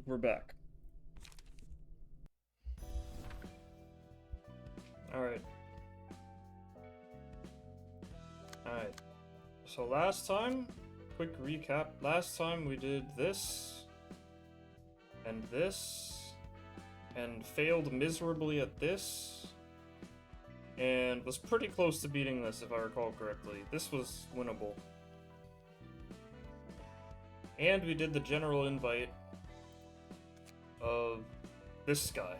And we're back. Alright. Alright. So last time, quick recap, last time we did this, and failed miserably at this, and was pretty close to beating this if I recall correctly. This was winnable. And we did the general invite of this guy.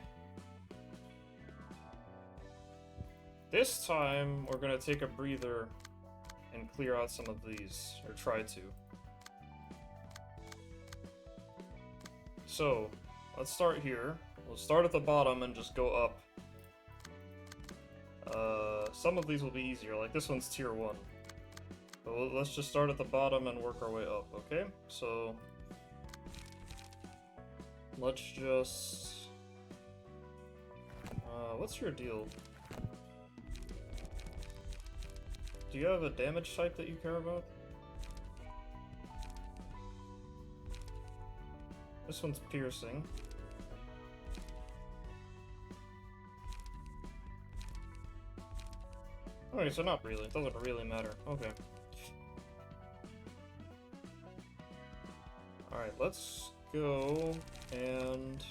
This time, we're gonna take a breather and clear out some of these, or try to. So, let's start here. We'll start at the bottom and just go up. Some of these will be easier, like this one's tier 1. But let's just start at the bottom and work our way up, okay? So, let's just... what's your deal? Do you have a damage type that you care about? This one's piercing. Okay, so not really. It doesn't really matter. Okay. Alright, let's go and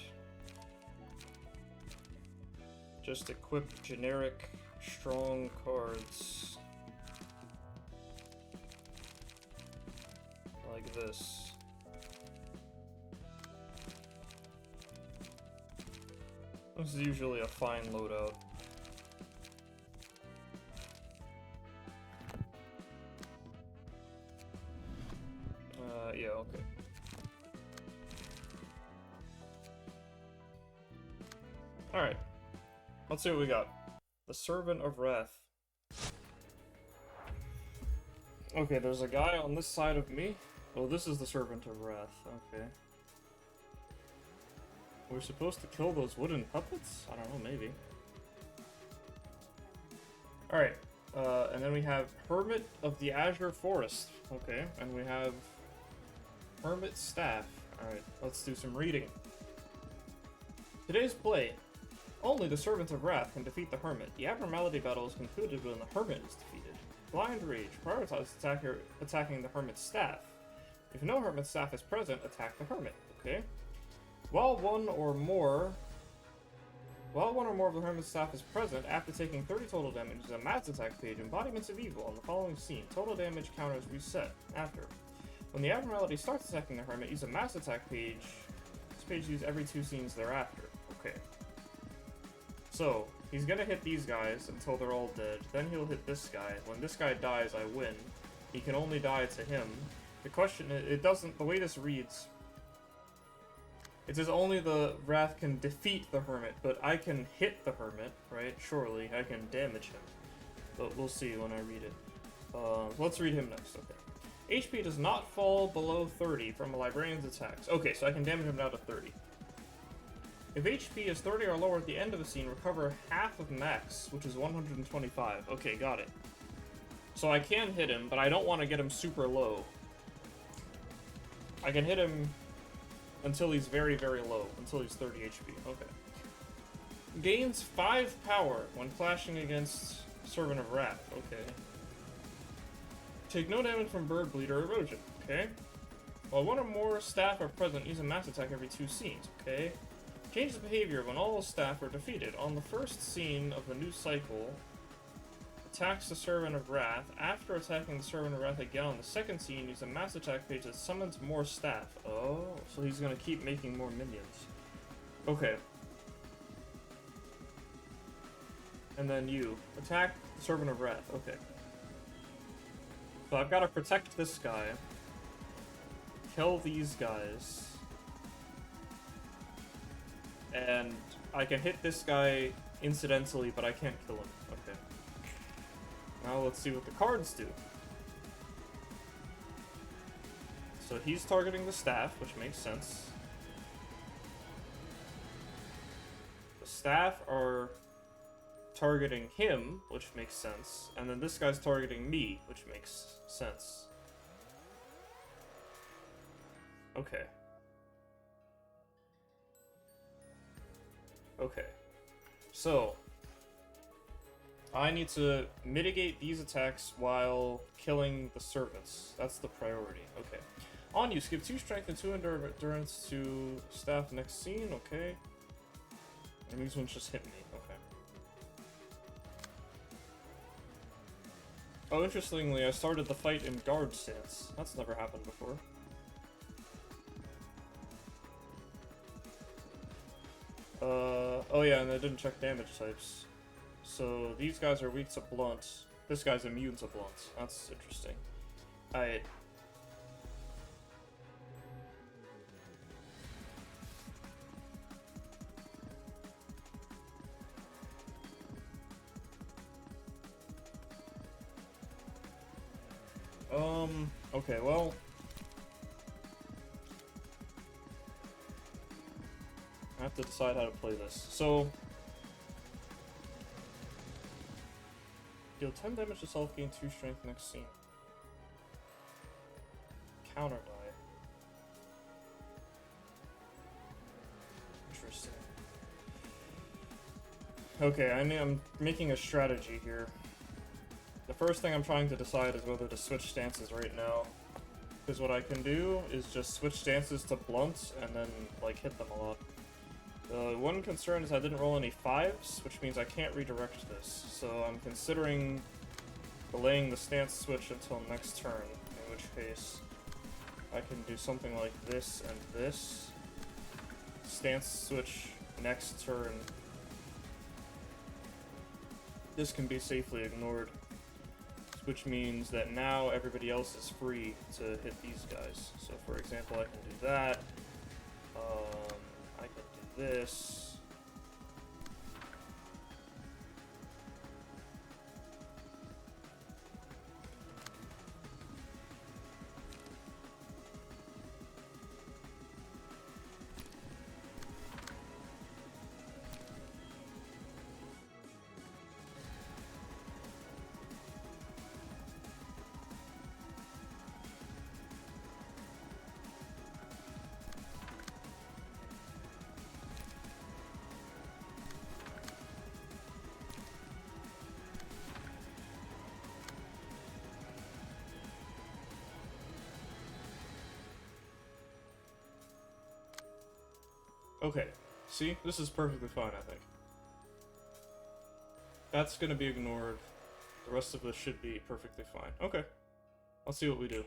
just equip generic strong cards. Like this. This is usually a fine loadout. Yeah, okay. Alright. Let's see what we got. The Servant of Wrath. Okay, there's a guy on this side of me. Oh, this is the Servant of Wrath. Okay. We're supposed to kill those wooden puppets? I don't know, maybe. Alright. And then we have Hermit of the Azure Forest. Okay, and we have Hermit Staff. Alright, let's do some reading. Today's play. Only the Servant of Wrath can defeat the Hermit. The abnormality battle is concluded when the Hermit is defeated. Blind Rage. Prioritize attacking the Hermit's Staff. If no Hermit's Staff is present, attack the Hermit. Okay. While one or more of the Hermit's Staff is present, after taking 30 total damage, use a mass attack page, Embodiments of Evil, on the following scene. Total damage counters reset. After. When the abnormality starts attacking the Hermit, use a mass attack page. This page is used every 2 scenes thereafter. Okay. So, he's gonna hit these guys until they're all dead. Then he'll hit this guy. When this guy dies, I win. He can only die to him. The question is, it doesn't, the way this reads, it says only the Wrath can defeat the Hermit, but I can hit the Hermit, right? Surely, I can damage him. But we'll see when I read it. Let's read him next, okay. HP does not fall below 30 from a Librarian's attacks. Okay, so I can damage him down to 30. If HP is 30 or lower at the end of a scene, recover half of max, which is 125. Okay, got it. So I can hit him, but I don't want to get him super low. I can hit him until he's very, very low, until he's 30 HP. Okay. Gains 5 power when clashing against Servant of Wrath. Okay. Take no damage from Bird Bleed or Erosion. Okay. While one or more staff are present, use a mass attack every 2 scenes. Okay. Change the behavior when all staff are defeated. On the first scene of the new cycle, attacks the Servant of Wrath. After attacking the Servant of Wrath again on the second scene, use a mass attack page that summons more staff. Oh, so he's gonna keep making more minions. Okay. And then you. Attack the Servant of Wrath. Okay. So I've got to protect this guy. Kill these guys. And I can hit this guy incidentally, but I can't kill him. Okay. Now let's see what the cards do. So he's targeting the staff, which makes sense. The staff are targeting him, which makes sense. And then this guy's targeting me, which makes sense. Okay. Okay. So, I need to mitigate these attacks while killing the servants. That's the priority. Okay. On use, give 2 strength and 2 endurance to staff next scene. Okay. And these ones just hit me. Okay. Oh, interestingly, I started the fight in guard stance. That's never happened before. Oh yeah, and I didn't check damage types. So these guys are weak to blunt. This guy's immune to blunt. That's interesting. I. Okay, well. I have to decide how to play this. So. Deal 10 damage to self, gain 2 strength next scene. Counter die. Interesting. Okay, I'm making a strategy here. The first thing I'm trying to decide is whether to switch stances right now. Because what I can do is just switch stances to blunt and then, like, hit them a lot. The one concern is I didn't roll any 5s, which means I can't redirect this. So I'm considering delaying the stance switch until next turn, in which case I can do something like this and this. Stance switch next turn. This can be safely ignored, which means that now everybody else is free to hit these guys. So for example, I can do that. I can do this. Okay, see? This is perfectly fine, I think. That's gonna be ignored. The rest of this should be perfectly fine. Okay. Let's see what we do.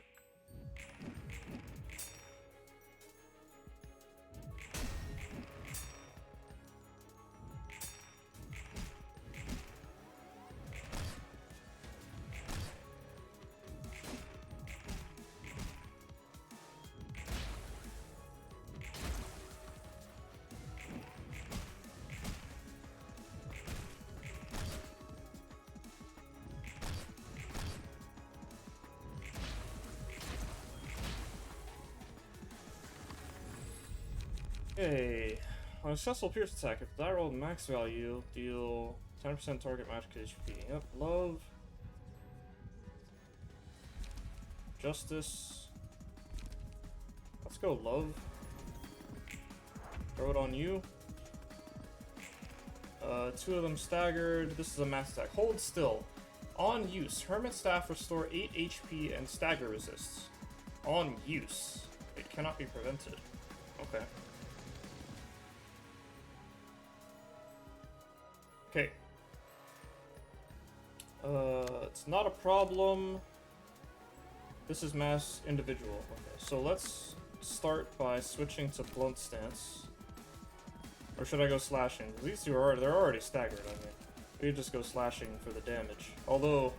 Okay. On a successful pierce attack, if the die rolled max value, deal 10% target magic HP. Yep, love. Justice. Let's go, love. Throw it on you. 2 of them staggered. This is a max attack. Hold still. On use, Hermit Staff restore 8 HP and stagger resists. On use. It cannot be prevented. Okay. Okay. It's not a problem. This is mass individual. Okay, so let's start by switching to blunt stance. Or should I go slashing? These two are they're already staggered, I mean. We could just go slashing for the damage. Although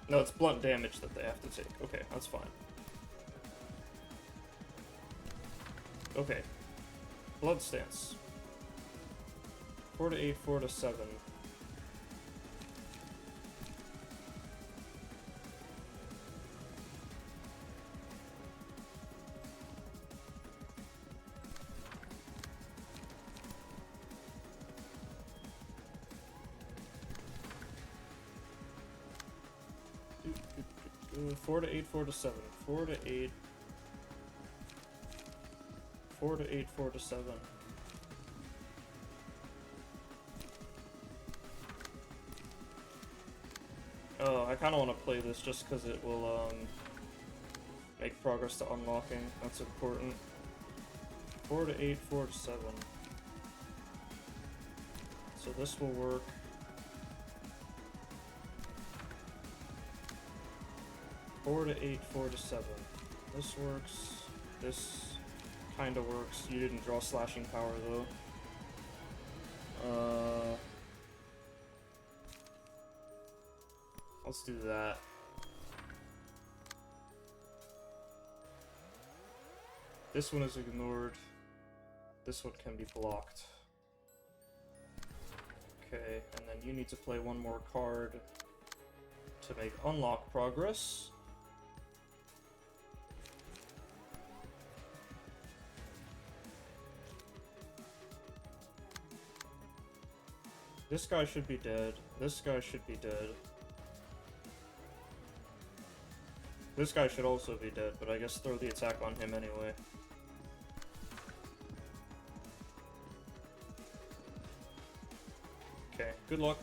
no, it's blunt damage that they have to take. Okay, that's fine. Okay. Blood stance. 4 to 8, 4 to 7. Four to 8, 4 to 7. 4 to 8. 4 to 8, 4 to 7. Oh, I kind of want to play this just because it will make progress to unlocking. That's important. 4 to 8, 4 to 7. So this will work. Four to 8, 4 to 7. This works. This kind of works. You didn't draw slashing power though. Let's do that. This one is ignored. This one can be blocked. Okay, and then you need to play one more card to make unlock progress. This guy should be dead. This guy should be dead. This guy should also be dead, but I guess throw the attack on him anyway. Okay, good luck.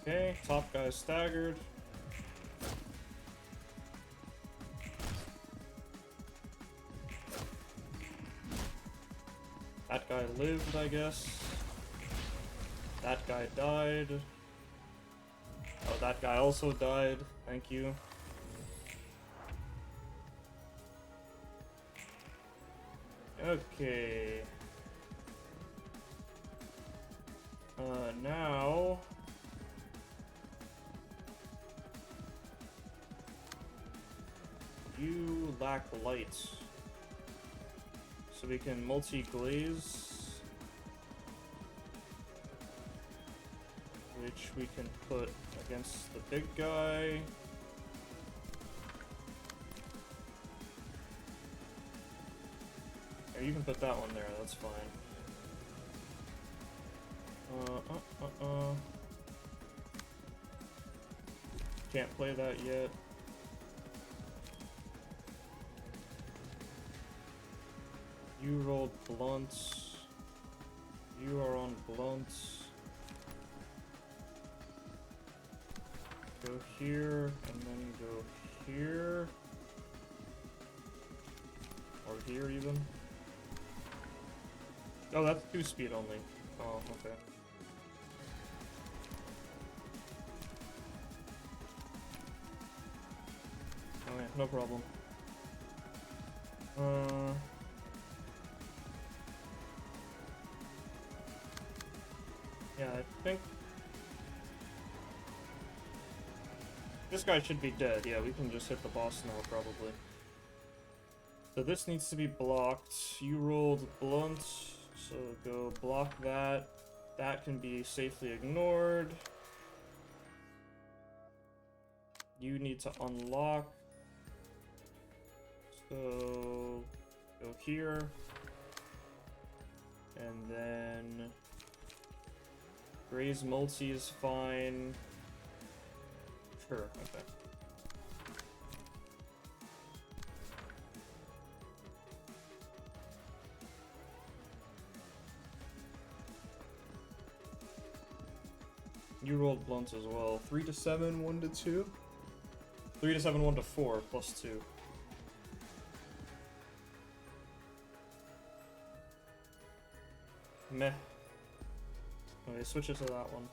Okay, top guy's staggered. That guy lived, I guess. That guy died. Oh, that guy also died. Thank you. Okay. Now... you lack light. So we can multi-glaze, which we can put against the big guy. Or you can put that one there, that's fine. Can't play that yet. You rolled blunts. You are on blunts. Go here, and then go here. Or here, even. Oh, that's 2 speed only. Oh, okay. Oh yeah, no problem. Yeah, I think this guy should be dead. Yeah, we can just hit the boss now, probably. So this needs to be blocked. You rolled blunt, so go block that. That can be safely ignored. You need to unlock. So go here. And then Gray's multi is fine. Sure, okay. You rolled blunts as well. 3 to 7, 1 to 2? 3 to 7, 1 to 4, plus 2. Meh. Okay, switch it to that one.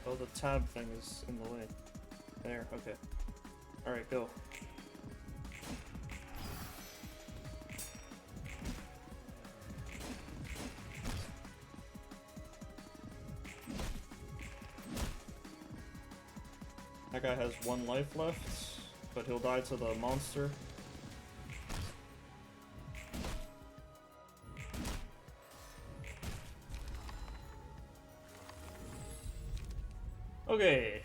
Oh, the tab thing is in the way. There, okay. Alright, go. That guy has 1 life left, but he'll die to the monster. Okay.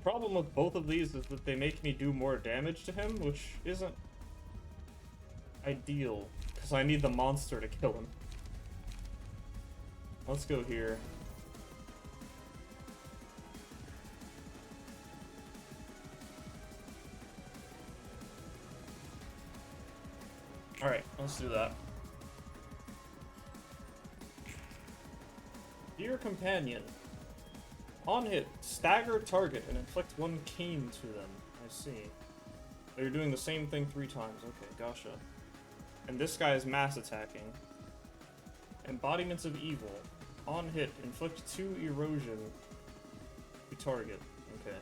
problem with both of these is that they make me do more damage to him, which isn't ideal, because I need the monster to kill him. Let's go here. Alright, let's do that. Dear companion, on hit, stagger target and inflict 1 cane to them. I see. Oh, you're doing the same thing 3 times. Okay, gotcha. And this guy is mass attacking. Embodiments of evil. On hit, inflict 2 erosion to target. Okay.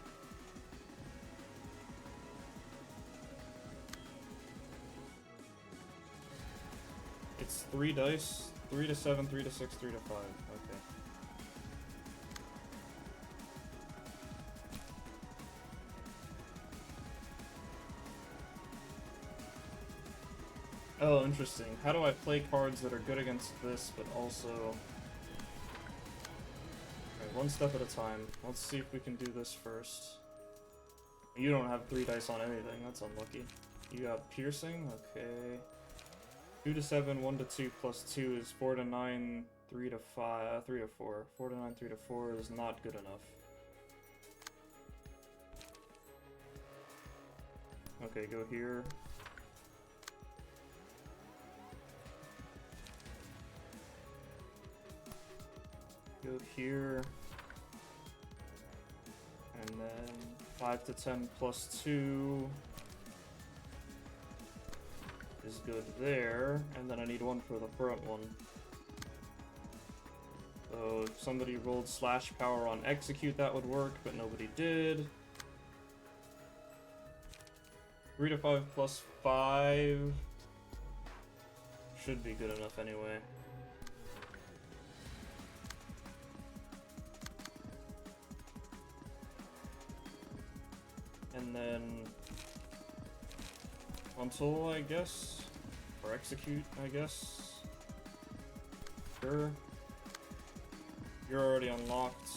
It's 3 dice. 3 to 7, 3 to 6, 3 to 5. Okay. Oh, interesting. How do I play cards that are good against this, but also... Alright, 1 step at a time. Let's see if we can do this first. You don't have 3 dice on anything, that's unlucky. You got piercing? Okay. 2 to 7, 1 to 2 plus 2 is 4 to 9, 3 to 5, 3 to 4. 4 to 9, 3 to 4 is not good enough. Okay, go here. Go here. And then 5 to 10 plus 2 is good there, and then I need 1 for the front one. So if somebody rolled slash power on execute, that would work, but nobody did. 3 to 5 plus 5 should be good enough anyway. And then console, I guess, or execute, I guess. Sure. You're already unlocked.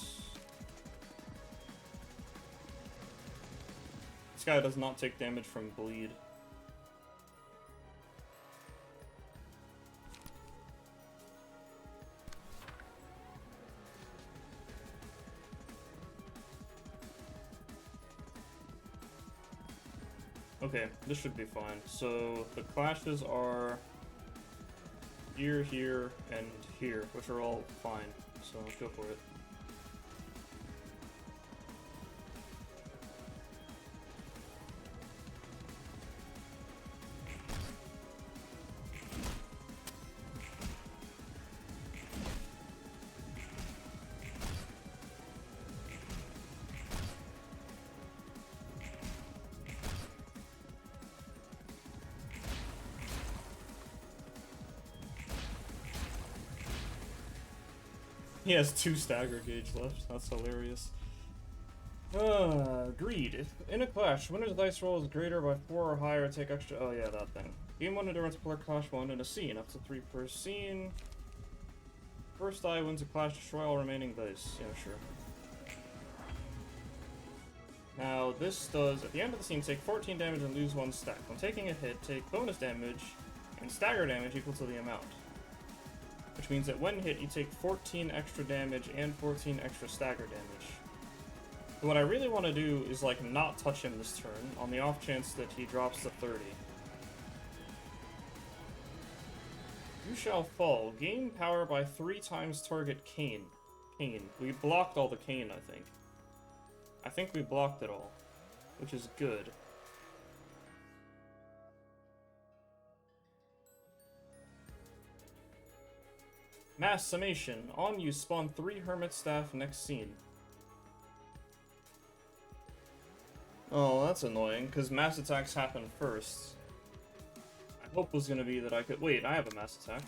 This guy does not take damage from bleed. Okay, this should be fine. So the clashes are here, here, and here, which are all fine. So let's go for it. He has 2 stagger gauge left. That's hilarious. Greed. If in a clash, winner's dice roll is greater by 4 or higher, take extra. Oh yeah, that thing. Game 1 endurance per clash 1 in a scene. Up to 3 per scene. First die wins a clash, destroy all remaining dice. Yeah, sure. Now, this does, at the end of the scene, take 14 damage and lose 1 stack. When taking a hit, take bonus damage and stagger damage equal to the amount. Which means that when hit, you take 14 extra damage and 14 extra stagger damage. So what I really want to do is, like, not touch him this turn, on the off chance that he drops to 30. You shall fall. Gain power by 3 times target cane. Cane. We blocked all the cane, I think. I think we blocked it all, which is good. Mass summation. On you spawn 3 hermit staff next scene. Oh, that's annoying, because mass attacks happen first. My hope was gonna be that I could... Wait, I have a mass attack.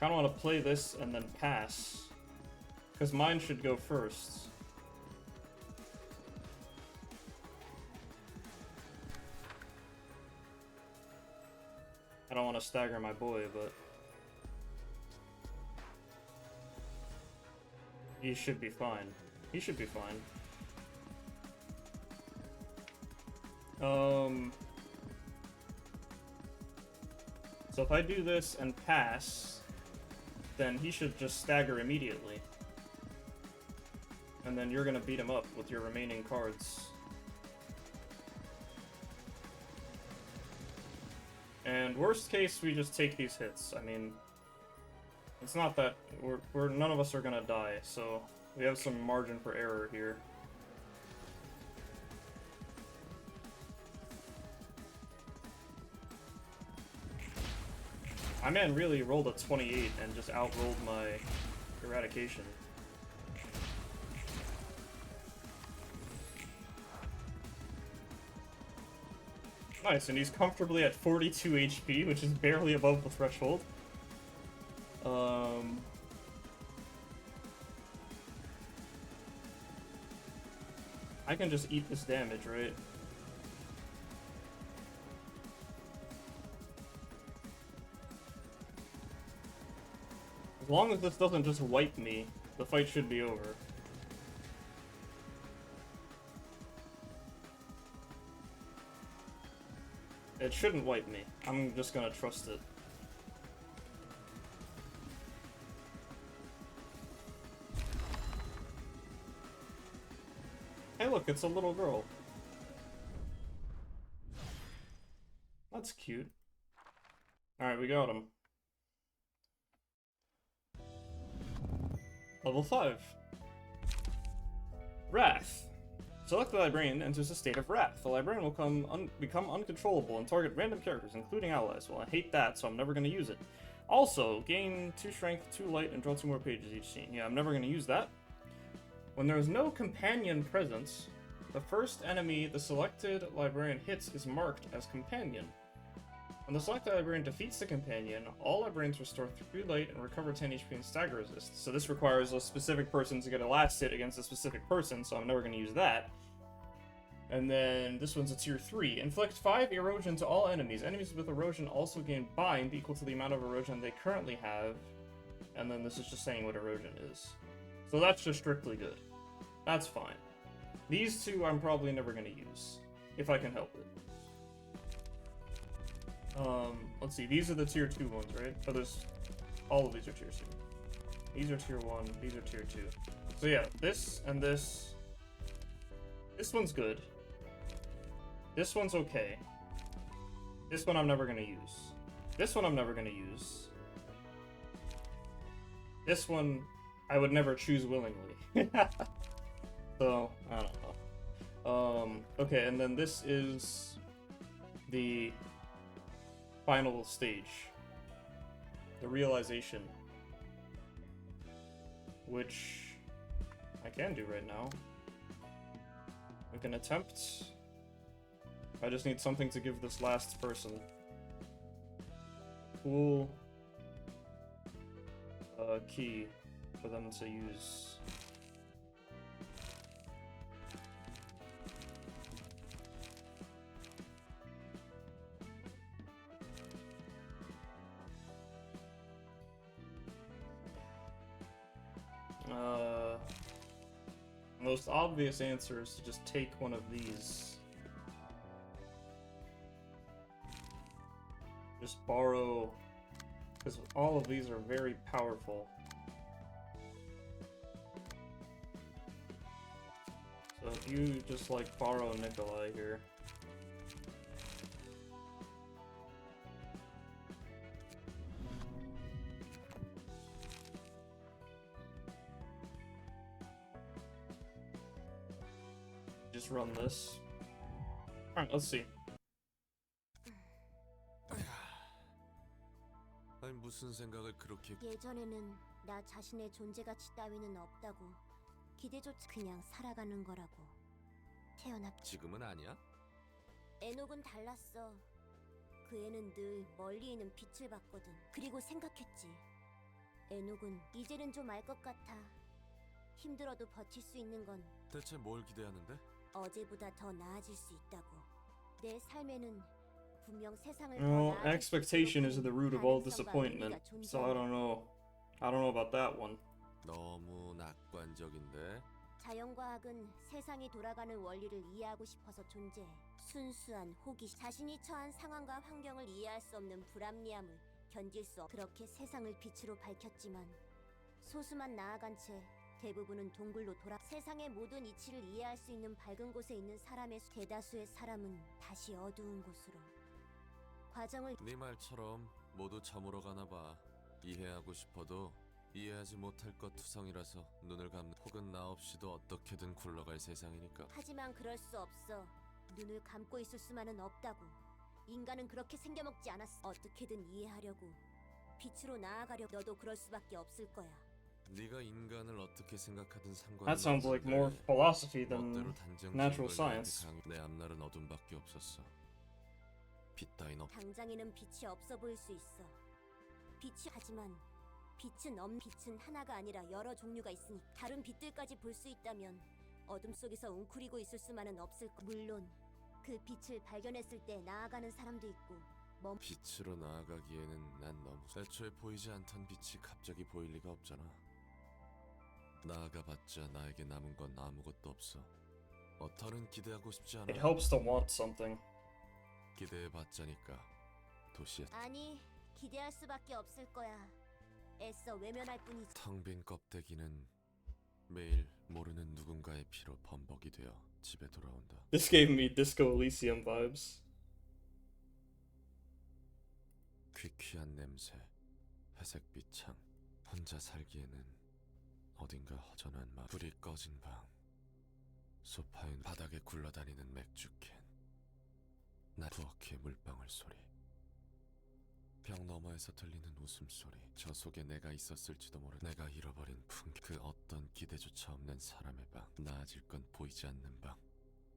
Kinda want to play this and then pass. Because mine should go first. I don't want to stagger my boy, but... He should be fine. He should be fine. So if I do this and pass, then he should just stagger immediately. And then you're gonna beat him up with your remaining cards. And worst case, we just take these hits. I mean, it's not that we're none of us are gonna die, so we have some margin for error here. My man really rolled a 28 and just outrolled my eradication. Nice, and he's comfortably at 42 HP, which is barely above the threshold. I can just eat this damage, right? As long as this doesn't just wipe me, the fight should be over. It shouldn't wipe me. I'm just gonna trust it. Hey look, it's a little girl. That's cute. Alright, we got him. Level 5. Wrath. Select the librarian enters a state of wrath. The librarian will become uncontrollable and target random characters, including allies. Well, I hate that, so I'm never going to use it. Also, gain 2 strength, 2 light, and draw 2 more pages each scene. Yeah, I'm never going to use that. When there is no companion presence, the first enemy the selected librarian hits is marked as companion. When the selected librarian defeats the companion, all librarians restore 3 light and recover 10 HP and stagger resist. So this requires a specific person to get a last hit against a specific person, so I'm never going to use that. And then this one's a tier 3. Inflict 5 erosion to all enemies. Enemies with erosion also gain bind equal to the amount of erosion they currently have. And then this is just saying what erosion is. So that's just strictly good. That's fine. These two I'm probably never going to use, if I can help it. Let's see, these are the tier 2 ones, right? Oh, there's... all of these are tier 2. These are tier 1, these are tier 2. So yeah, this and this... this one's good. This one's okay. This one I'm never gonna use. This one I'm never gonna use. This one I would never choose willingly. So, I don't know. Okay, and then this is the final stage. The realization. Which I can do right now. We can attempt. I just need something to give this last person. Cool. Key for them to use. Most obvious answer is to just take one of these. Just borrow, because all of these are very powerful. So if you just like borrow Nikolai here. Just run this. Alright, let's see. 아니 무슨 생각을 그렇게 예전에는 나 자신의 존재 가치 따위는 없다고 기대조차 그냥 살아가는 거라고 태어났. 지금은 아니야? 에녹은 달랐어. 그 애는 늘 멀리 있는 빛을 봤거든. 그리고 생각했지. 에녹은 이제는 좀 알 것 같아. 힘들어도 버틸 수 있는 건 대체 뭘 기대하는데? 어제보다 더 나아질 수 있다고. 내 삶에는 분명 세상을 더 Well, 나아질 수 expectation is 있도록 the root of all 가능성과 disappointment. 의미가 So I don't know. I don't know about that one. 너무 낙관적인데? 자연과학은 세상이 돌아가는 원리를 이해하고 싶어서 존재해. 순수한 호기심, 자신이 처한 상황과 환경을 이해할 수 없는 불합리함을 견딜 수 없. 그렇게 세상을 빛으로 밝혔지만 소수만 나아간 채 대부분은 동굴로 돌아. 세상의 모든 이치를 이해할 수 있는 밝은 곳에 있는 사람의 대다수의 사람은 다시 어두운 곳으로. 과정을 네 말처럼 모두 저물어 가나 봐. 이해하고 싶어도 이해하지 못할 것 투성이라서 눈을 감는, 혹은 나 없이도 어떻게든 굴러갈 세상이니까. 하지만 그럴 수 없어. 눈을 감고 있을 수만은 없다고. 인간은 그렇게 생겨먹지 않았어. 어떻게든 이해하려고, 빛으로 나아가려. 너도 그럴 수밖에 없을 거야. 네가 인간을 어떻게 생각하든 상관없는데 That sounds like more philosophy than 멋대로 단정 natural 지은 걸 science. 나한테 내 앞날은 어둠밖에 없었어. 빛 따윈 없. 당장에는 빛이 없어 보일 수 있어. 하지만 빛은 하나가 아니라 여러 종류가 있으니 다른 빛들까지 볼 수 있다면 어둠 속에서 웅크리고 있을 수만은 없을 거. 물론 그 빛을 발견했을 때 나아가는 사람도 있고. 빛으로 나아가기에는 난 너무 애초에 보이지 않던 빛이 갑자기 보일 리가 없잖아. 나아가봤자 나에게 남은 건 아무것도 없어. 더는 기대하고 싶지 않아. It helps to want something. 기대해봤자니까 도시에 아니, 기대할 수밖에 없을 거야. 애써 외면할 뿐이지. 텅 빈 껍데기는 매일 모르는 누군가의 피로 범벅이 되어 집에 돌아온다. This gave me Disco Elysium vibes. 퀴퀴한 냄새, 회색빛 창. 혼자 살기에는 어딘가 허전한 마. 불이 꺼진 방. 소파에 바닥에 굴러다니는 맥주캔. 나 부엌의 물방울 소리. 벽 너머에서 들리는 웃음소리. 저 속에 내가 있었을지도 모르는, 내가 잃어버린 풍경. 그 어떤 기대조차 없는 사람의 방. 나아질 건 보이지 않는 방.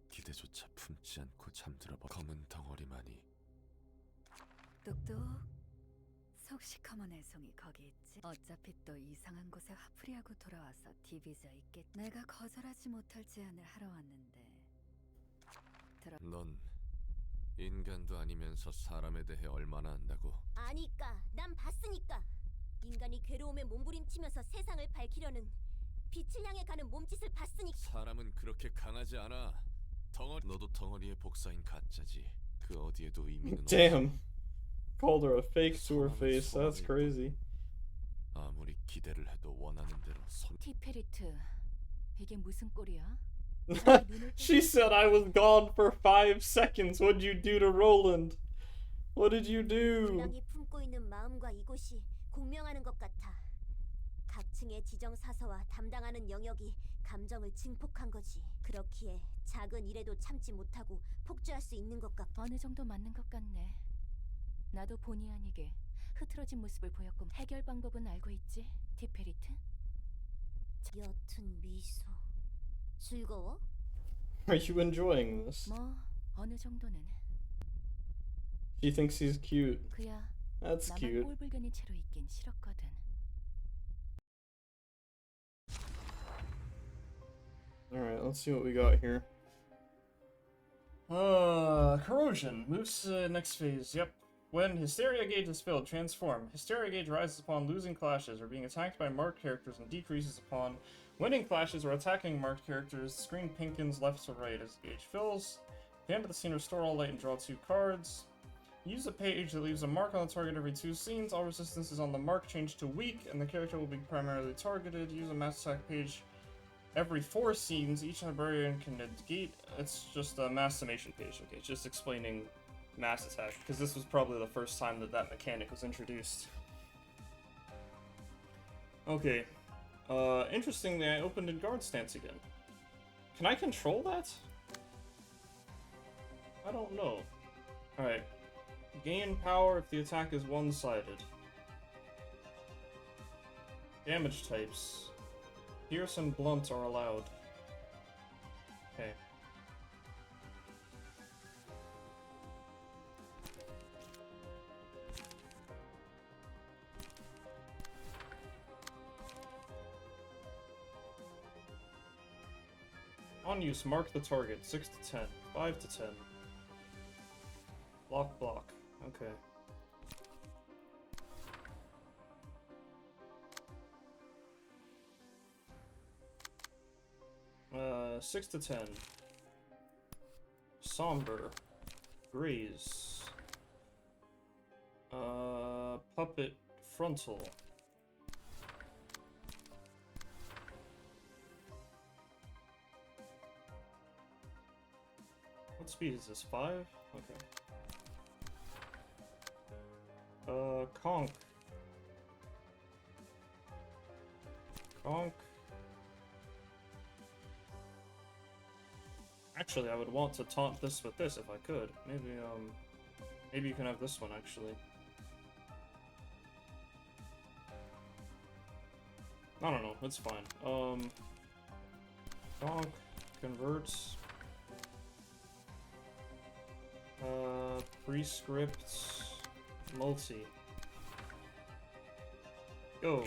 기대조차 품지 않고 잠들어버. 검은 덩어리만이. 똑똑. 속 시커먼 애송이 거기 있지? 어차피 또 이상한 곳에 화풀이하고 돌아와서 디비져 있겠. 내가 거절하지 못할 제안을 하러 왔는데. 넌 인간도 아니면서 사람에 대해 얼마나 안다고? 아니까, 난 봤으니까. 인간이 괴로움에 몸부림치면서 세상을 밝히려는 빛을 향해 가는 몸짓을 봤으니까. 사람은 그렇게 강하지 않아. 너도 덩어리의 복사인 가짜지. 그 어디에도 의미는 없어. Damn. Called her a fake to her face. That's crazy. 아무리 기대를 해도 원하는 대로 티페리트, 이게 무슨 꼴이야? She said I was gone for 5 seconds. What'd you do to Roland? What did you do? 신랑이 품고 있는 마음과 이곳이 공명하는 것 같아. 각층의 지정 사서와 담당하는 영역이 감정을 증폭한 거지. 그렇기에 작은 일에도 참지 못하고 폭주할 수 있는 것 같고. 어느 정도 맞는 것 같네. 나도 본의 아니게 흐트러진 모습을 보였고. 해결 방법은 알고 있지, 티페리트? 옅은 미소. 즐거워? Are you enjoying this? 뭐 어느 정도는. She thinks he's cute. 그야 That's 나만 cute. 꼴불견인 채로 있긴 싫었거든. Alright, let's see what we got here. Corrosion. Moves to next phase. Yep. When Hysteria Gauge is filled, transform. Hysteria Gauge rises upon losing clashes or being attacked by marked characters and decreases upon winning clashes or attacking marked characters. The screen pinkens left to right as the gauge fills. At the end of the scene, restore all light and draw 2 cards. Use a page that leaves a mark on the target every 2 scenes. All resistances on the mark change to weak, and the character will be primarily targeted. Use a mass attack page every 4 scenes. Each librarian can negate. It's just a mass summation page. Okay, it's just explaining mass attack, because this was probably the first time that that mechanic was introduced. Okay. Interestingly, I opened in guard stance again. Can I control that? I don't know. Alright. Gain power if the attack is one-sided. Damage types. Pierce and blunt are allowed. Okay. On use, mark the target. 6 to 10. 5 to 10. Block, block. Okay. 6 to 10. Somber. Graze. Puppet frontal. What speed is this? 5? Okay. Conk. Conk. Actually, I would want to taunt this with this if I could. Maybe you can have this one, actually. I don't know, it's fine. Conk, converts. Prescript, multi. Go.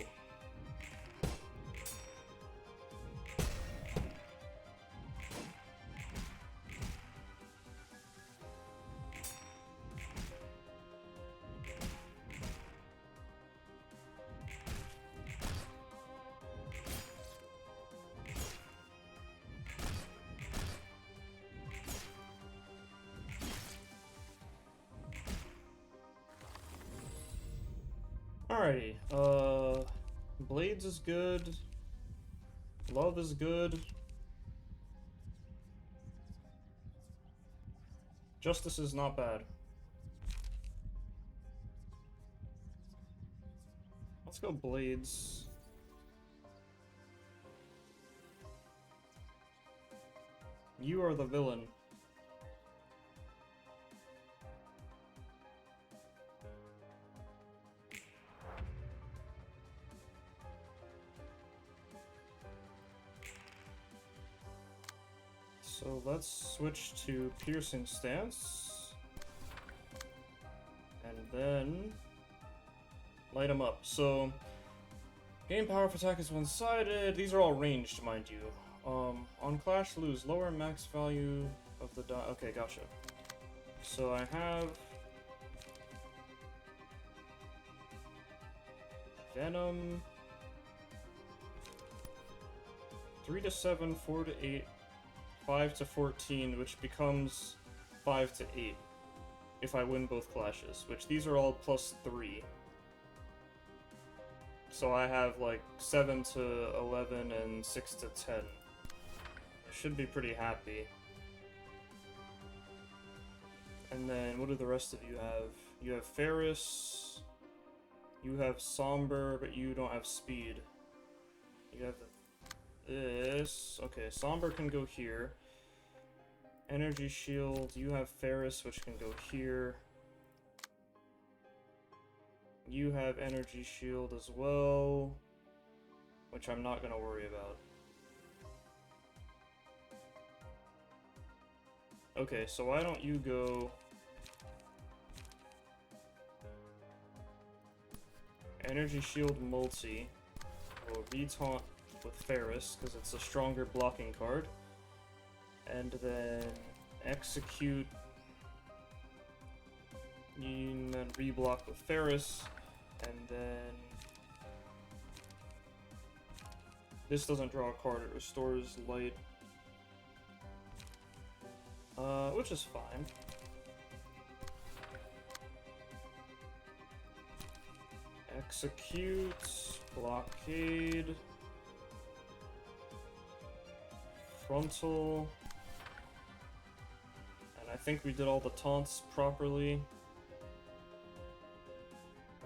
Alrighty, Blades is good. Love is good. Justice is not bad. Let's go Blades. You are the villain. So let's switch to piercing stance. And then light them up. So gain power if attack is one-sided. These are all ranged, mind you. On Clash, lose lower max value of the die. Okay, gotcha. So I have Venom, 3 to 7, 4 to 8, 5 to 14, which becomes 5 to 8 if I win both clashes, which these are all plus 3. So I have like 7 to 11 and 6 to 10. I should be pretty happy. And then what do the rest of you have? You have Ferris, you have Somber, but you don't have speed. You have this. Okay, Somber can go here. Energy Shield, you have Ferris, which can go here. You have Energy Shield as well, which I'm not gonna worry about. Okay, so why don't you go Energy Shield multi. We'll retaunt with Ferris, because it's a stronger blocking card. And then execute. And then reblock with Ferris. And then this doesn't draw a card, it restores light. Which is fine. Execute, blockade, frontal, and I think we did all the taunts properly.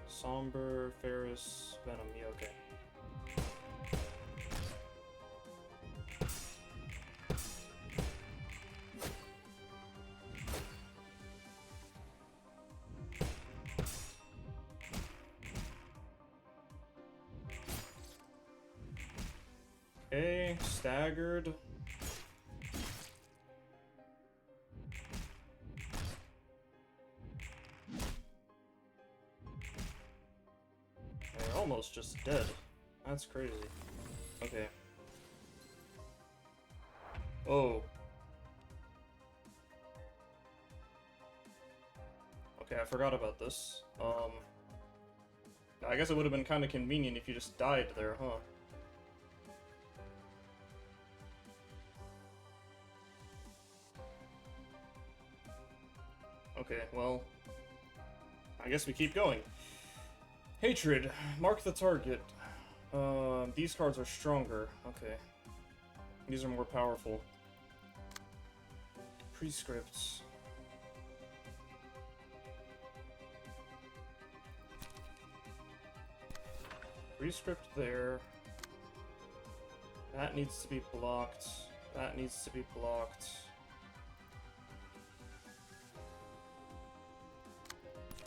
Somber, Ferris, Venom, yeah, okay. Okay, staggered. They're almost just dead. That's crazy. Okay. Oh. Okay, I forgot about this. I guess it would have been kind of convenient if you just died there, huh? Okay, well, I guess we keep going. Hatred. Mark the target. These cards are stronger. Okay. These are more powerful. Prescripts. Prescript there. That needs to be blocked. That needs to be blocked.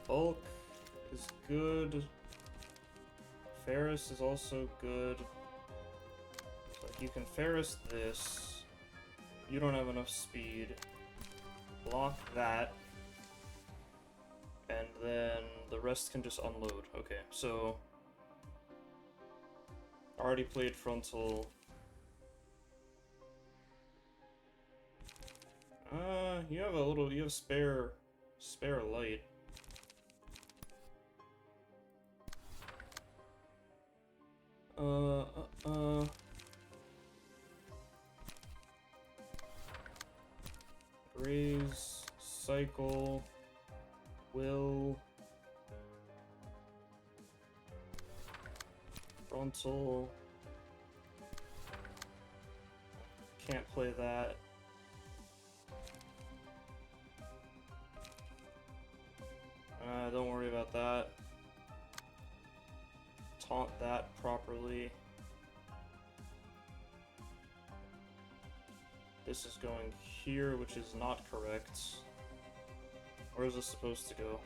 Bulk is good. Ferris is also good. Like, you can Ferris this. You don't have enough speed. Block that. And then the rest can just unload. Okay, so... already played frontal. You have you have spare light. Raise, cycle, will, frontal. Can't play that. Don't worry about that. Taunt that properly. This is going here, which is not correct. Where is this supposed to go?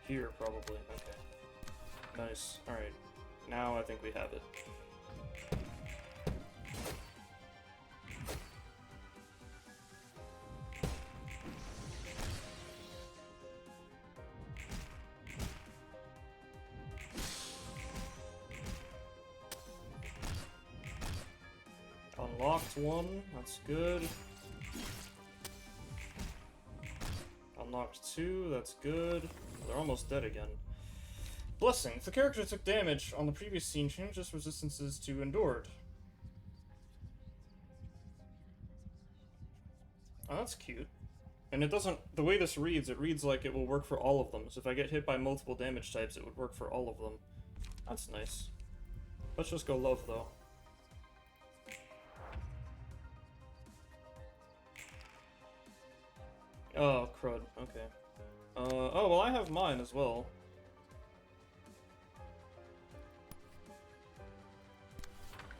Here, probably. Okay. Nice. Alright. Now I think we have it. Unlocked one, that's good. Unlocked two, that's good. They're almost dead again. Blessing. If the character took damage on the previous scene, change its resistances to endured. Oh, that's cute. And it doesn't, the way this reads, it reads like it will work for all of them. So if I get hit by multiple damage types, it would work for all of them. That's nice. Let's just go love, though. Oh, crud. Okay. Oh, well, I have mine as well.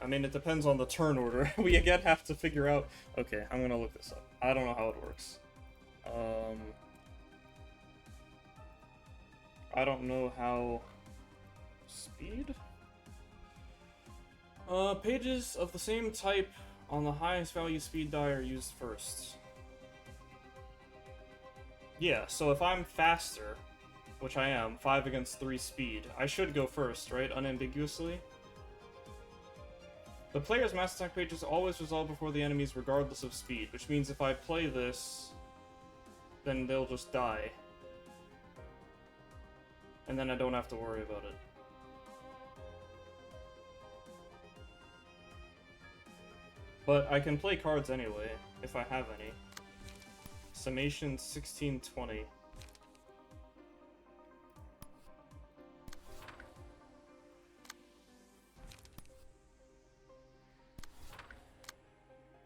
I mean, it depends on the turn order. We again have to figure out... Okay, I'm gonna look this up. I don't know how it works. I don't know how... Speed? Pages of the same type on the highest value speed die are used first. Yeah, so if I'm faster, which I am, 5 against 3 speed, I should go first, right? Unambiguously. The player's mass attack pages always resolve before the enemies regardless of speed, which means if I play this, then they'll just die. And then I don't have to worry about it. But I can play cards anyway, if I have any. Summation 1620.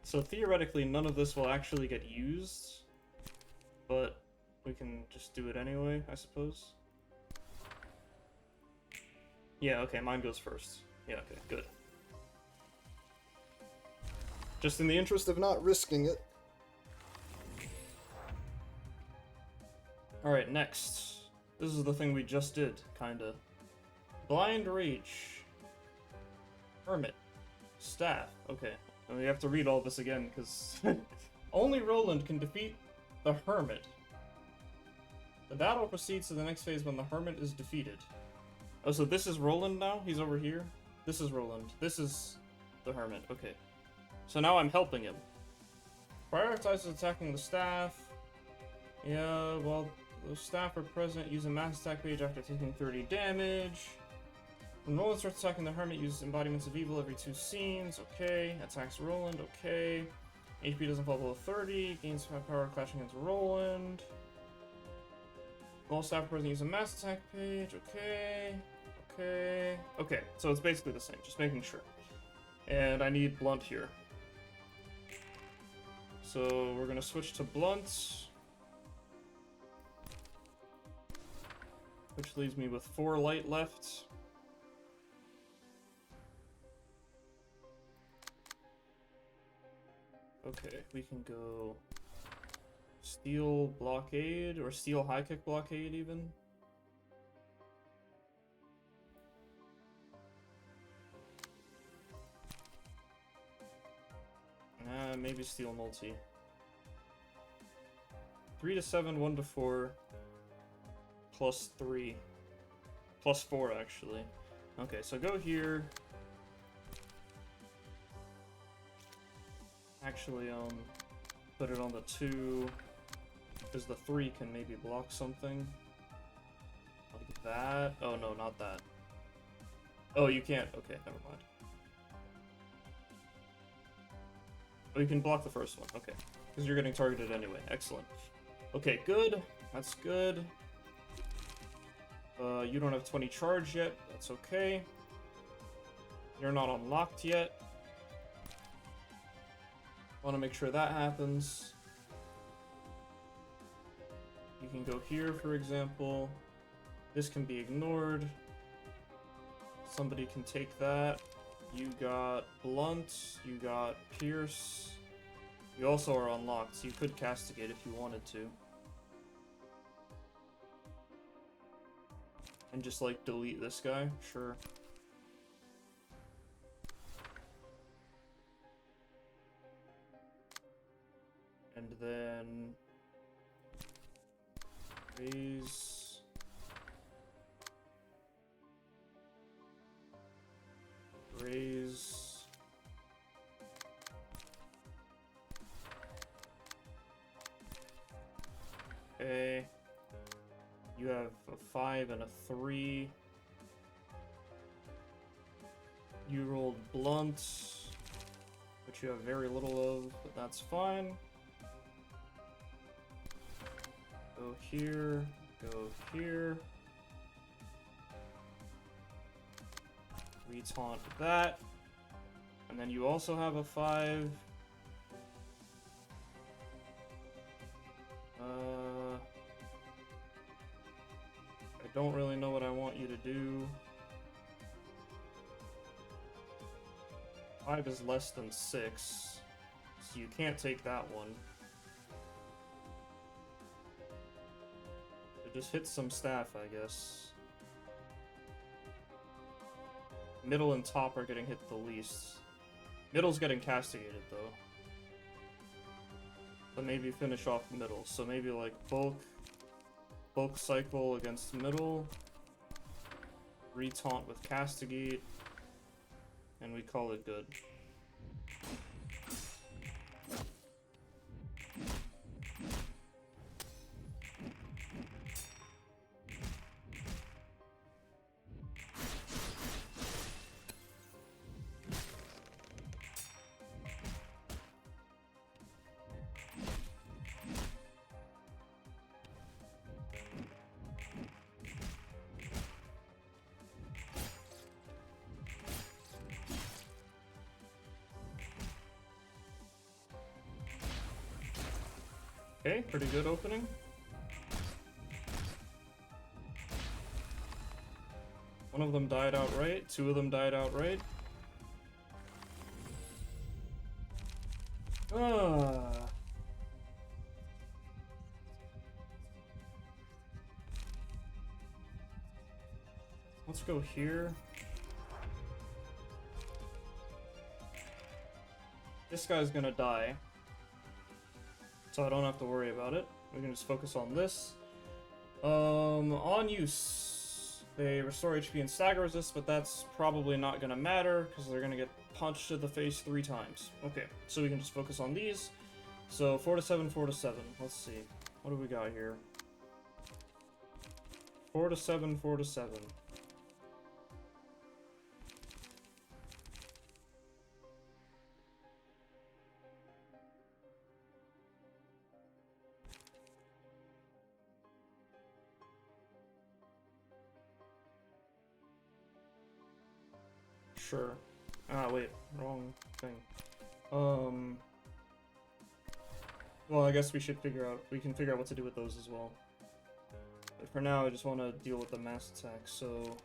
So theoretically, none of this will actually get used, but we can just do it anyway, I suppose. Yeah, okay, mine goes first. Yeah, okay, good. Just in the interest of not risking it. Alright, next. This is the thing we just did, kinda. Blind Rage. Hermit. Staff. Okay. And we have to read all this again, because... Only Roland can defeat the Hermit. The battle proceeds to the next phase when the Hermit is defeated. Oh, so this is Roland now? He's over here? This is Roland. This is the Hermit. Okay. So now I'm helping him. Prioritizes attacking the staff. Yeah, well... The staff are present, use a mass attack page after taking 30 damage. When Roland starts attacking the Hermit, uses Embodiments of Evil every 2 scenes. Okay. Attacks Roland. Okay. HP doesn't fall below 30. Gains 5 power clashing against Roland. All staff present use a mass attack page. Okay. Okay. Okay, so it's basically the same, just making sure. And I need blunt here. So we're gonna switch to blunt. Which leaves me with 4 light left. Okay, we can go steel blockade or steel high kick blockade even. Maybe steel multi. 3 to 7, 1 to 4, plus 3, plus 4 actually. Okay, so go here. Actually, put it on the 2, because the 3 can maybe block something. Like that. Oh no, not that. Oh, you can't. Okay, never mind. Oh, you can block the first one. Okay, because you're getting targeted anyway. Excellent. Okay, good. That's good. You don't have 20 charge yet. That's okay. You're not unlocked yet. Want to make sure that happens. You can go here, for example. This can be ignored. Somebody can take that. You got blunt. You got pierce. You also are unlocked, so you could castigate if you wanted to. And just like delete this guy, sure. And then raise. Raise. Okay. You have a 5 and a 3. You rolled blunt, which you have very little of, but that's fine. Go here, go here. Retaunt that. And then you also have a 5. I don't really know what I want you to do. 5 is less than 6, so you can't take that one. So just hit some staff, I guess. Middle and top are getting hit the least. Middle's getting castigated, though. But maybe finish off middle. So maybe like bulk cycle against middle. Retaunt with castigate. And we call it good. Okay, pretty good opening. One of them died outright, 2 of them died outright. Let's go here. This guy's gonna die, so I don't have to worry about it. We can just focus on this. On use, they restore HP and stagger resist, but that's probably not gonna matter because they're gonna get punched to the face 3 times. Okay, so we can just focus on these. So 4 to 7, 4 to 7. Let's see. What do we got here? 4 to 7, 4 to 7. Sure. Ah, wait, wrong thing. Well, I guess we can figure out what to do with those as well. But for now, I just want to deal with the mass attack, so...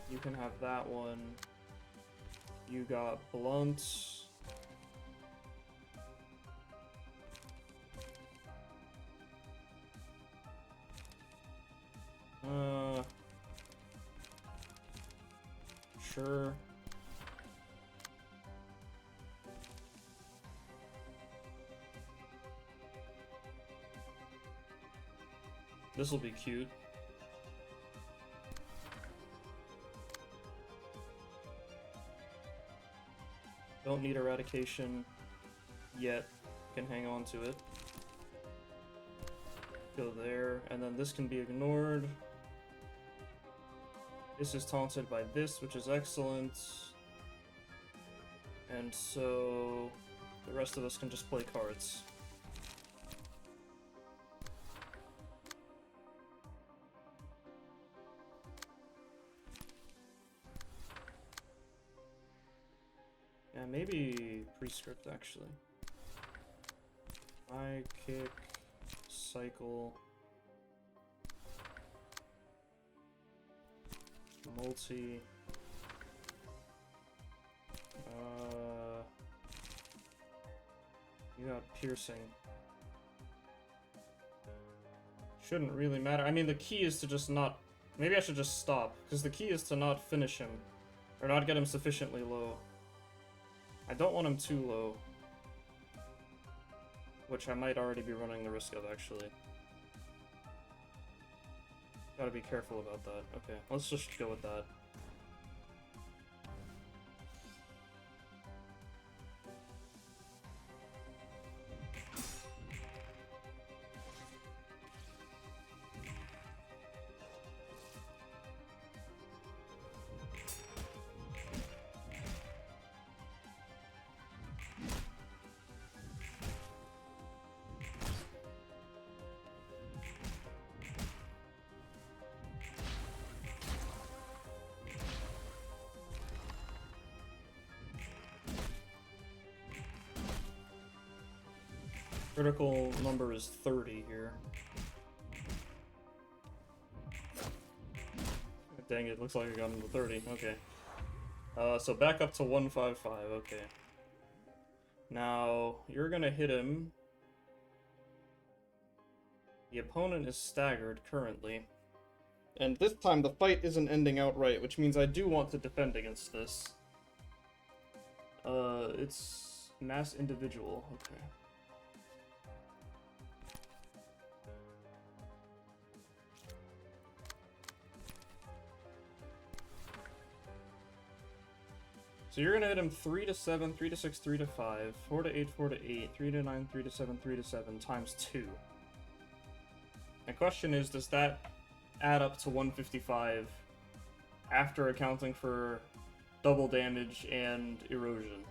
You can have that one. You got blunt. Sure. This'll be cute. Don't need eradication yet. Can hang on to it. Go there, and then this can be ignored. This is taunted by this, which is excellent. And so the rest of us can just play cards. Yeah, maybe prescript actually. I kick, cycle, multi. You got piercing. Shouldn't really matter. I mean, the key is to just not. Maybe I should just stop, because the key is to not finish him, or not get him sufficiently low. I don't want him too low. Which I might already be running the risk of, actually. Gotta be careful about that. Okay, let's just go with that. Critical number is 30 here. Dang it, looks like I got him to 30. Okay. So back up to 155. Okay. Now, you're gonna hit him. The opponent is staggered currently. And this time the fight isn't ending outright, which means I do want to defend against this. It's mass individual. Okay. So you're gonna hit him 3 to 7, 3 to 6, 3 to 5, 4 to 8, 4 to 8, 3 to 9, 3 to 7, 3 to 7 times 2. My question is, does that add up to 155 after accounting for double damage and erosion?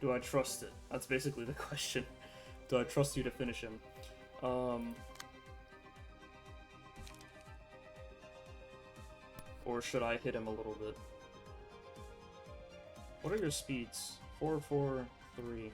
Do I trust it? That's basically the question. Do I trust you to finish him? Or should I hit him a little bit? What are your speeds? 4, 4, 3. Okay.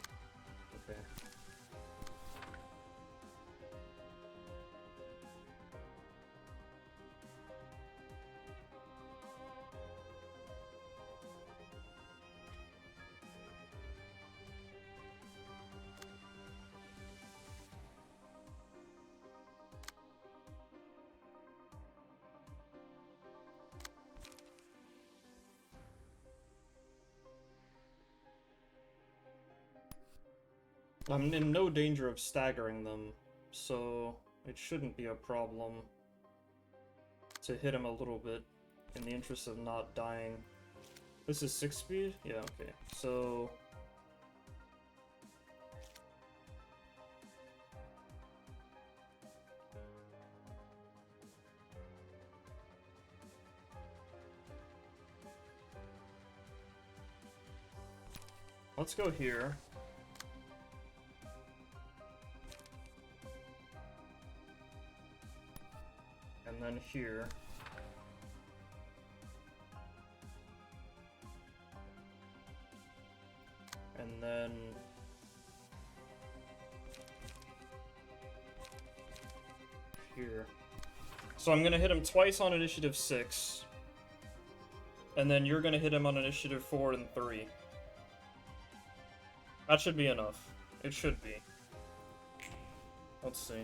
I'm in no danger of staggering them, so it shouldn't be a problem to hit him a little bit in the interest of not dying. This is 6 speed? Yeah, okay. So... let's go here. And then here. and then here. So I'm gonna hit him twice on initiative 6, and then you're gonna hit him on initiative 4 and 3. That should be enough. It should be. Let's see.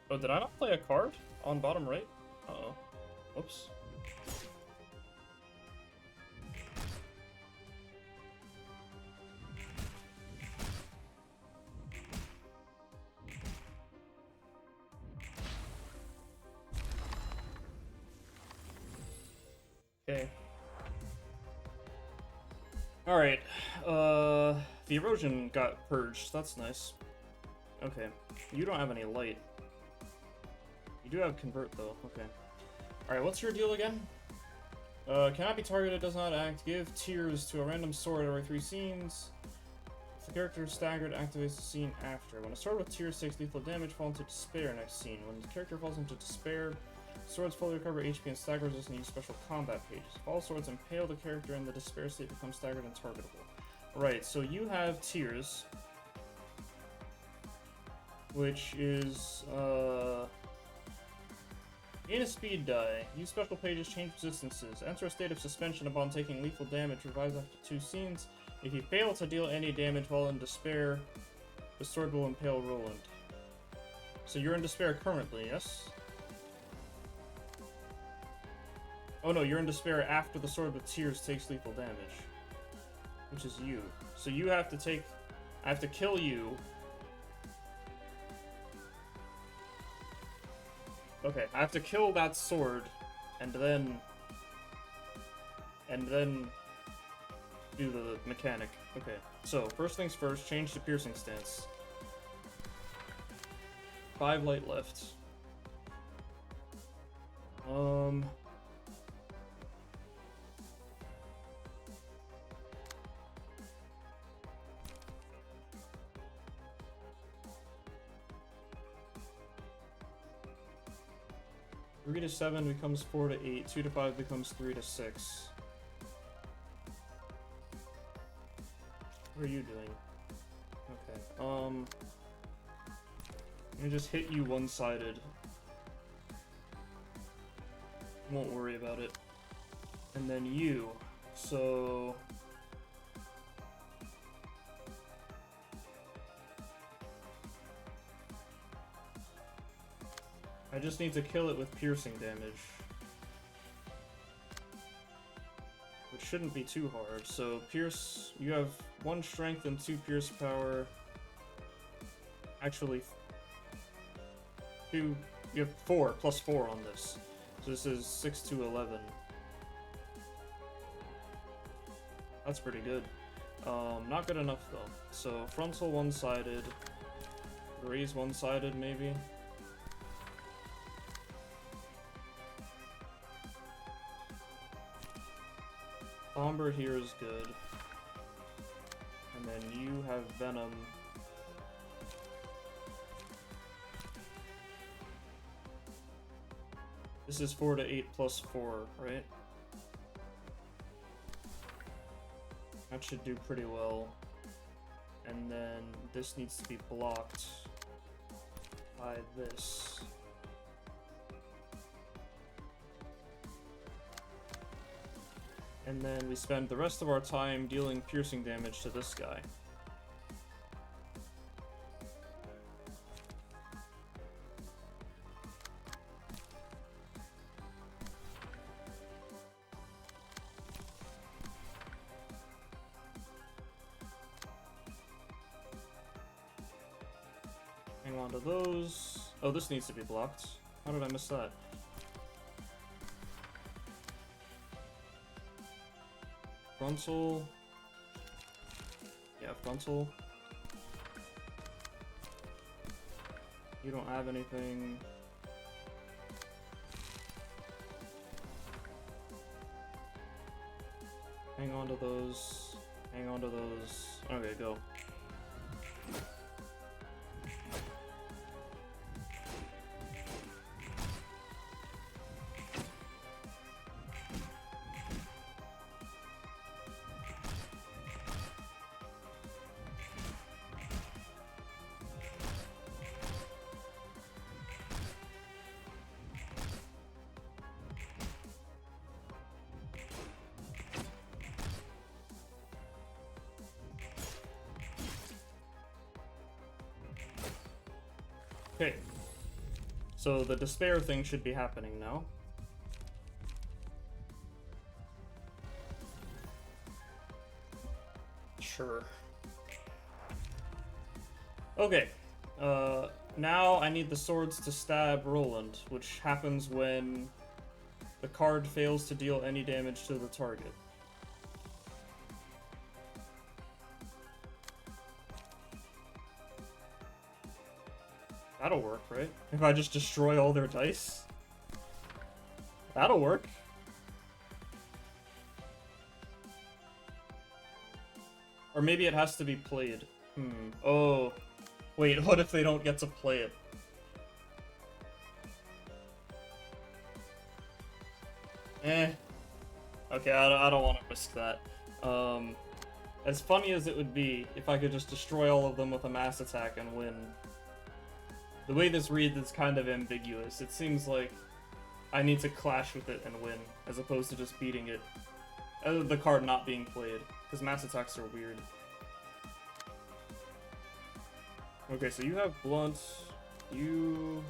Oh, did I not play a card on bottom right? Uh-oh. Whoops. Okay. Alright. The erosion got purged. That's nice. Okay. You don't have any light. You do have convert, though. Okay. Alright, what's your deal again? Cannot be targeted, does not act. Give tears to a random sword every 3 scenes. If the character is staggered, activates the scene after. When a sword with tears takes lethal damage, fall into despair next scene. When the character falls into despair, swords fully recover HP and stagger resist and use special combat pages. If all swords impale the character in the despair state, become staggered and targetable. Right, so you have tears, which is, gain a speed die. Use special pages, change resistances. Enter a state of suspension upon taking lethal damage. Revives after 2 scenes. If you fail to deal any damage while in despair, the sword will impale Roland. So you're in despair currently, yes? Oh no, you're in despair after the sword with tears takes lethal damage. Which is you. So you have to take... I have to kill you. Okay, I have to kill that sword, and then do the mechanic. Okay, so first things first, change to piercing stance. 5 light left. 3 to 7 becomes 4 to 8, 2 to 5 becomes 3 to 6. What are you doing? Okay, I'm gonna just hit you one-sided. Won't worry about it. And then you, so... I just need to kill it with piercing damage. Which shouldn't be too hard. So, pierce, you have 1 strength and 2 pierce power. Actually, you have 4, plus 4 on this. So this is 6 to 11. That's pretty good. Not good enough though. So, frontal one-sided. Raise one-sided maybe. Somber here is good. And then you have Venom. This is 4 to 8 plus 4, right? That should do pretty well. And then this needs to be blocked by this. And then we spend the rest of our time dealing piercing damage to this guy. Hang on to those. Oh, this needs to be blocked. How did I miss that? Frontal. Yeah, frontal. You don't have anything. Hang on to those. Hang on to those. Okay, go. Okay. So the despair thing should be happening now. Sure. Okay. Now I need the swords to stab Roland, which happens when the card fails to deal any damage to the target. That'll work, right? If I just destroy all their dice? That'll work. Or maybe it has to be played. Oh. Wait, what if they don't get to play it? Okay, I don't want to risk that. As funny as it would be if I could just destroy all of them with a mass attack and win. The way this reads is kind of ambiguous. It seems like I need to clash with it and win, as opposed to just beating it. The card not being played, because mass attacks are weird. Okay, so you have Blunt, you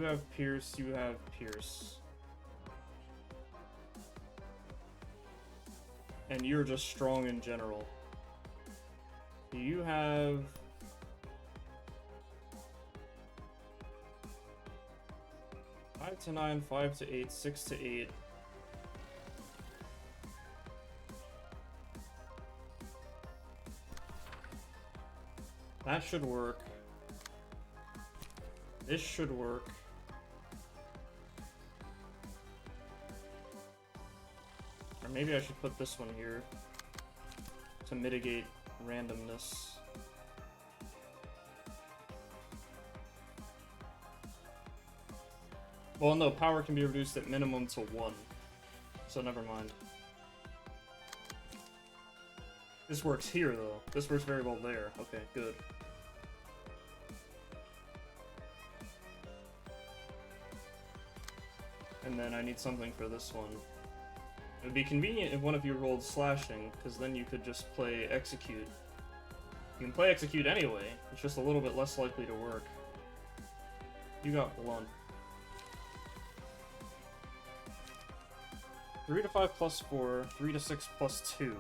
have Pierce, you have Pierce. And you're just strong in general. You have... Five to 9, 5 to 8, 6 to 8. That should work. This should work. Or maybe I should put this one here to mitigate randomness. Well, no, power can be reduced at minimum to 1. So never mind. This works here, though. This works very well there. Okay, good. And then I need something for this one. It would be convenient if one of you rolled slashing, because then you could just play execute. You can play execute anyway, it's just a little bit less likely to work. You got blunt. 3 to 5 plus 4, 3 to 6 plus 2.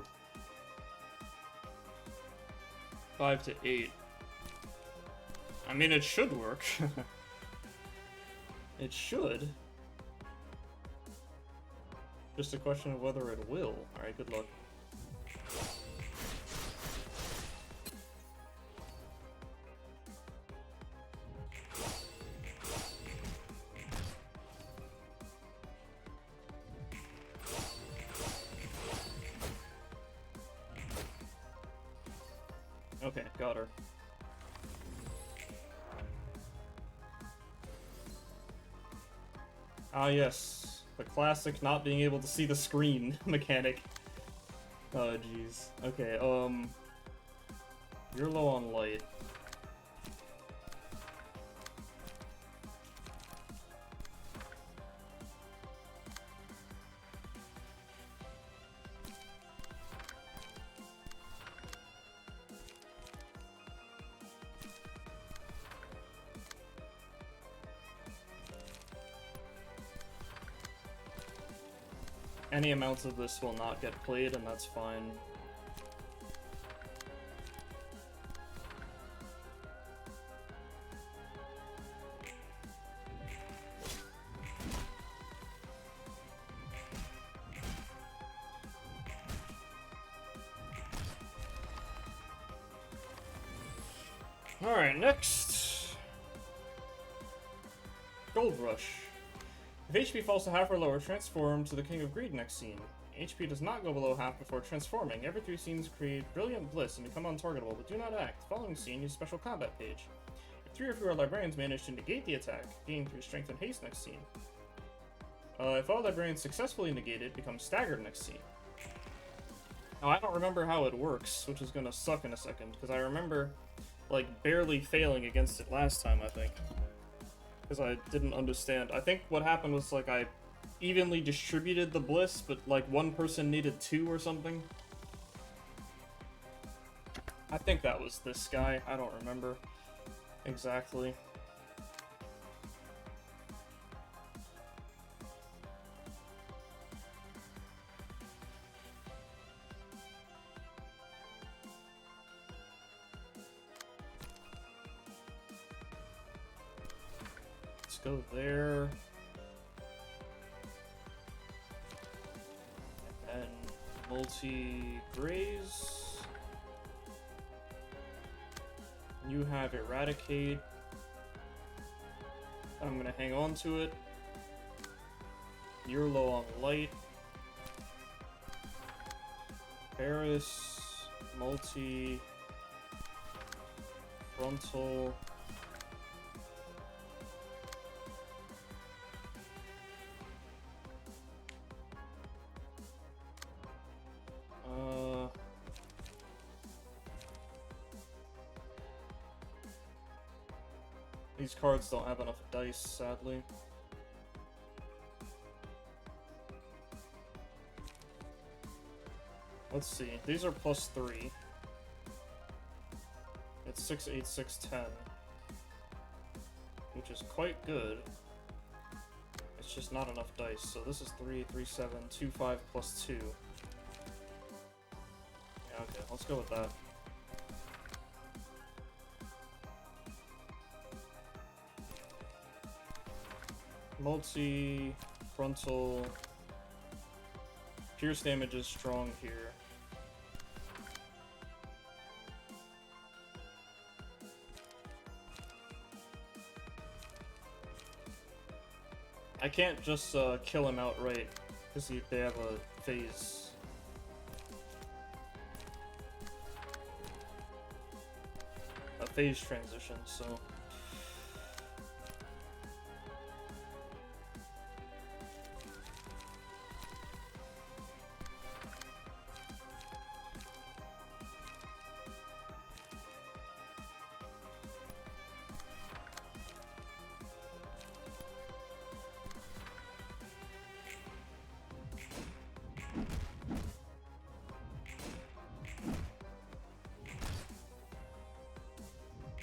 5 to 8. I mean, it should work. It should. Just a question of whether it will. Alright, good luck. Okay, got her. Ah, yes. The classic not being able to see the screen mechanic. Oh, jeez. Okay, you're low on light. Any amounts of this will not get played, and that's fine. Alright, next. Gold Rush. If HP falls to half or lower, transform to the King of Greed next scene. HP does not go below half before transforming. Every 3 scenes create Brilliant Bliss and become untargetable, but do not act. Following scene, use special combat page. If 3 or fewer librarians manage to negate the attack, gain 3 strength and haste next scene. If all librarians successfully negate it, become staggered next scene. Now, I don't remember how it works, which is gonna suck in a second, because I remember, like, barely failing against it last time, I think. Because I didn't understand. I think what happened was, like, I evenly distributed the bliss, but, like, one person needed 2 or something. I think that was this guy. I don't remember exactly. Let's go there. And multi-graze. You have Eradicate. I'm gonna hang on to it. You're low on light. Paris, multi, frontal. These cards don't have enough dice, sadly. Let's see. These are +3. It's 6, 8, 6, 10. Which is quite good. It's just not enough dice. So this is 3, 3, 7, 2, 5, +2. Yeah, okay. Let's go with that. Multi, frontal, pierce damage is strong here. I can't just kill him outright because they have a phase. A phase transition, so.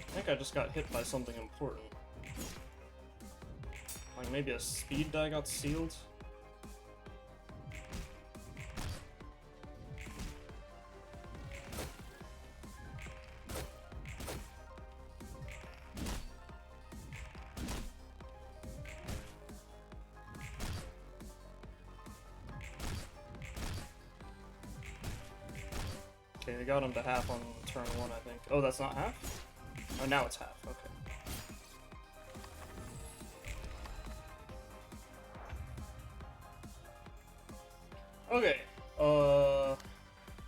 I think I just got hit by something important. Like maybe a speed die got sealed? Okay, they got him to half on turn 1, I think. Oh, that's not half? Oh, now it's half. Okay. Okay.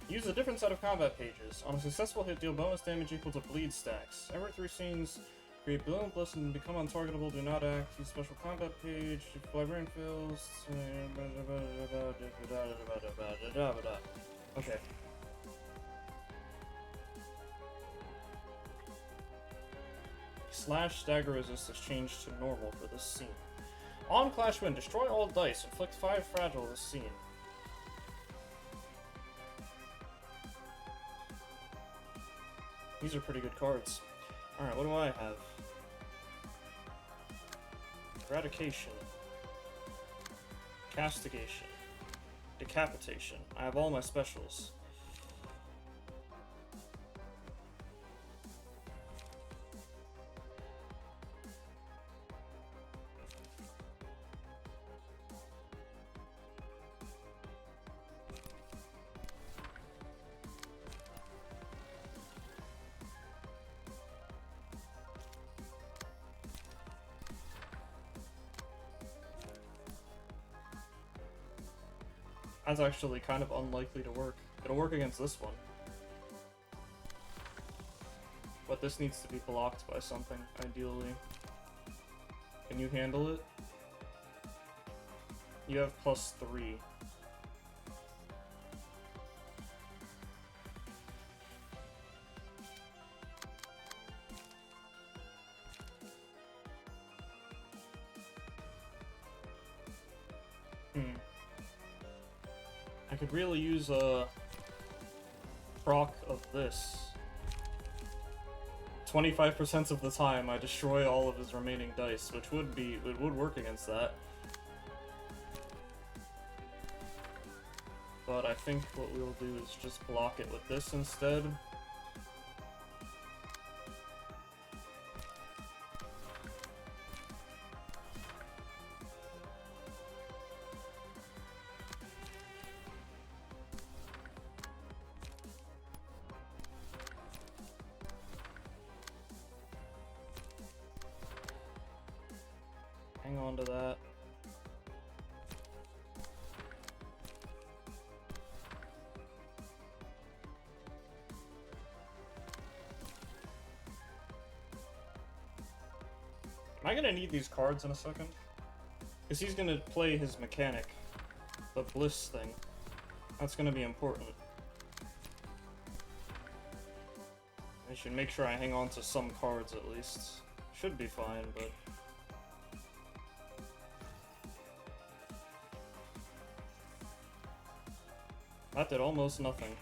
Use a different set of combat pages. On a successful hit, deal bonus damage equal to bleed stacks. Every 3 scenes, create balloon bliss and become untargetable. Do not act. Use special combat page. If librarian fails. Okay. Slash stagger resist is changed to normal for this scene. On Clash Win, destroy all dice. Inflict 5 fragile this scene. These are pretty good cards. Alright, what do I have? Eradication. Castigation. Decapitation. I have all my specials. That's actually kind of unlikely to work. It'll work against this one. But this needs to be blocked by something, ideally. Can you handle it? You have +3. I could really use a proc of this. 25% of the time I destroy all of his remaining dice, which it would work against that. But I think what we'll do is just block it with this instead. Hang on to that. Am I gonna need these cards in a second? Because he's gonna play his mechanic, the Bliss thing. That's gonna be important. I should make sure I hang on to some cards at least. Should be fine, but... that did almost nothing.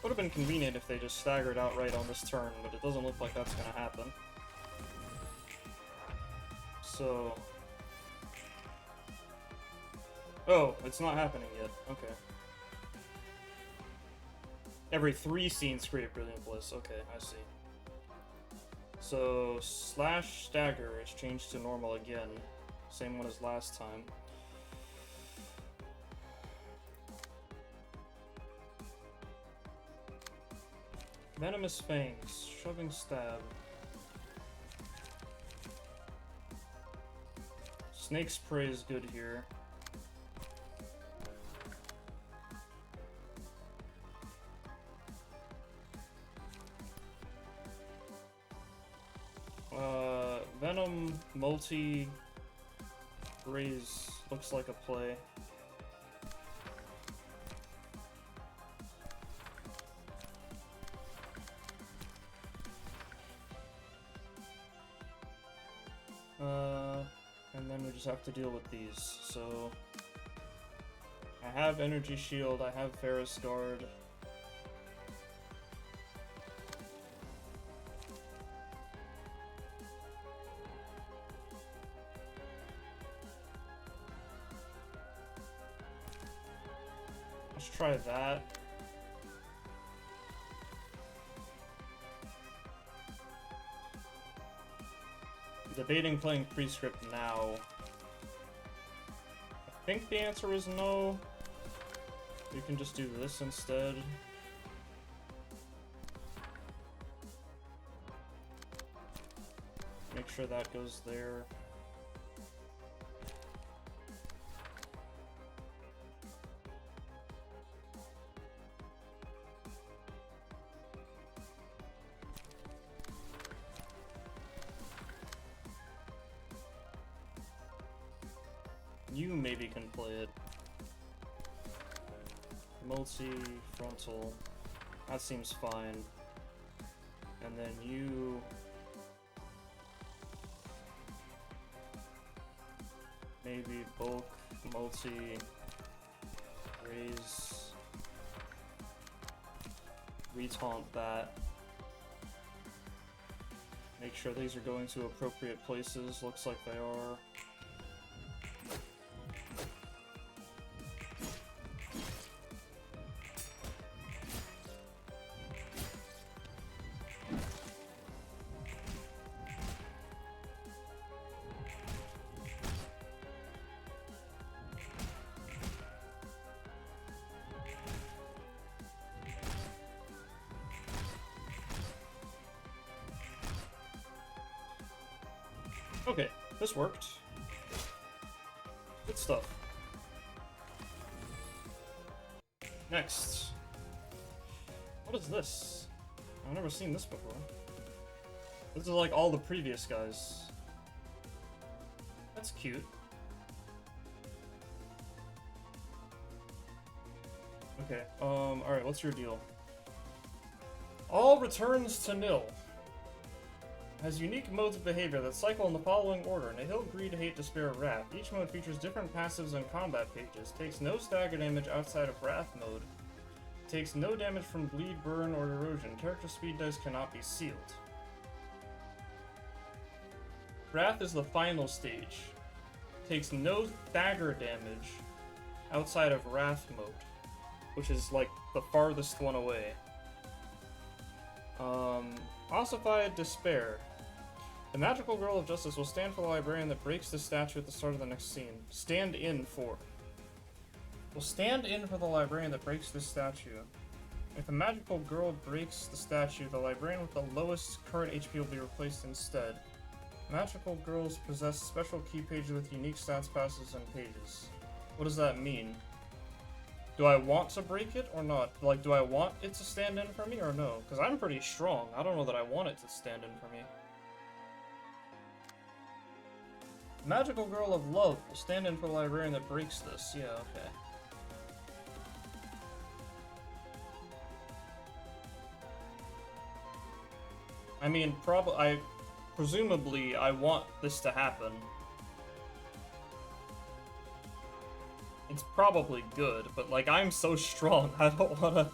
Would have been convenient if they just staggered outright on this turn, but it doesn't look like that's gonna happen. So... oh, it's not happening yet. Okay. Every 3 scenes create Brilliant Bliss. Okay, I see. So, slash stagger is changed to normal again. Same one as last time. Venomous Fangs, Shoving Stab. Snake Spray is good here. Venom Multi Raise looks like a play. And then we just have to deal with these. So I have Energy Shield, I have Ferris Guard. Let's try that. Debating playing Prescript now. I think the answer is no. We can just do this instead. Make sure that goes there. You maybe can play it. Multi-frontal. That seems fine. And then you... maybe bulk, multi, raise, retaunt that. Make sure these are going to appropriate places. Looks like they are. Okay, this worked. Good stuff. Next. What is this? I've never seen this before. This is like all the previous guys. That's cute. Okay, alright, what's your deal? All returns to nil. Has unique modes of behavior that cycle in the following order: Nihil, Greed, Hate, Despair, Wrath. Each mode features different passives and combat pages. Takes no stagger damage outside of Wrath mode. Takes no damage from Bleed, Burn, or Erosion. Character speed dice cannot be sealed. Wrath is the final stage. Takes no stagger damage outside of Wrath mode, which is like the farthest one away. Ossified Despair. The magical girl of justice will stand for the librarian that breaks the statue at the start of the next scene. Stand in for. Will stand in for the librarian that breaks this statue. If a magical girl breaks the statue, the librarian with the lowest current HP will be replaced instead. Magical girls possess special key pages with unique stats, passes, and pages. What does that mean? Do I want to break it or not? Like, do I want it to stand in for me or no? Because I'm pretty strong. I don't know that I want it to stand in for me. Magical Girl of Love will stand in for the librarian that breaks this. Yeah, okay. I mean, presumably, I want this to happen. It's probably good, but like, I'm so strong, I don't wanna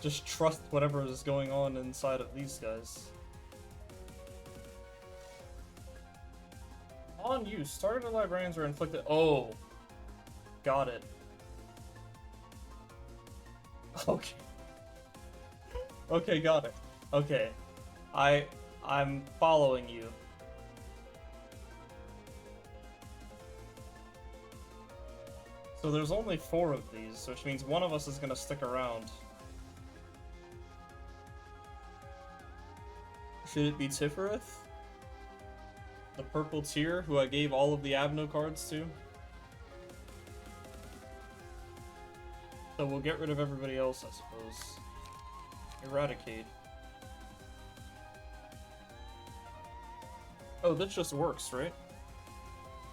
just trust whatever is going on inside of these guys. On use, targeted librarians are inflicted. Oh, got it. Okay. Okay, got it. Okay, I'm following you. So there's only 4 of these, which means one of us is gonna stick around. Should it be Tiphereth? The purple tier, who I gave all of the Abno cards to? So we'll get rid of everybody else, I suppose. Eradicate. Oh, this just works, right?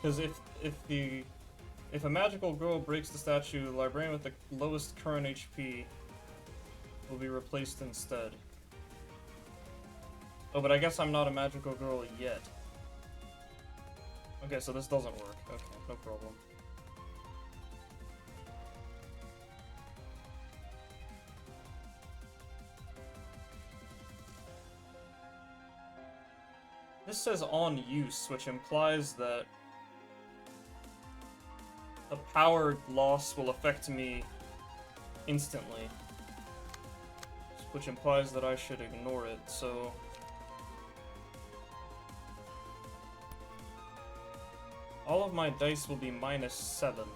Because if a magical girl breaks the statue, the librarian with the lowest current HP will be replaced instead. Oh, but I guess I'm not a magical girl yet. Okay, so this doesn't work. Okay, no problem. This says on use, which implies that the power loss will affect me instantly. Which implies that I should ignore it, so... all of my dice will be -7.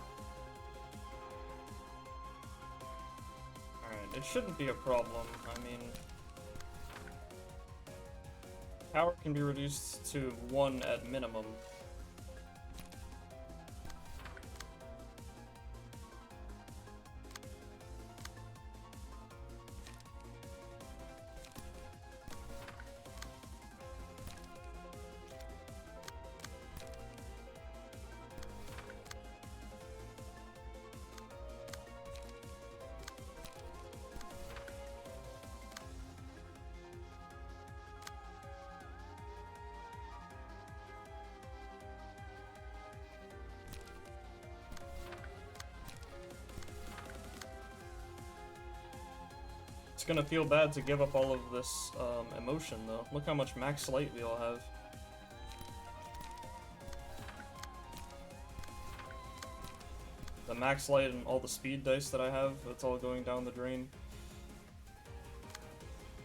Alright, it shouldn't be a problem. I mean... power can be reduced to 1 at minimum. It's gonna feel bad to give up all of this emotion, though. Look how much max light we all have. The max light and all the speed dice that I have, it's all going down the drain.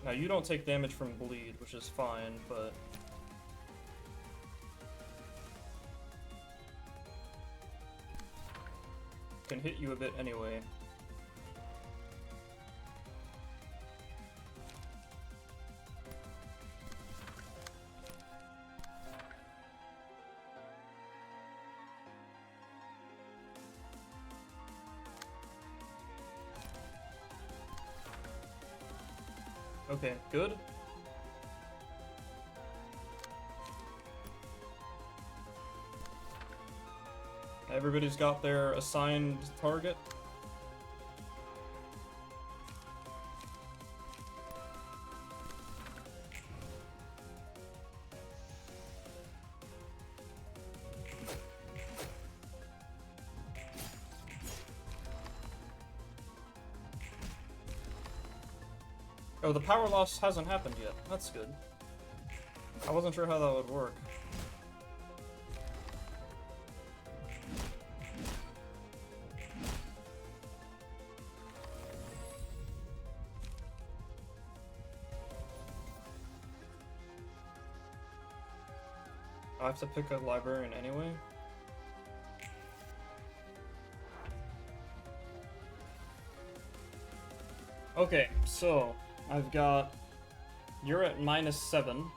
Now, you don't take damage from bleed, which is fine, but... can hit you a bit anyway. Okay, good. Everybody's got their assigned target. Oh, the power loss hasn't happened yet. That's good. I wasn't sure how that would work. I have to pick a librarian anyway. Okay, so I've got, you're at -7,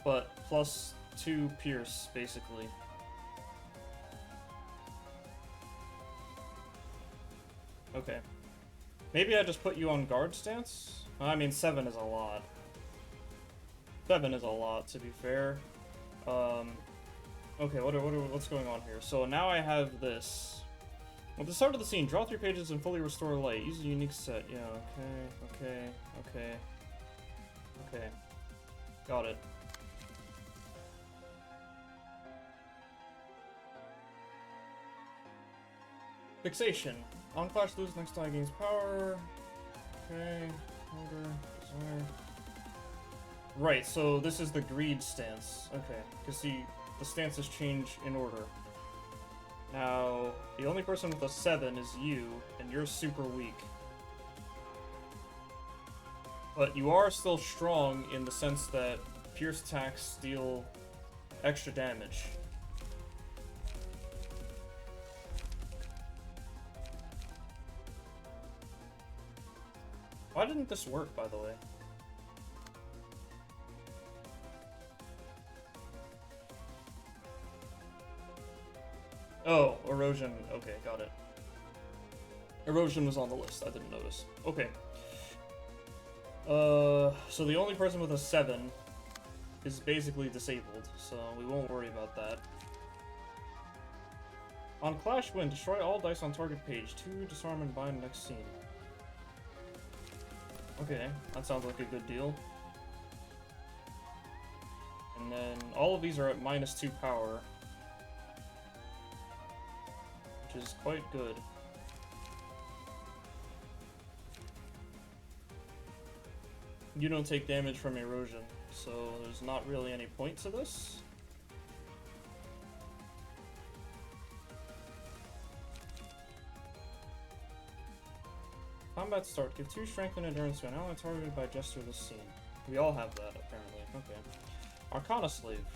but +2 Pierce, basically. Okay. Maybe I just put you on guard stance? I mean, 7 is a lot. 7 is a lot, to be fair. Okay, what's going on here? So now I have this. At the start of the scene, draw 3 pages and fully restore light. Use a unique set. Yeah, okay. Got it. Fixation. On Clash lose, next die gains power. Okay. Hunger. Desire. Right, so this is the greed stance. Okay, because see, the stances change in order. Now, the only person with a 7 is you, and you're super weak. But you are still strong in the sense that pierce attacks deal extra damage. Why didn't this work, by the way? Oh, erosion. Okay, got it. Erosion was on the list. I didn't notice. Okay. So the only person with a 7 is basically disabled, so we won't worry about that. On Clash Win, destroy all dice on target page. 2 disarm and bind next scene. Okay, that sounds like a good deal. And then all of these are at -2 power, which is quite good. You don't take damage from erosion, so there's not really any point to this. Combat start. Give 2 strength and endurance to an ally targeted by gesture this scene. We all have that, apparently. Okay. Arcana Slave.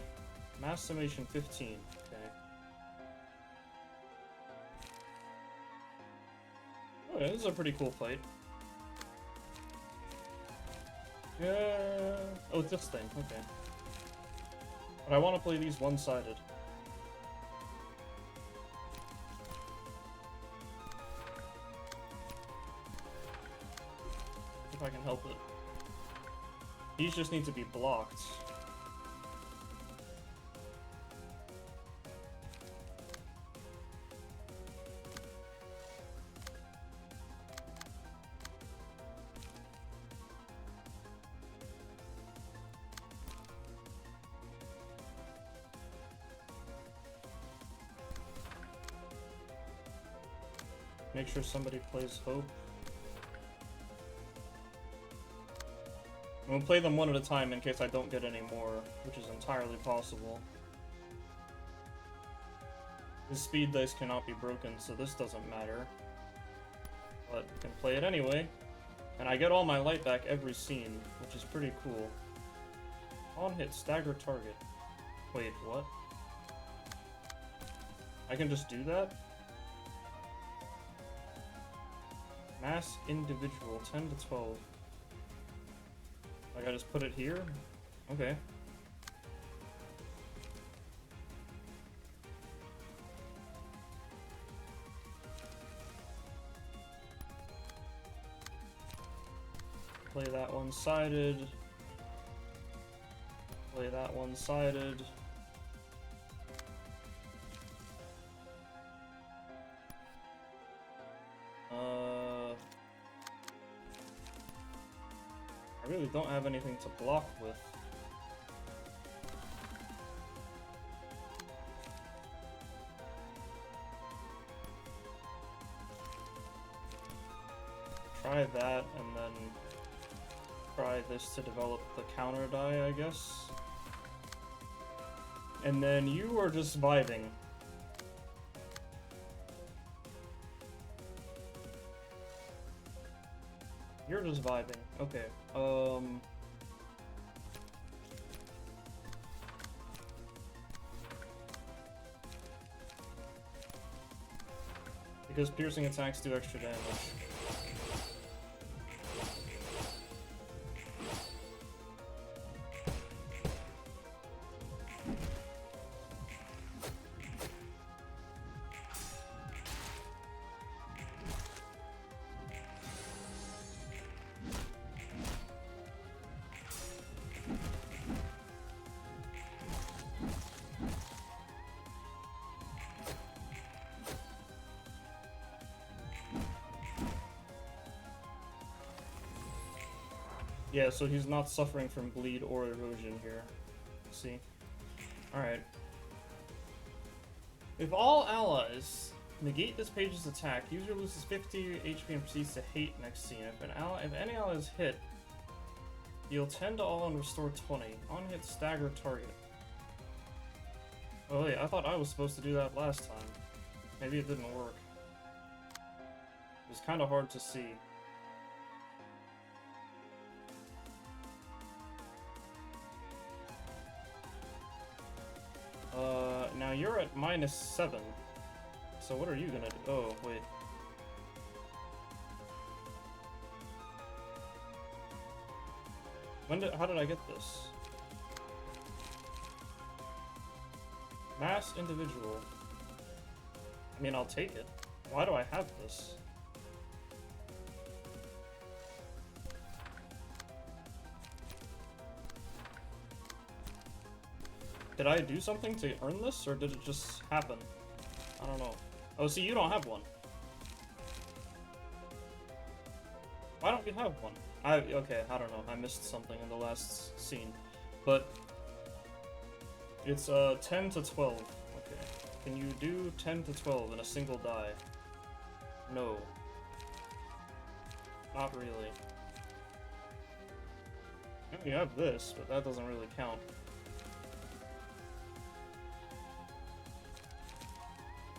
Mass summation 15. Okay. Okay, this is a pretty cool fight. Yeah. Oh, it's this thing. Okay. But I want to play these one-sided. If I can help it. These just need to be blocked. Make sure somebody plays Hope. I'm gonna play them one at a time in case I don't get any more, which is entirely possible. This speed dice cannot be broken, so this doesn't matter. But I can play it anyway. And I get all my light back every scene, which is pretty cool. On hit, stagger target. Wait, what? I can just do that? Mass individual, 10 to 12. Like I just put it here? Okay. Play that one-sided. Play that one-sided. really don't have anything to block with. Try that, and then try this to develop the counter die, I guess. And then you are just vibing. You're just vibing. Okay. Because piercing attacks do extra damage. Yeah, so he's not suffering from bleed or erosion here. See? Alright. If all allies negate this page's attack, user loses 50 HP and proceeds to hate next scene. If any ally is hit, deal 10 to all and restore 20. On hit, stagger target. Oh wait, I thought I was supposed to do that last time. Maybe it didn't work. It was kind of hard to see. Now you're at -7. So what are you gonna do? Oh, wait. How did I get this? Mass individual. I mean, I'll take it. Why do I have this? Did I do something to earn this, or did it just happen? I don't know. Oh, see, you don't have one. Why don't you have one? Okay, I don't know. I missed something in the last scene. But it's 10 to 12. Okay. Can you do 10 to 12 in a single die? No. Not really. You have this, but that doesn't really count.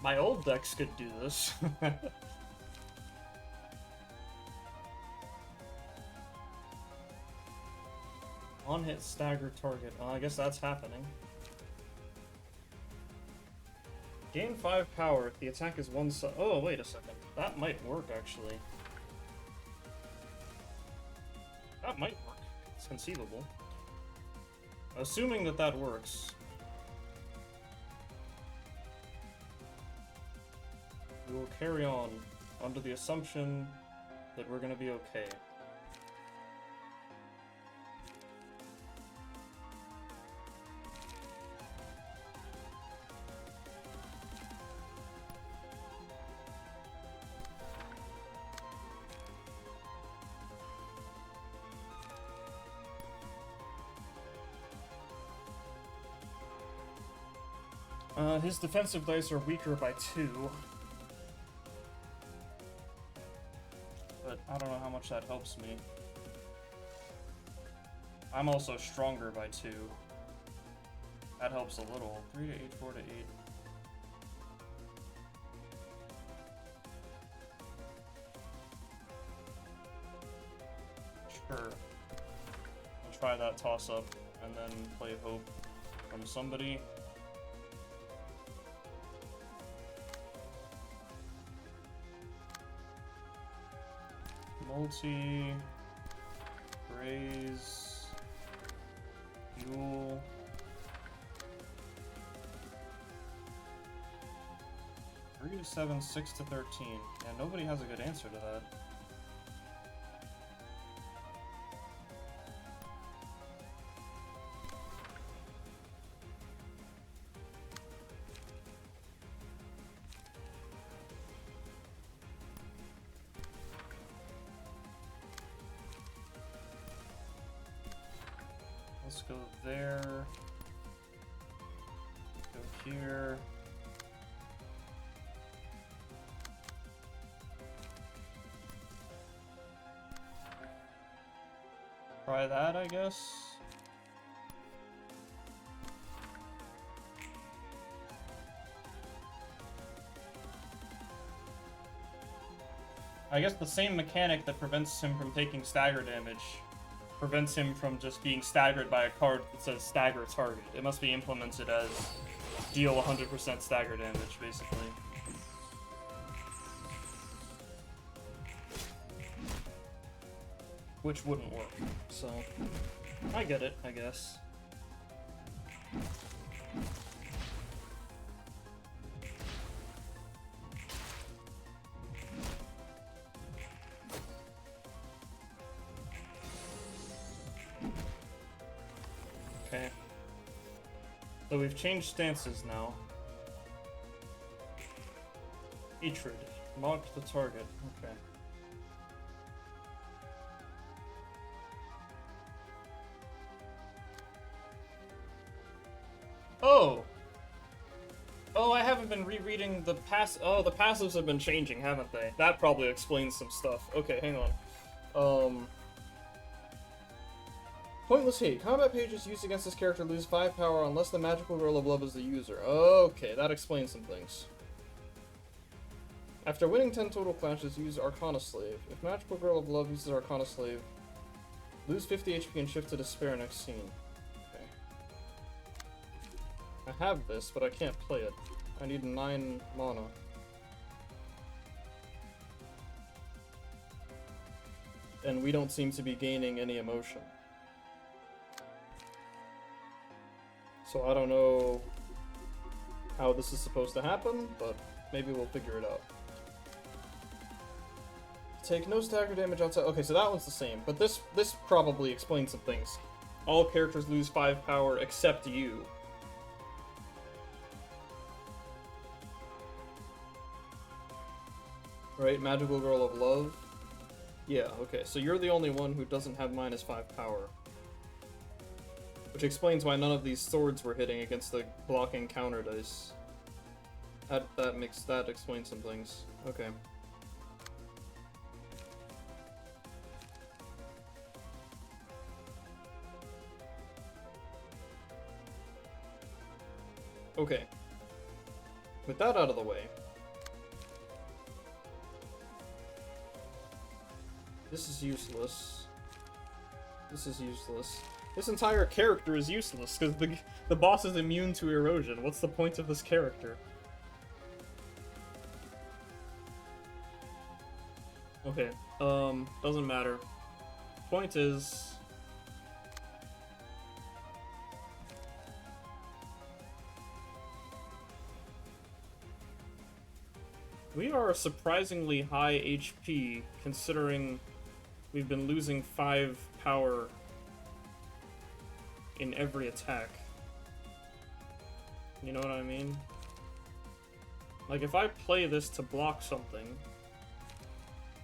My old decks could do this. On hit stagger target. Well, I guess that's happening. Gain 5 power if the attack is one side. Oh, wait a second. That might work, actually. That might work. It's conceivable. Assuming that that works. We will carry on under the assumption that we're gonna be okay. His defensive dice are weaker by 2. But I don't know how much that helps me. I'm also stronger by 2. That helps a little. 3 to 8, 4 to 8. Sure. I'll try that toss-up and then play hope from somebody. Multi, Raise, Fuel, 3 to 7, 6 to 13. Yeah, nobody has a good answer to that. Let's go there. Go here. Try that, I guess. I guess the same mechanic that prevents him from taking stagger damage prevents him from just being staggered by a card that says stagger target. It must be implemented as deal 100% stagger damage, basically. Which wouldn't work, so I get it, I guess. Okay. So we've changed stances now. Hatred. Mark the target. Okay. Oh! Oh, I haven't been rereading the Oh, the passives have been changing, haven't they? That probably explains some stuff. Okay, hang on. Pointless Hate. Combat pages used against this character lose 5 power unless the magical girl of love is the user. Okay, that explains some things. After winning 10 total clashes, use Arcana Slave. If magical girl of love uses Arcana Slave, lose 50 HP and shift to Despair next scene. Okay. I have this, but I can't play it. I need 9 mana. And we don't seem to be gaining any emotion. So I don't know how this is supposed to happen, but maybe we'll figure it out. Take no stagger damage outside. Okay, so that one's the same, but this probably explains some things. All characters lose 5 power except you. Right, Magical Girl of Love. Yeah, okay, so you're the only one who doesn't have -5 power. Which explains why none of these swords were hitting against the blocking counter dice. That explains some things. Okay. Okay. With that out of the way, this is useless. This is useless. This entire character is useless, because the boss is immune to erosion. What's the point of this character? Okay, doesn't matter. Point is... we are surprisingly high HP, considering we've been losing 5 power in every attack. You know what I mean? Like, if I play this to block something,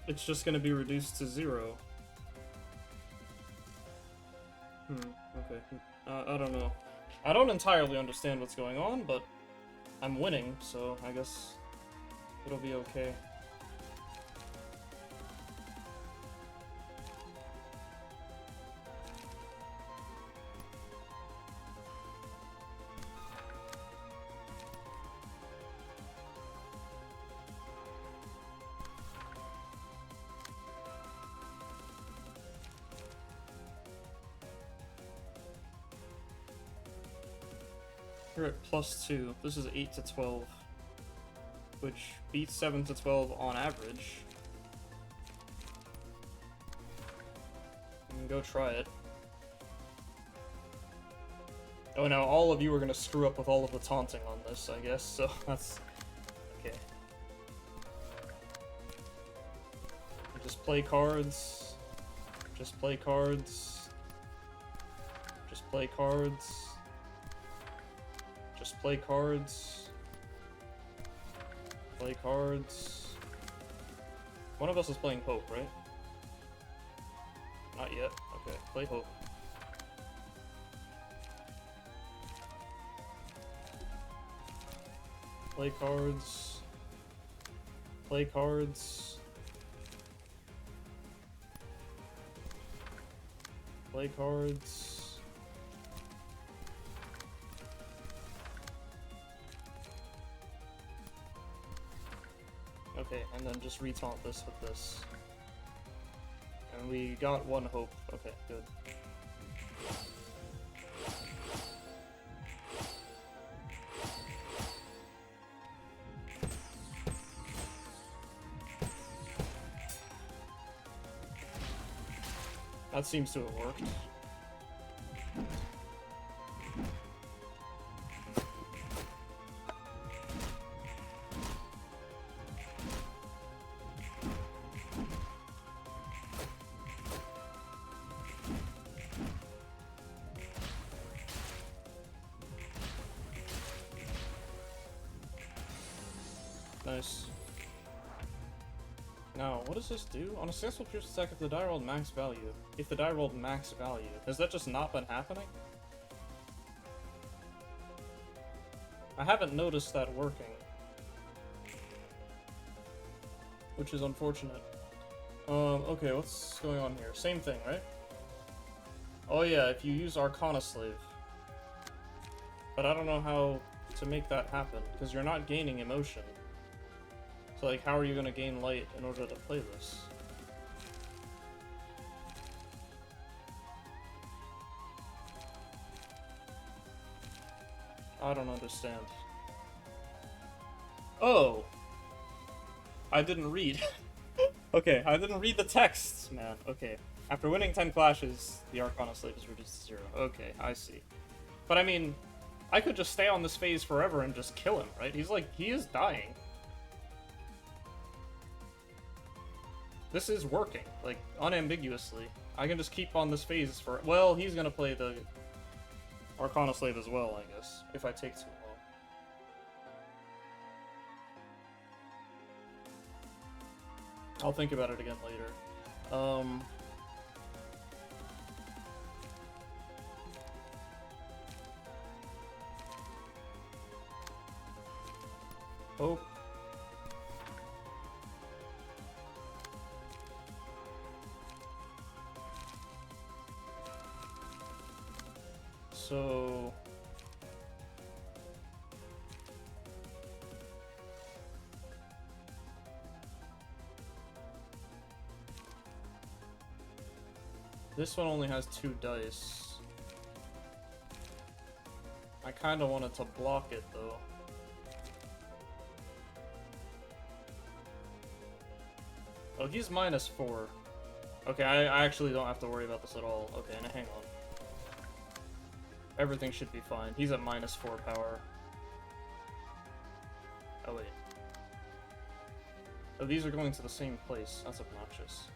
it's just gonna be reduced to 0. Okay. I don't know. I don't entirely understand what's going on, but I'm winning, so I guess it'll be okay. We're at +2. This is 8 to 12, which beats 7 to 12 on average. You can go try it. Oh, now all of you are gonna screw up with all of the taunting on this, I guess, so that's... okay. Just play cards. Just play cards. Just play cards. Just play cards. Play cards. One of us is playing Hope, right? Not yet. Okay, play Hope. Play cards. Play cards. Play cards. Okay, and then just retaunt this with this. And we got one hope. Okay, good. That seems to have worked. Nice. Now, what does this do? On a successful pierce attack, if the die rolled max value. If the die rolled max value. Has that just not been happening? I haven't noticed that working. Which is unfortunate. Okay, what's going on here? Same thing, right? Oh yeah, if you use Arcana Slave. But I don't know how to make that happen, because you're not gaining emotion. So, like, how are you gonna gain light in order to play this? I don't understand. Oh! I didn't read. Okay, I didn't read the text, man. Okay. After winning 10 clashes, the Arcana Slave is reduced to 0. Okay, I see. But I mean, I could just stay on this phase forever and just kill him, right? He's like, he is dying. This is working, like, unambiguously. I can just keep on this phase for... Well, he's gonna play the Arcana Slave as well, I guess, if I take too long. I'll think about it again later. Hope. So... This one only has 2 dice. I kinda wanted to block it, though. Oh, he's -4. Okay, I actually don't have to worry about this at all. Okay, now hang on. Everything should be fine. He's at -4 power. Oh, wait. Oh, these are going to the same place. That's obnoxious.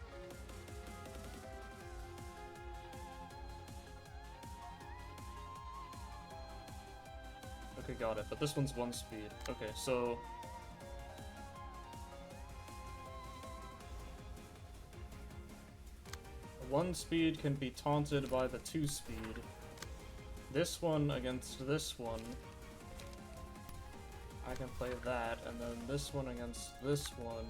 Okay, got it. But this one's 1 speed. Okay, so... The 1 speed can be taunted by the 2 speed. This one against this one, I can play that, and then this one against this one,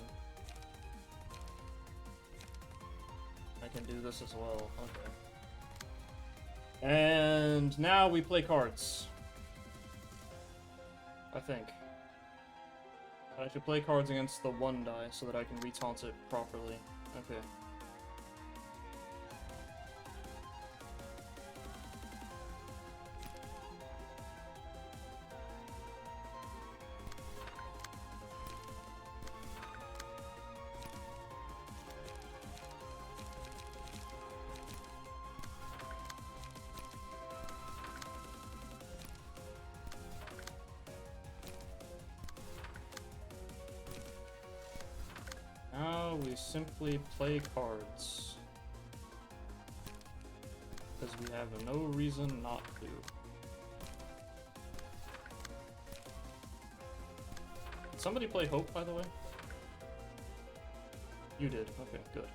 I can do this as well. Okay. And now we play cards. I think. I should play cards against the 1 die so that I can retaunt it properly. Okay. Now we simply play cards. Because we have no reason not to. Did somebody play Hope, by the way? You did. Okay, good.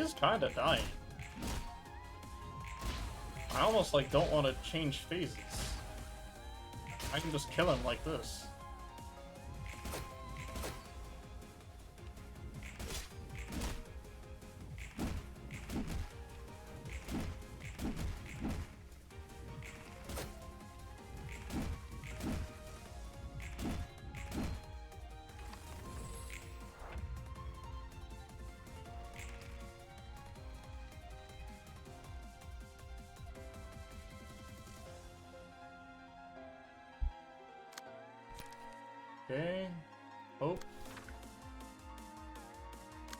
is kinda dying. I almost, like, don't want to change phases. I can just kill him like this. Okay. Hope.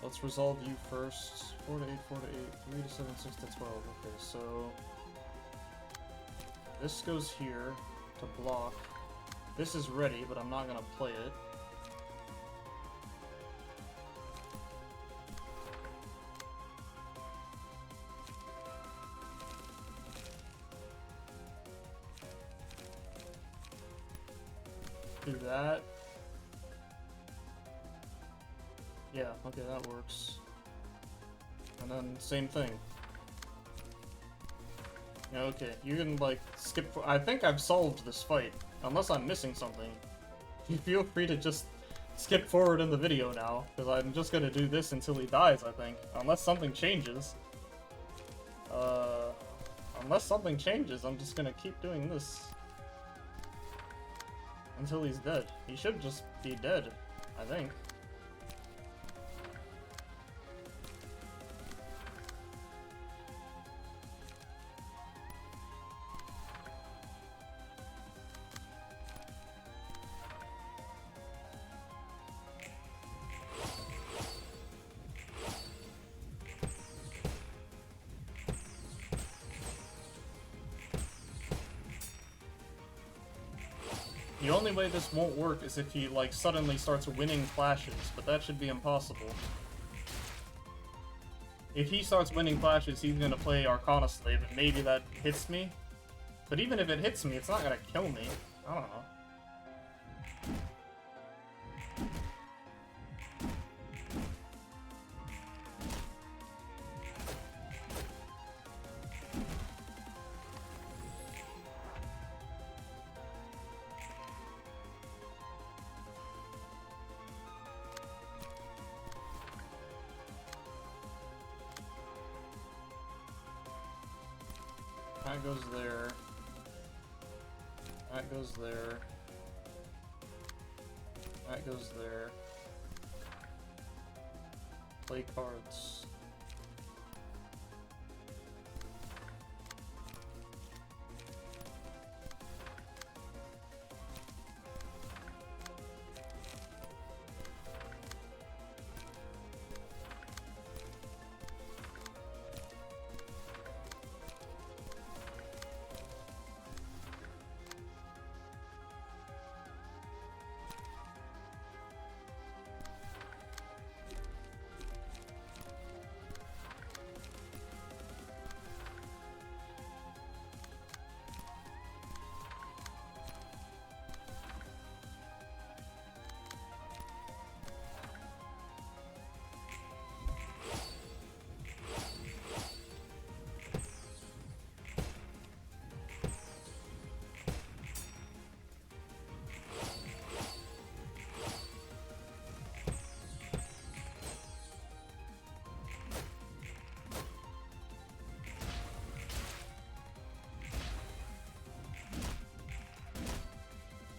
Let's resolve you first. 4 to 8, 4 to 8, 3 to 7, 6 to 12. Okay, so this goes here to block. This is ready, but I'm not gonna play it. Do that. Yeah, okay, that works. And then, same thing. Yeah, okay, you can, like, skip... I think I've solved this fight, unless I'm missing something. You feel free to just skip forward in the video now, because I'm just gonna do this until he dies, I think. Unless something changes. Unless something changes, I'm just gonna keep doing this. Until he's dead. He should just be dead, I think. The only way this won't work is if he, like, suddenly starts winning clashes, but that should be impossible. If he starts winning clashes, he's gonna play Arcana Slave, and maybe that hits me. But even if it hits me, it's not gonna kill me. I don't know. That goes there. That goes there. That goes there. Play cards.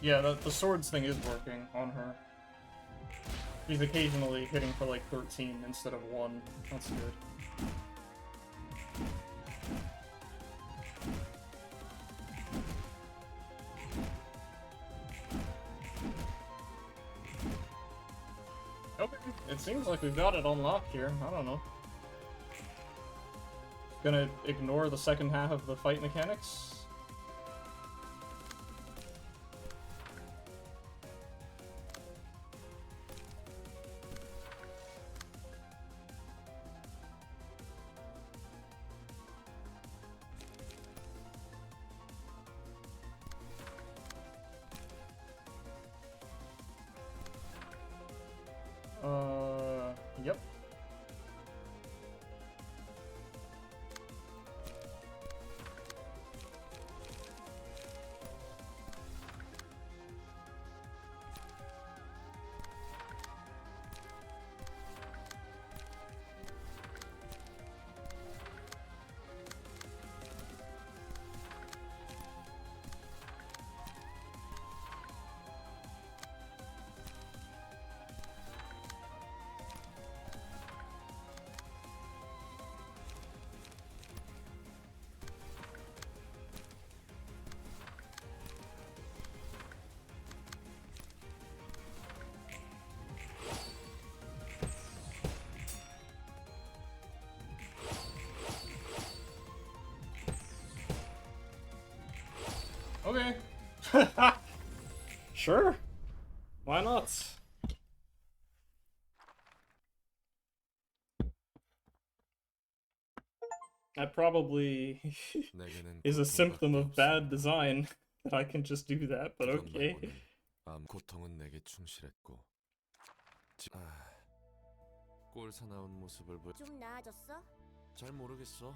Yeah, the swords thing is working on her. She's occasionally hitting for like 13 instead of 1. That's good. Okay, it seems like we've got it unlocked here. I don't know. Gonna ignore the second half of the fight mechanics. Yep. Okay. Sure. Why not? That probably 내게는 is a symptom 고통밖에 of bad 없습니다. design that I can just do that, but 그것 okay. 말고는 고통은 내게 충실했고 꼴 사나운 모습을 좀 나아졌어? 잘 모르겠어.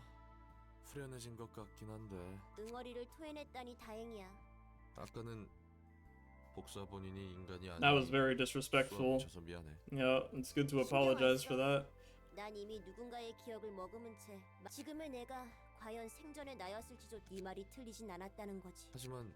후련해진 것 같긴 한데 응어리를 토해냈다니 다행이야. 아까는 복사 본인이 인간이 아니니 That was very disrespectful. 쳐 미안해. Yeah, it's good to apologize for that. 난 이미 누군가의 기억을 머금은 채 지금의 내가 과연 생전의 나였을지도 네 말이 틀리진 않았다는 거지. 하지만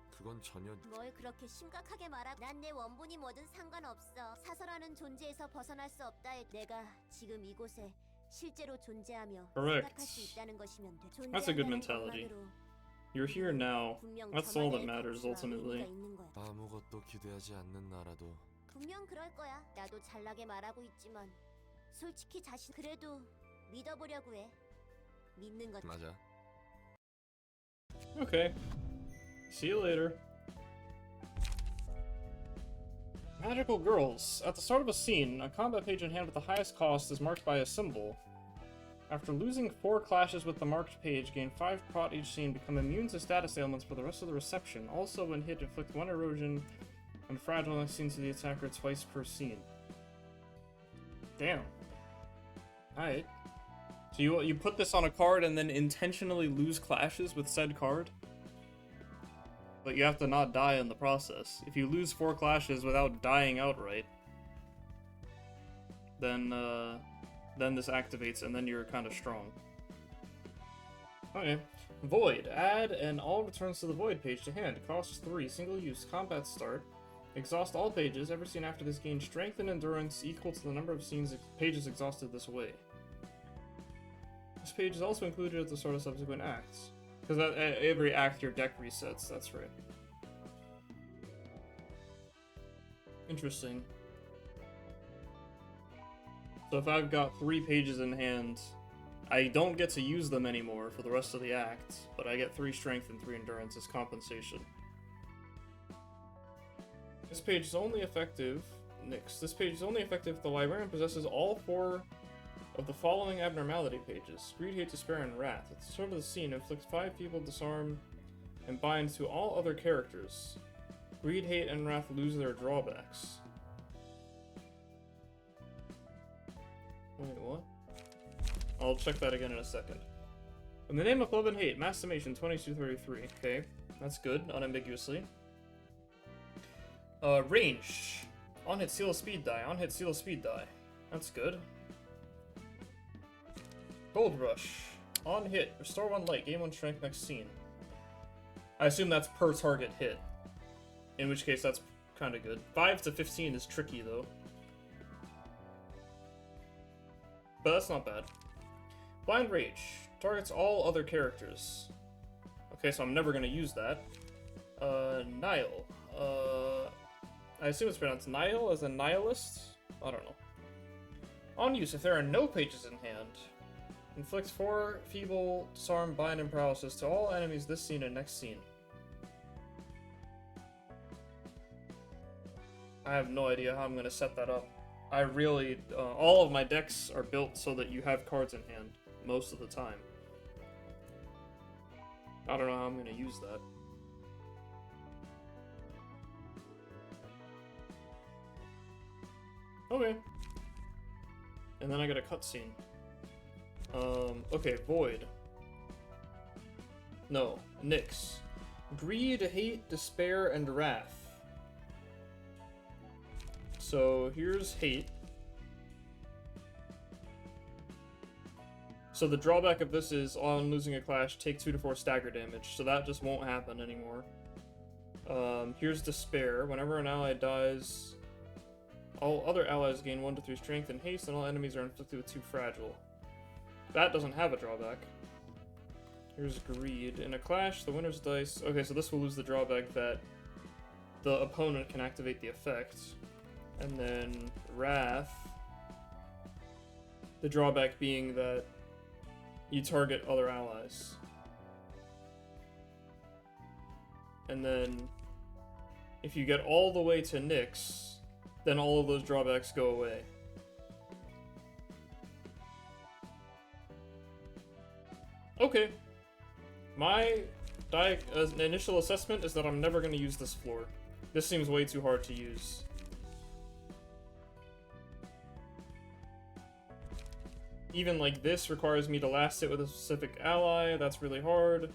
그건 전혀 뭘 그렇게 심각하게 말하? 난 내 원본이 뭐든 상관없어. 사설하는 존재에서 벗어날 수 없다. 내가 지금 이곳에 실제로 존재하며 Correct. 생각할 수 있다는 것이면 돼. That's a good 존재한다는 mentality. 것만으로 You're here now. 분명 That's all that 저만의 matters 가치와 ultimately. 의미가 있는 거야. 아무것도 기대하지 않는 나라도 분명 그럴 거야. 나도 잘나게 말하고 있지만 솔직히 자신 그래도 믿어보려고 해. 믿는 것. 맞아. Okay. See you later. Magical girls. At the start of a scene, a combat page in hand with the highest cost is marked by a symbol. After losing 4 clashes with the marked page, gain 5 prot each scene, become immune to status ailments for the rest of the reception. Also, when hit, inflict 1 erosion and fragile next scene to the attacker twice per scene. Damn. Alright. So you put this on a card and then intentionally lose clashes with said card? But you have to not die in the process. If you lose 4 clashes without dying outright, then this activates and then you're kind of strong. Okay. Void. Add and all returns to the Void page to hand. Costs 3. Single use. Combat start. Exhaust all pages. Every scene after this gains strength and endurance equal to the number of pages exhausted this way. This page is also included at the start of subsequent acts. Because at every act your deck resets, that's right. Interesting. So if I've got 3 pages in hand, I don't get to use them anymore for the rest of the act, but I get 3 strength and 3 endurance as compensation. This page is only effective... This page is only effective if the librarian possesses all 4 of the following abnormality pages: Greed, Hate, Despair, and Wrath. At the start of the scene, inflict 5 feeble, disarm, and bind to all other characters. Greed, Hate, and Wrath lose their drawbacks. Wait, what? I'll check that again in a second. In the name of love and hate, mass summation 2233. Okay, that's good, unambiguously. Range. On hit, seal a speed die. On hit, seal a speed die. That's good. Gold Rush. On hit, restore 1 light, gain 1 strength next scene. I assume that's per target hit. In which case, that's kind of good. 5 to 15 is tricky, though. But that's not bad. Blind Rage. Targets all other characters. Okay, so I'm never going to use that. Nile. I assume it's pronounced Nile as a nihilist? I don't know. On use, if there are no pages in hand. Inflict 4 feeble, disarm, bind, and paralysis to all enemies this scene and next scene. I have no idea how I'm going to set that up. I really... all of my decks are built so that you have cards in hand most of the time. I don't know how I'm going to use that. Okay. And then I get a cutscene. Okay, Void. No, Nyx. Greed, Hate, Despair, and Wrath. So here's Hate. So the drawback of this is, on losing a clash, take 2 to 4 stagger damage, so that just won't happen anymore. Here's Despair. Whenever an ally dies, all other allies gain 1 to 3 strength and haste, and all enemies are inflicted with 2 fragile. That doesn't have a drawback. Here's Greed. In a clash, the winner's dice... Okay, so this will lose the drawback that the opponent can activate the effect. And then Wrath. The drawback being that you target other allies. and then if you get all the way to Nyx, then all of those drawbacks go away. Okay. My initial assessment is that I'm never going to use this floor. This seems way too hard to use. Even like this requires me to last hit with a specific ally, that's really hard.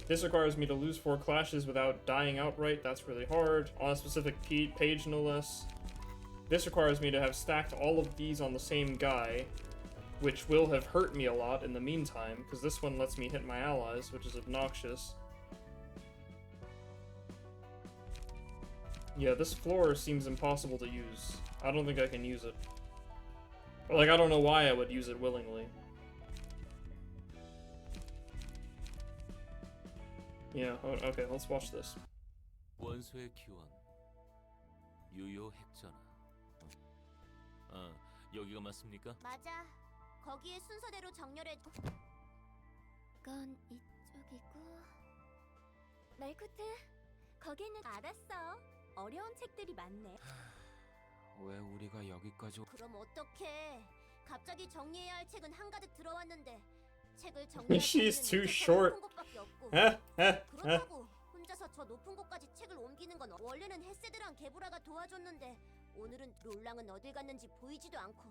This requires me to lose 4 clashes without dying outright, that's really hard. On a specific page, no less. This requires me to have stacked all of these on the same guy, which will have hurt me a lot in the meantime, because this one lets me hit my allies, which is obnoxious. Yeah, this floor seems impossible to use. I don't think I can use it. Or, like, I don't know why I would use it willingly. Yeah, okay, let's watch this. 원소의 기원 유효 핵전화. 여기가 맞습니까? 맞아. 거기에 순서대로 정렬해. 건 이쪽이고. 말코트, 거기는 알았어. 어려운 책들이 많네. 왜 우리가 여기까지 그럼 어떡해? 갑자기 정리해야 할 책은 한가득 들어왔는데 책을 정리할 She's 수 too 있는 short. 높은 곳밖에 없고. 에? 그렇다고 혼자서 저 높은 곳까지 책을 옮기는 건 원래는 헤세드랑 게부라가 도와줬는데 오늘은 롤랑은 어딜 갔는지 보이지도 않고.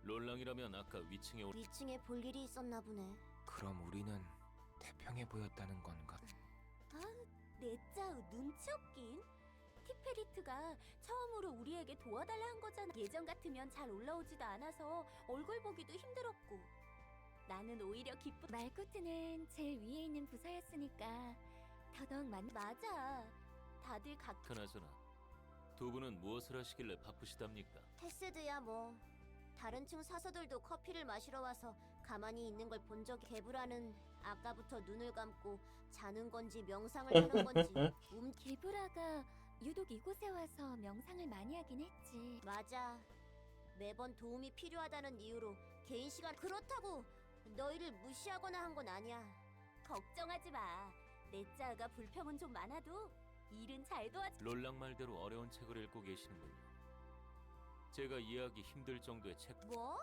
롤랑이라면 아까 위층에 위층에 볼 일이 있었나 보네. 그럼 우리는 태평해 보였다는 건가? 내 짜우 눈치 없긴. 티페리트가 처음으로 우리에게 도와달라 한 거잖아. 예전 같으면 잘 올라오지도 않아서 얼굴 보기도 힘들었고. 나는 오히려 기쁜. 말코트는 제일 위에 있는 부서였으니까 더더욱 맞아. 다들 그나저나 두 분은 무엇을 하시길래 바쁘시답니까? 헤세드야 뭐. 다른 층 사서들도 커피를 마시러 와서 가만히 있는 걸 본 적이. 게부라는 아까부터 눈을 감고 자는 건지 명상을 하는 건지. 게부라가 유독 이곳에 와서 명상을 많이 하긴 했지. 맞아. 매번 도움이 필요하다는 이유로 개인 시간. 그렇다고 너희를 무시하거나 한 건 아니야. 걱정하지 마. 내 짜가 불평은 좀 많아도 일은 잘 도와줘. 롤랑 말대로 어려운 책을 읽고 계시는군요. 제가 이해하기 힘들 정도의 책. 뭐?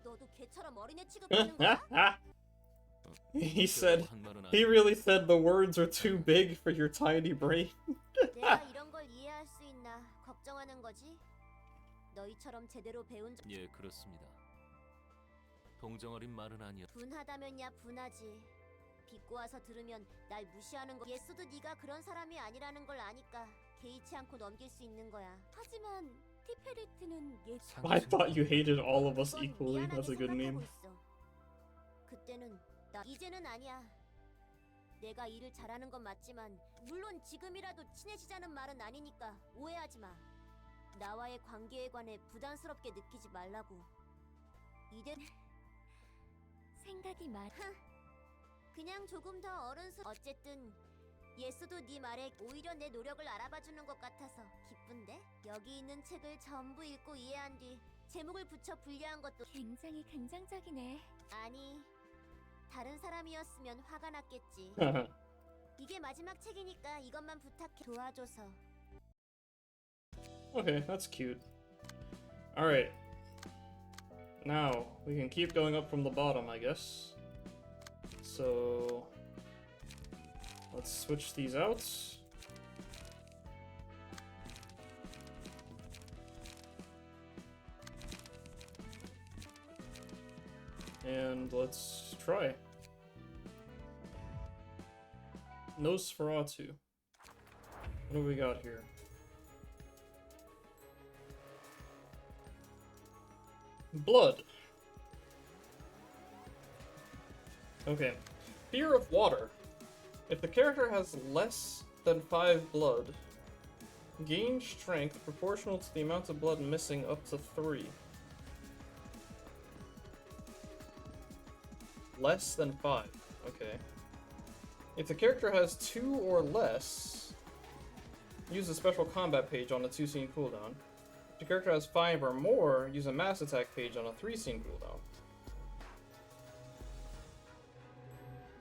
너도 걔처럼 어린애 취급하는 거야? He said, 한 말은 he really said the words are too big for your tiny brain. 내가 이런 걸 이해할 수 있나 걱정하는 거지? 너희처럼 제대로 배운 적. 예, 그렇습니다. 동정어린 말은 아니야. 분하다면야 분하지. 비꼬 와서 들으면 날 무시하는 거. 예수도 네가 그런 사람이 아니라는 걸 아니까 개의치 않고 넘길 수 있는 거야. 하지만 티페리트는 I thought you hated all of us equally. That's a good meme. 그때는 나 이제는 아니야. 내가 일을 잘하는 건 맞지만 물론 지금이라도 친해지자는 말은 아니니까 오해하지 마. 나와의 관계에 관해 부담스럽게 느끼지 말라고. 이대 생각이 그냥 조금 더 어쨌든 예수도 네 말에 오히려 내 노력을 알아봐주는 것 같아서 기쁜데? 여기 있는 책을 전부 읽고 이해한 뒤 제목을 붙여 분류한 것도 굉장히 긍정적이네. 아니, 다른 사람이었으면 화가 났겠지. 이게 마지막 책이니까 이것만 부탁해. 도와줘서. Okay, that's cute. Alright. Now, we can keep going up from the bottom, I guess. So... let's switch these out. And let's try. Nosferatu. What do we got here? Blood. Okay. Fear of water. If the character has less than 5 blood, gain strength proportional to the amount of blood missing up to 3. Less than 5. Okay. If the character has 2 or less, use a special combat page on a 2-scene cooldown. If the character has 5 or more, use a mass attack page on a 3-scene cooldown.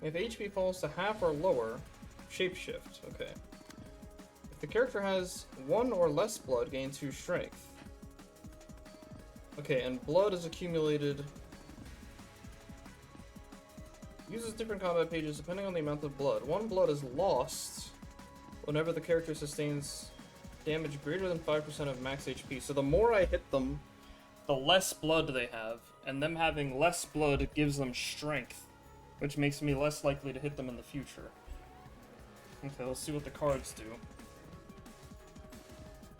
If HP falls to half or lower, Shapeshift, okay. If the character has 1 or less blood, gain 2 strength. Okay, and blood is accumulated. Uses different combat pages depending on the amount of blood. 1 blood is lost whenever the character sustains damage greater than 5% of max HP. So the more I hit them, the less blood they have, and them having less blood gives them strength, which makes me less likely to hit them in the future. Okay, let's see what the cards do.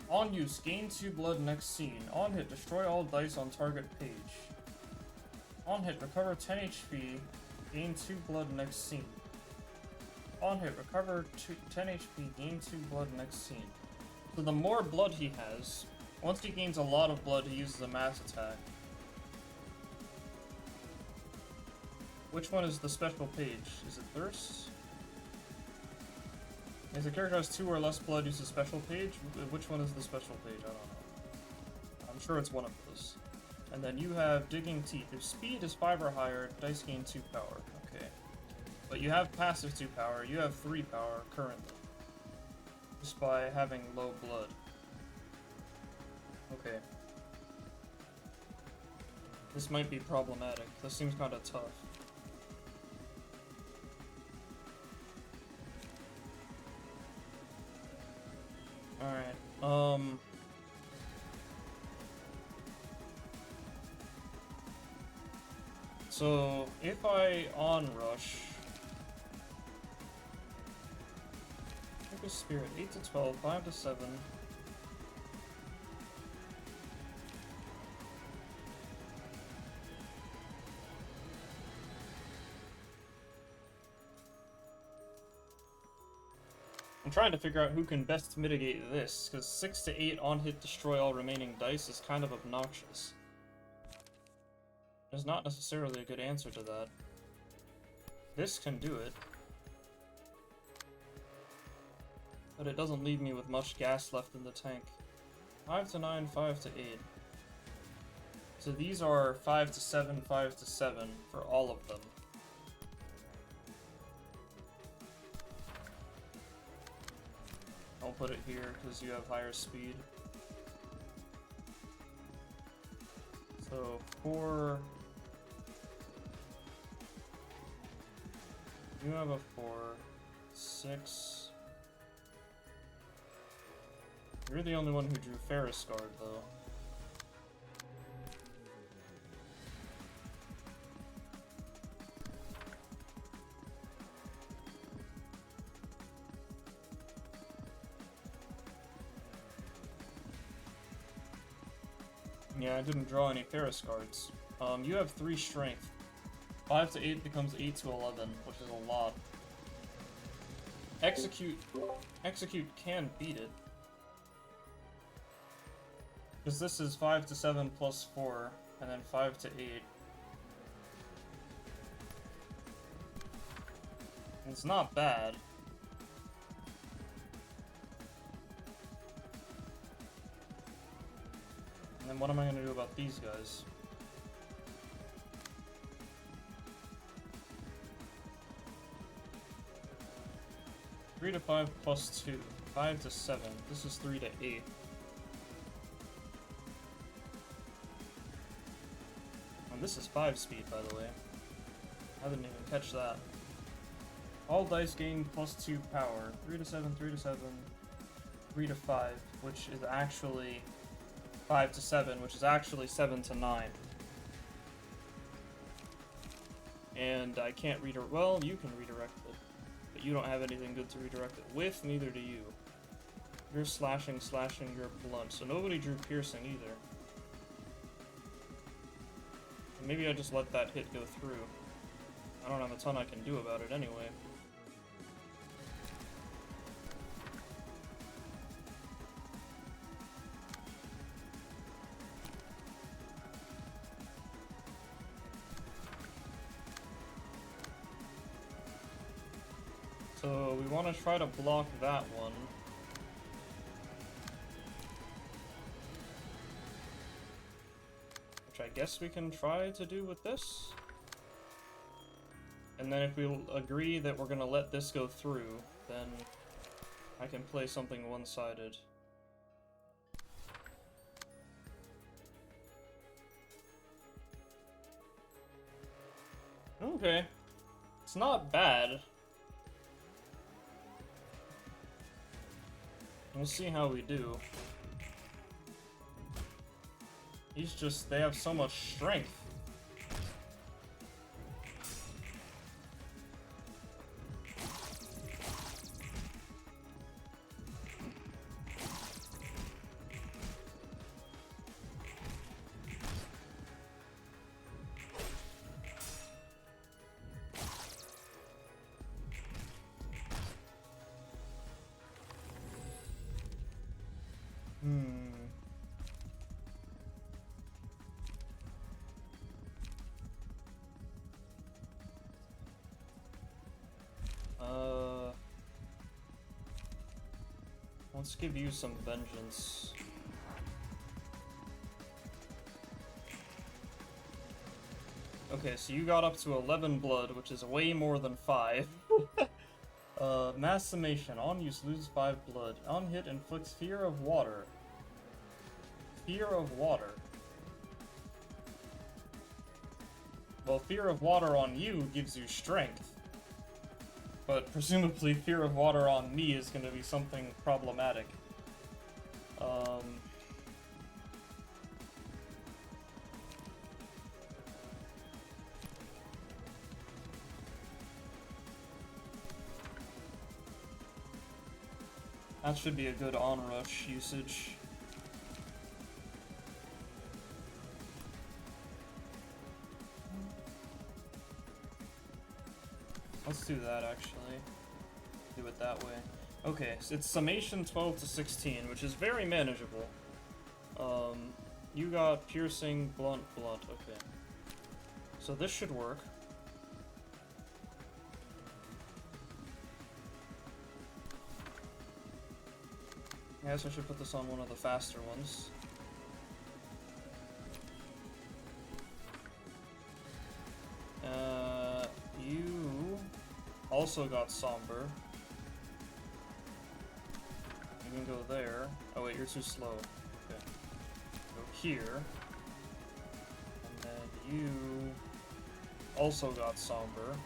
On use, gain 2 blood next scene. On hit, destroy all dice on target page. On hit, recover 10 HP, gain 2 blood next scene. On hit, recover 10 HP, gain 2 blood next scene. So the more blood he has, once he gains a lot of blood, he uses a mass attack. Which one is the special page? Is it Thirst? If the character has 2 or less blood, uses special page. Which one is the special page? I don't know. I'm sure it's one of those. And then you have Digging Teeth. If speed is 5 or higher, dice gain 2 power. Okay. But you have passive 2 power. You have 3 power currently. Just by having low blood. Okay. This might be problematic. This seems kind of tough. Alright, so if I onrush Focus Spirit 8 to 12, 5 to 7. I'm trying to figure out who can best mitigate this, because 6 to 8 on-hit destroy all remaining dice is kind of obnoxious. There's not necessarily a good answer to that. This can do it. But it doesn't leave me with much gas left in the tank. 5 to 9, 5 to 8. So these are 5 to 7, 5 to 7 for all of them. I'll put it here because you have higher speed. So 4. You have a 4. 6. You're the only one who drew Ferris Guard, though. Yeah, I didn't draw any Ferris Guards. You have 3 strength. 5 to 8 becomes 8 to 11, which is a lot. Execute can beat it. Because this is 5 to 7 plus 4, and then 5 to 8. It's not bad. And then what am I going to do about these guys? Three to 5 plus 2. 5 to 7. This is 3 to 8. And this is 5 speed, by the way. I didn't even catch that. All dice gain plus 2 power. 3 to 7, 3 to 7, 3 to 5, which is actually 5 to 7, which is actually 7 to 9. And I can't redirect. Well, you can redirect it, but you don't have anything good to redirect it with, neither do you. You're slashing, you're blunt, so nobody drew piercing either. And maybe I just let that hit go through. I don't have a ton I can do about it anyway. So we want to try to block that one. Which I guess we can try to do with this. And then if we agree that we're going to let this go through, then I can play something one-sided. Okay. It's not bad. We'll see how we do. They have so much strength. Let's give you some vengeance. Okay, so you got up to 11 blood, which is way more than 5. Mass summation. On use, lose 5 blood. On hit, inflicts fear of water. Fear of water. Well, fear of water on you gives you strength. But presumably fear of water on me is going to be something problematic. That should be a good onrush usage. Let's do that, actually. Do it that way. Okay, so it's summation 12 to 16, which is very manageable. You got piercing, blunt, blunt. Okay. So this should work. I guess I should put this on one of the faster ones. You also got somber. You can go there. Oh wait, you're too slow. Okay. Go here. And then you also got somber.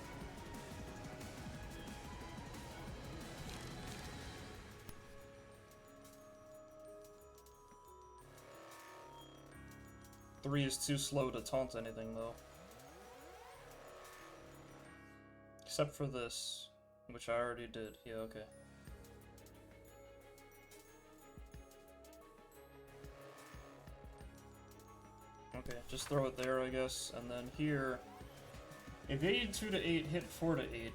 Three is too slow to taunt anything though. Except for this, which I already did. Yeah, okay. Okay, just throw it there, I guess. And then here, evade 2 to 8, hit 4 to 8.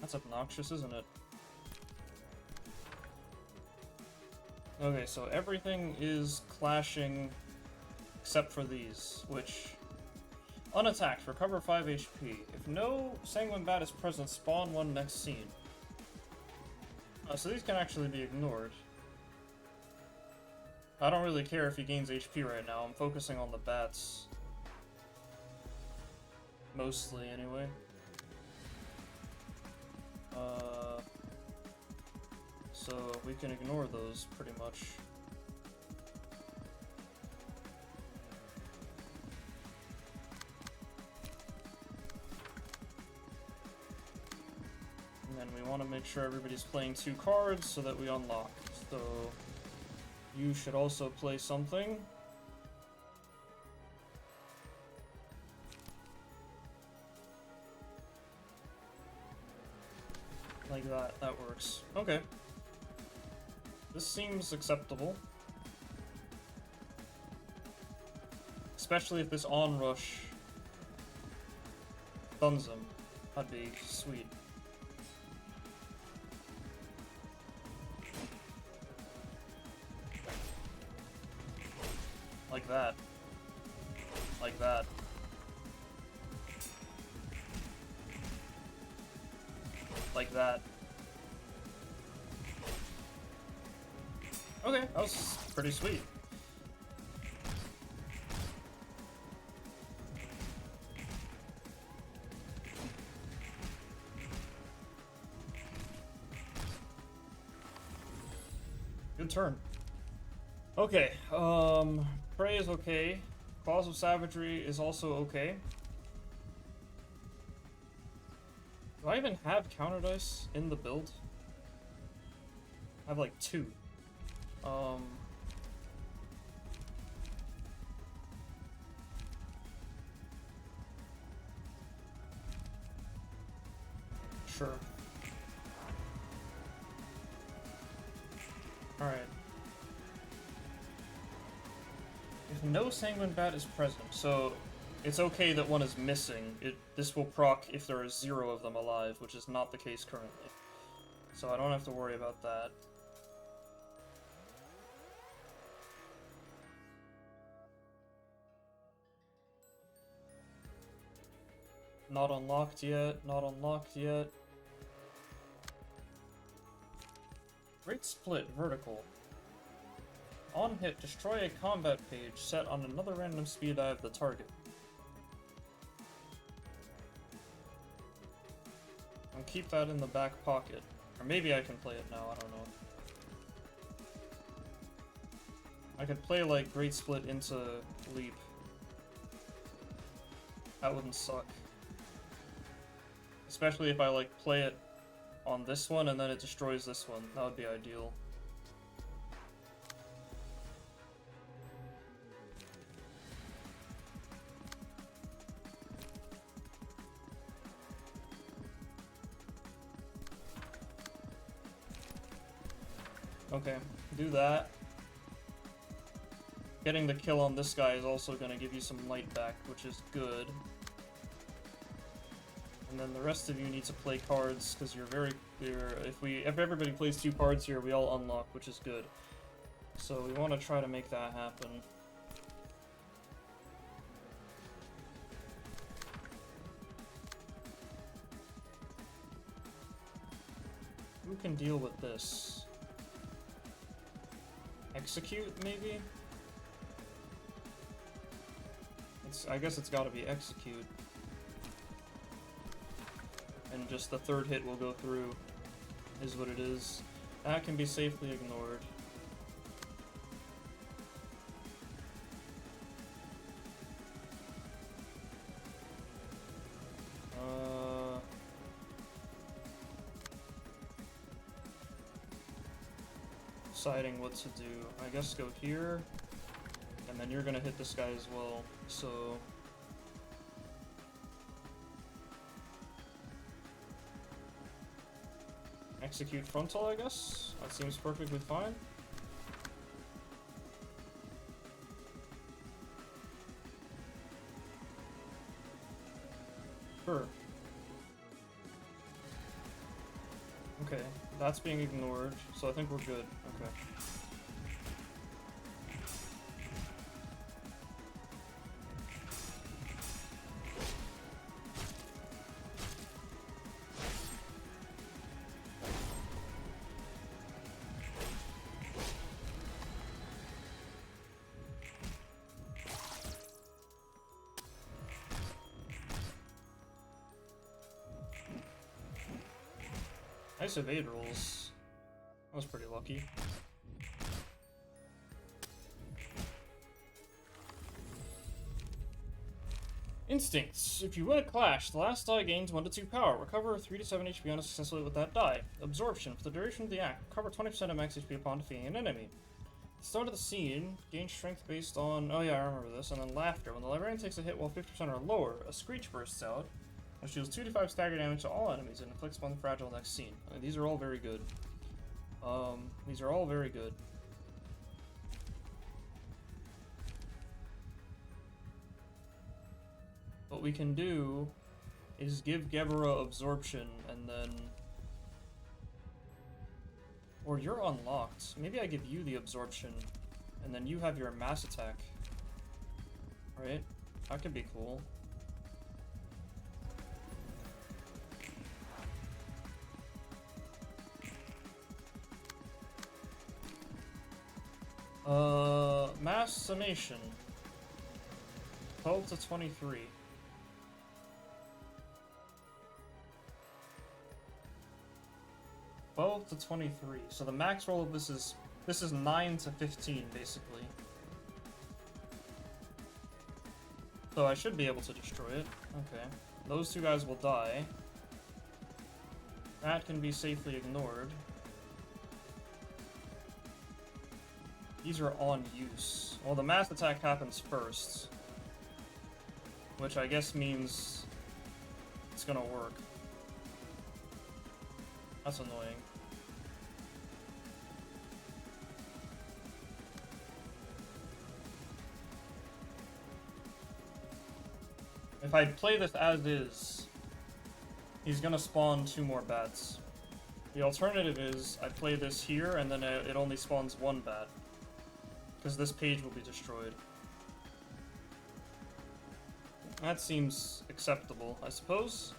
That's obnoxious, isn't it? Okay, so everything is clashing except for these, which... Unattacked, recover 5 HP. If no Sanguine Bat is present, spawn one next scene. So these can actually be ignored. I don't really care if he gains HP right now, I'm focusing on the bats. Mostly, anyway. So we can ignore those, pretty much. And then we want to make sure everybody's playing 2 cards so that we unlock. So you should also play something. Like that. That works. Okay. This seems acceptable. Especially if this onrush stuns him. That'd be sweet. Like that. Like that. Like that. Okay, that was pretty sweet. Good turn. Okay, Prey is okay. Claws of Savagery is also okay. Do I even have counter dice in the build? I have like 2. Sure. Alright. If no Sanguine Bat is present, so it's okay that one is missing. This will proc if there are 0 of them alive, which is not the case currently. So I don't have to worry about that. Not unlocked yet, not unlocked yet. Great Split, vertical. On hit, destroy a combat page set on another random speed die of the target. I'll keep that in the back pocket. Or maybe I can play it now, I don't know. I could play like Great Split into Leap. That wouldn't suck. Especially if I like play it on this one and then it destroys this one. That would be ideal. Okay, do that. Getting the kill on this guy is also going to give you some light back, which is good. And then the rest of you need to play cards, because you're very clear. If everybody plays 2 cards here, we all unlock, which is good. So we want to try to make that happen. Who can deal with this? Execute, maybe? I guess it's gotta be execute. And just the 3rd hit will go through, is what it is. That can be safely ignored. Deciding what to do. I guess go here, and then you're gonna hit this guy as well, so... Execute frontal, I guess? That seems perfectly fine. Sure. Okay, that's being ignored, so I think we're good. Okay. Nice evade rolls. That was pretty lucky. Instincts. If you win a clash, the last die gains 1 to 2 power. Recover 3 to 7 HP unsuccessfully with that die. Absorption. For the duration of the act, recover 20% of max HP upon defeating an enemy. At the start of the scene, gain strength based on... Oh yeah, I remember this. And then laughter. When the librarian takes a hit while 50% or lower, a screech bursts out, which deals 2 to 5 stagger damage to all enemies and inflicts one fragile next scene. I mean, these are all very good. These are all very good. What we can do is give Gebura absorption and then... Or you're unlocked. Maybe I give you the absorption and then you have your mass attack. Right? That could be cool. Mass summation. 12 to 23. So the max roll of this is This is 9 to 15, basically. So I should be able to destroy it. Okay. Those two guys will die. That can be safely ignored. These are on use. Well, the mass attack happens first. Which I guess means it's gonna work. That's annoying. If I play this as is, he's gonna spawn 2 more bats. The alternative is I play this here and then it only spawns 1 bat. Because this page will be destroyed. That seems acceptable, I suppose.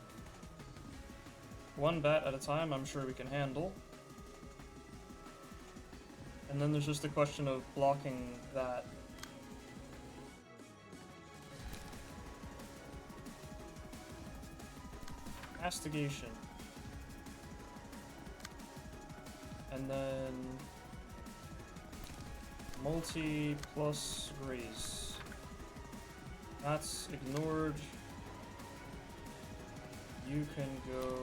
1 bat at a time, I'm sure we can handle. And then there's just a question of blocking that. Castigation. And then multi plus graze. That's ignored. You can go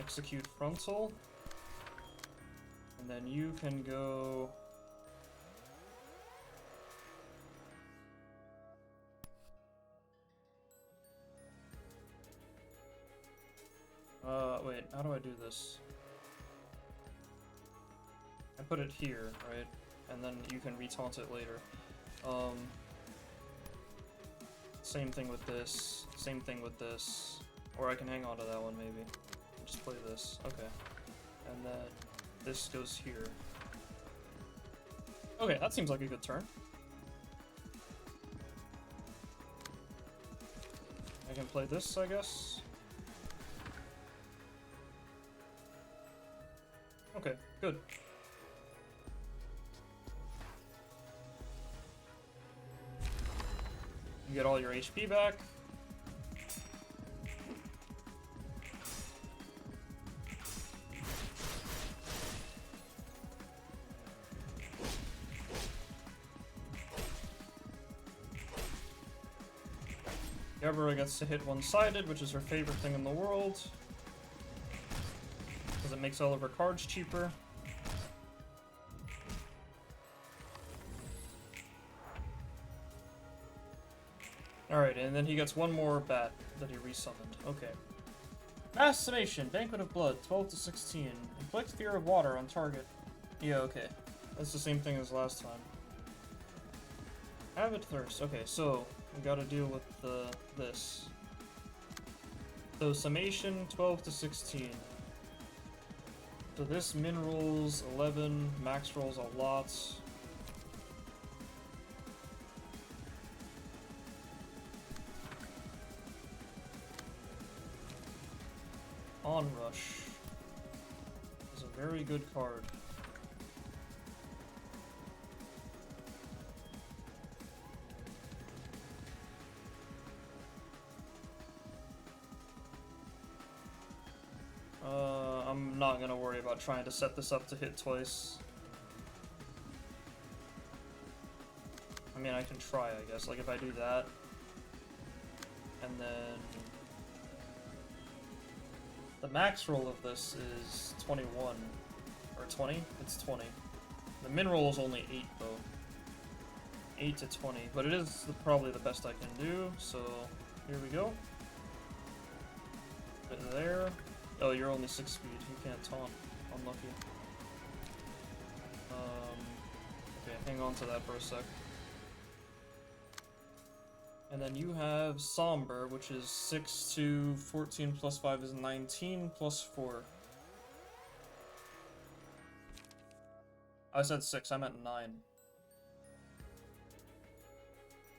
execute frontal. And then you can go wait, how do I do this? I put it here, right? And then you can retaunt it later. Same thing with this, same thing with this. Or I can hang on to that one maybe. Just play this, okay. And then this goes here. Okay, that seems like a good turn. I can play this, I guess. Okay, good. You get all your HP back. Gebura gets to hit one-sided, which is her favorite thing in the world. Because it makes all of her cards cheaper. Alright, and then he gets 1 more bat that he resummoned. Okay. Mass Summation, Banquet of Blood, 12 to 16. Inflict Fear of Water on target. Yeah, okay. That's the same thing as last time. Avid Thirst. Okay, so we gotta deal with this. So Summation, 12 to 16. So this min rolls 11, max rolls a lot. Onrush is a very good card. I'm not gonna worry about trying to set this up to hit twice. I mean, I can try, I guess. Like, if I do that, and then the max roll of this is 21. Or 20? It's 20. The min roll is only 8, though. 8 to 20. But it is probably the best I can do, so here we go. Put there. Oh, you're only 6 speed. You can't taunt. Unlucky. Okay, hang on to that for a sec. And then you have Somber, which is 6 to 14 plus 5 is 19 plus 4. I said 6, I meant 9.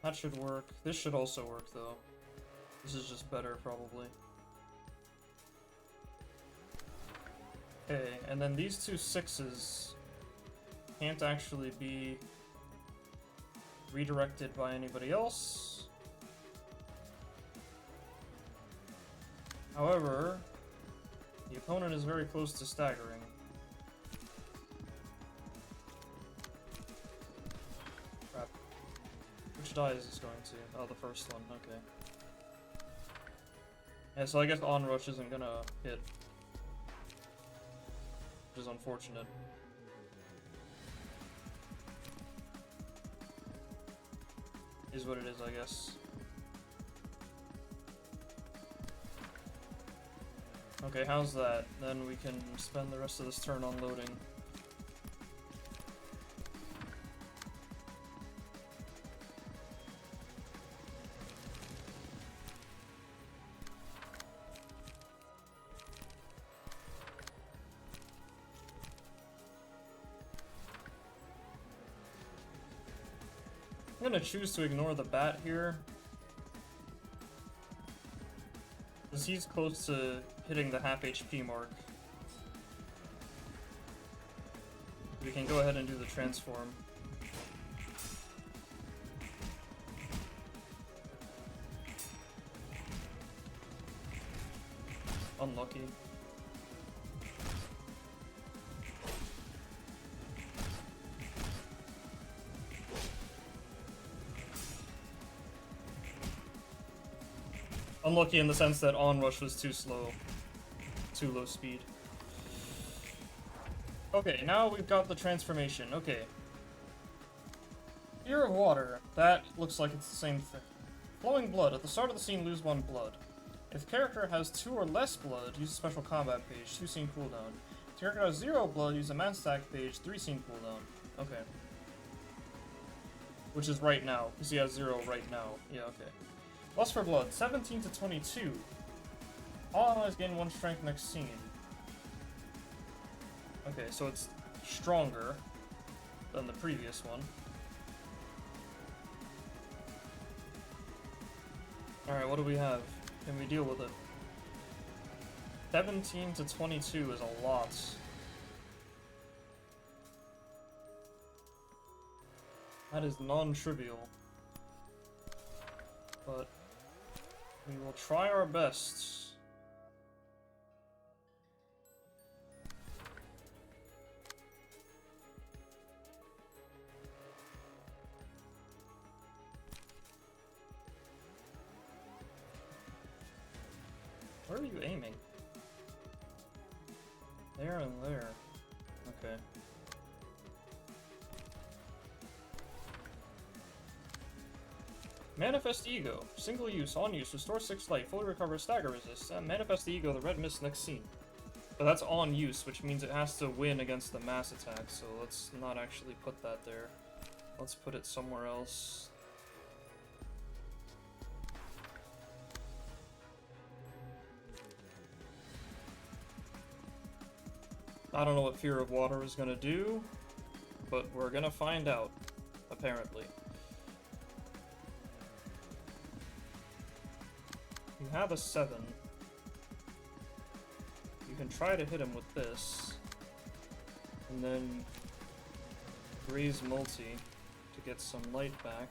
That should work. This should also work, though. This is just better, probably. Okay, and then these 2 6s can't actually be redirected by anybody else. However, The opponent is very close to staggering. Crap. Which die is this going to? Oh, the first one, okay. Yeah, so I guess onrush isn't gonna hit. Which is unfortunate. Is what it is, I guess. Okay, how's that? Then we can spend the rest of this turn on loading. I'm gonna choose to ignore the bat here, because he's close to hitting the half HP mark. We can go ahead and do the transform. Unlucky. Unlucky in the sense that onrush was too slow. Too low speed. Okay, now we've got the transformation. Okay. Fear of water. That looks like it's the same thing. Flowing blood. At the start of the scene, lose 1 blood. If the character has 2 or less blood, use a special combat page, 2 scene cooldown. If the character has 0 blood, use a man stack page, 3 scene cooldown. Okay. Which is right now, because he has 0 right now. Yeah, okay. Lust for blood, 17 to 22. All allies gain 1 strength next scene. Okay, so it's stronger than the previous one. Alright, what do we have? Can we deal with it? 17 to 22 is a lot. That is non-trivial. But we will try our best. Where are you aiming? There and there. Okay. Manifest Ego. Single use, on use, restore 6 life, fully recover stagger resist, and Manifest Ego, the red mist next scene. But that's on use, which means it has to win against the mass attack, so let's not actually put that there. Let's put it somewhere else. I don't know what Fear of Water is gonna do, but we're gonna find out, apparently. You have a 7. You can try to hit him with this, and then raise multi to get some light back.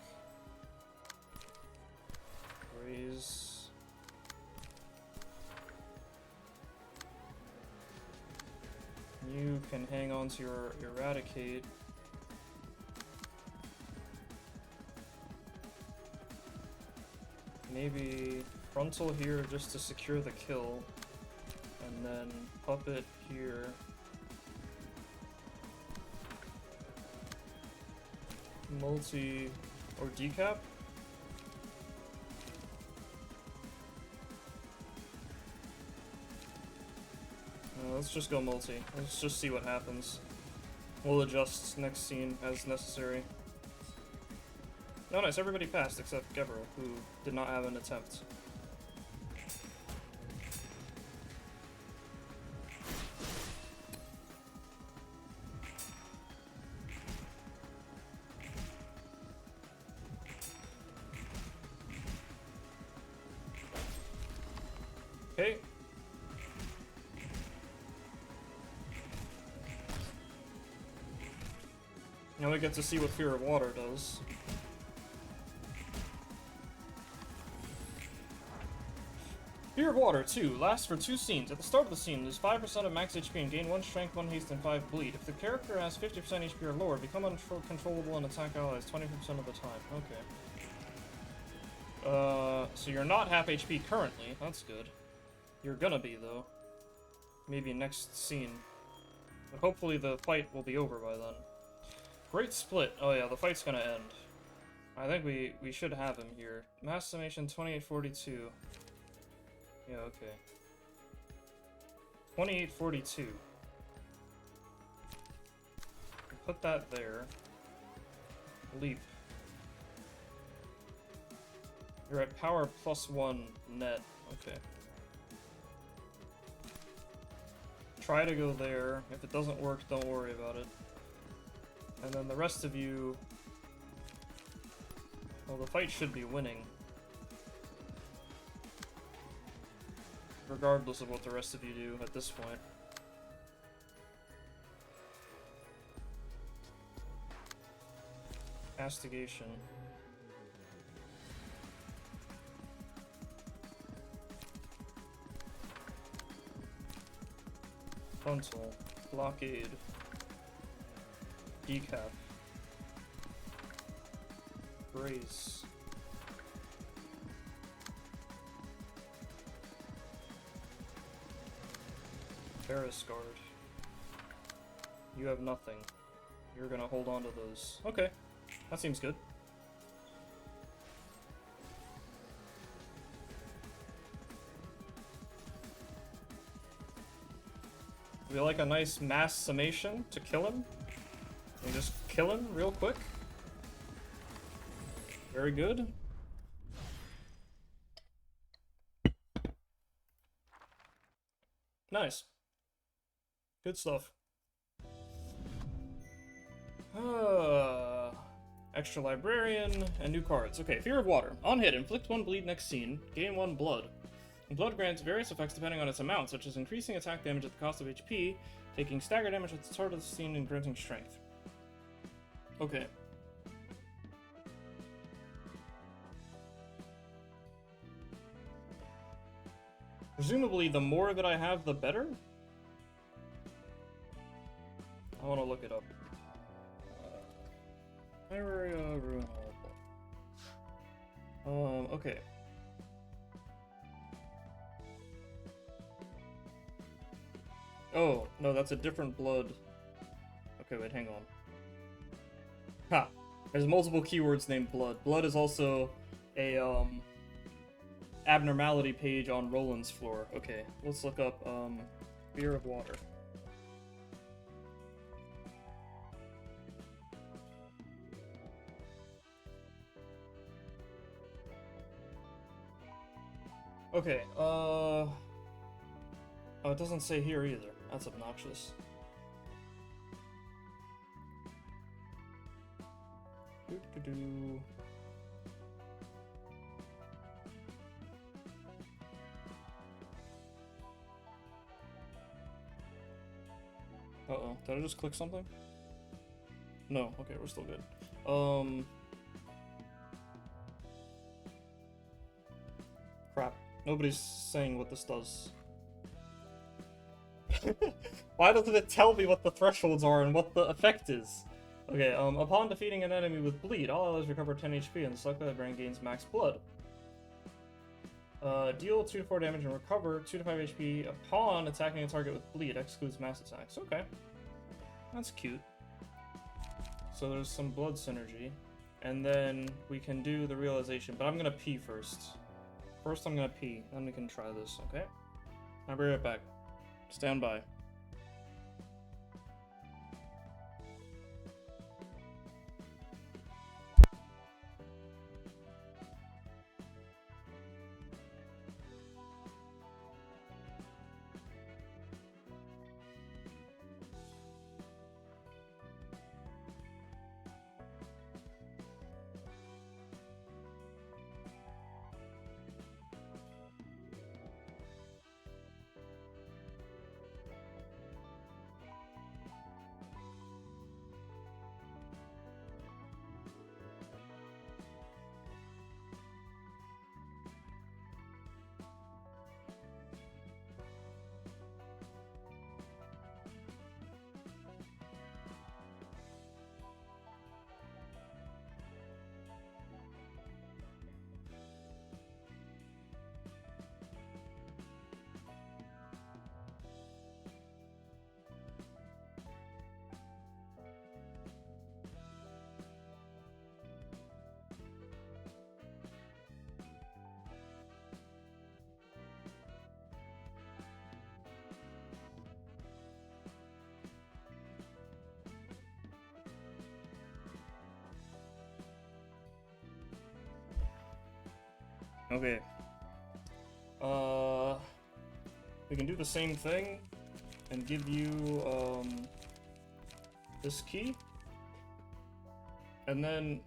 Raise. You can hang on to your Eradicate. Maybe frontal here just to secure the kill, and then puppet here. Multi or decap? Let's just go multi. Let's just see what happens. We'll adjust next scene as necessary. No, nice. Everybody passed except Gebura, who did not have an attempt. Okay. Now we get to see what Fear of Water does. Fear of Water 2 lasts for 2 scenes. At the start of the scene, lose 5% of max HP and gain 1 strength, 1 haste, and 5 bleed. If the character has 50% HP or lower, become uncontrollable and attack allies 20% of the time. Okay. So you're not half HP currently. That's good. You're gonna be, though. Maybe next scene. But hopefully the fight will be over by then. Great Split. Oh yeah, the fight's gonna end. I think we should have him here. Mass Summation 2842. Yeah, okay. 2842. Put that there. Leap. You're at power +1 net. Okay. Try to go there. If it doesn't work, don't worry about it. And then the rest of you... Well, the fight should be winning. Regardless of what the rest of you do at this point. Castigation. Frontal. Blockade. Decap. Brace. Ferris Guard. You have nothing. You're gonna hold on to those. Okay. That seems good. We like a nice mass summation to kill him. And just kill him real quick. Very good. Nice. Good stuff. Extra Librarian and new cards. Okay, Fear of Water. On hit, inflict 1 bleed next scene, gain 1 blood. And blood grants various effects depending on its amount, such as increasing attack damage at the cost of HP, taking stagger damage at the start of the scene, and granting strength. Okay. Presumably, the more that I have, the better? I want to look it up. Ruina. Okay. Oh, no, that's a different blood. Okay, wait, hang on. Ha! There's multiple keywords named blood. Blood is also a, abnormality page on Roland's floor. Okay, let's look up, Fear of Water. Okay, oh, it doesn't say here either. That's obnoxious. Doo-doo-doo. Uh-oh, did I just click something? No, okay, we're still good. Crap. Nobody's saying what this does. Why doesn't it tell me what the thresholds are and what the effect is? Okay, upon defeating an enemy with bleed, all allies recover 10 HP and the select librarian gains max blood. Deal 2 to 4 damage and recover 2 to 5 HP upon attacking a target with bleed. Excludes mass attacks. Okay. That's cute. So there's some blood synergy. And then we can do the realization, but I'm gonna pee first. First I'm gonna pee, then we can try this, okay? I'll be right back. Stand by. Okay. We can do the same thing and give you this key, and then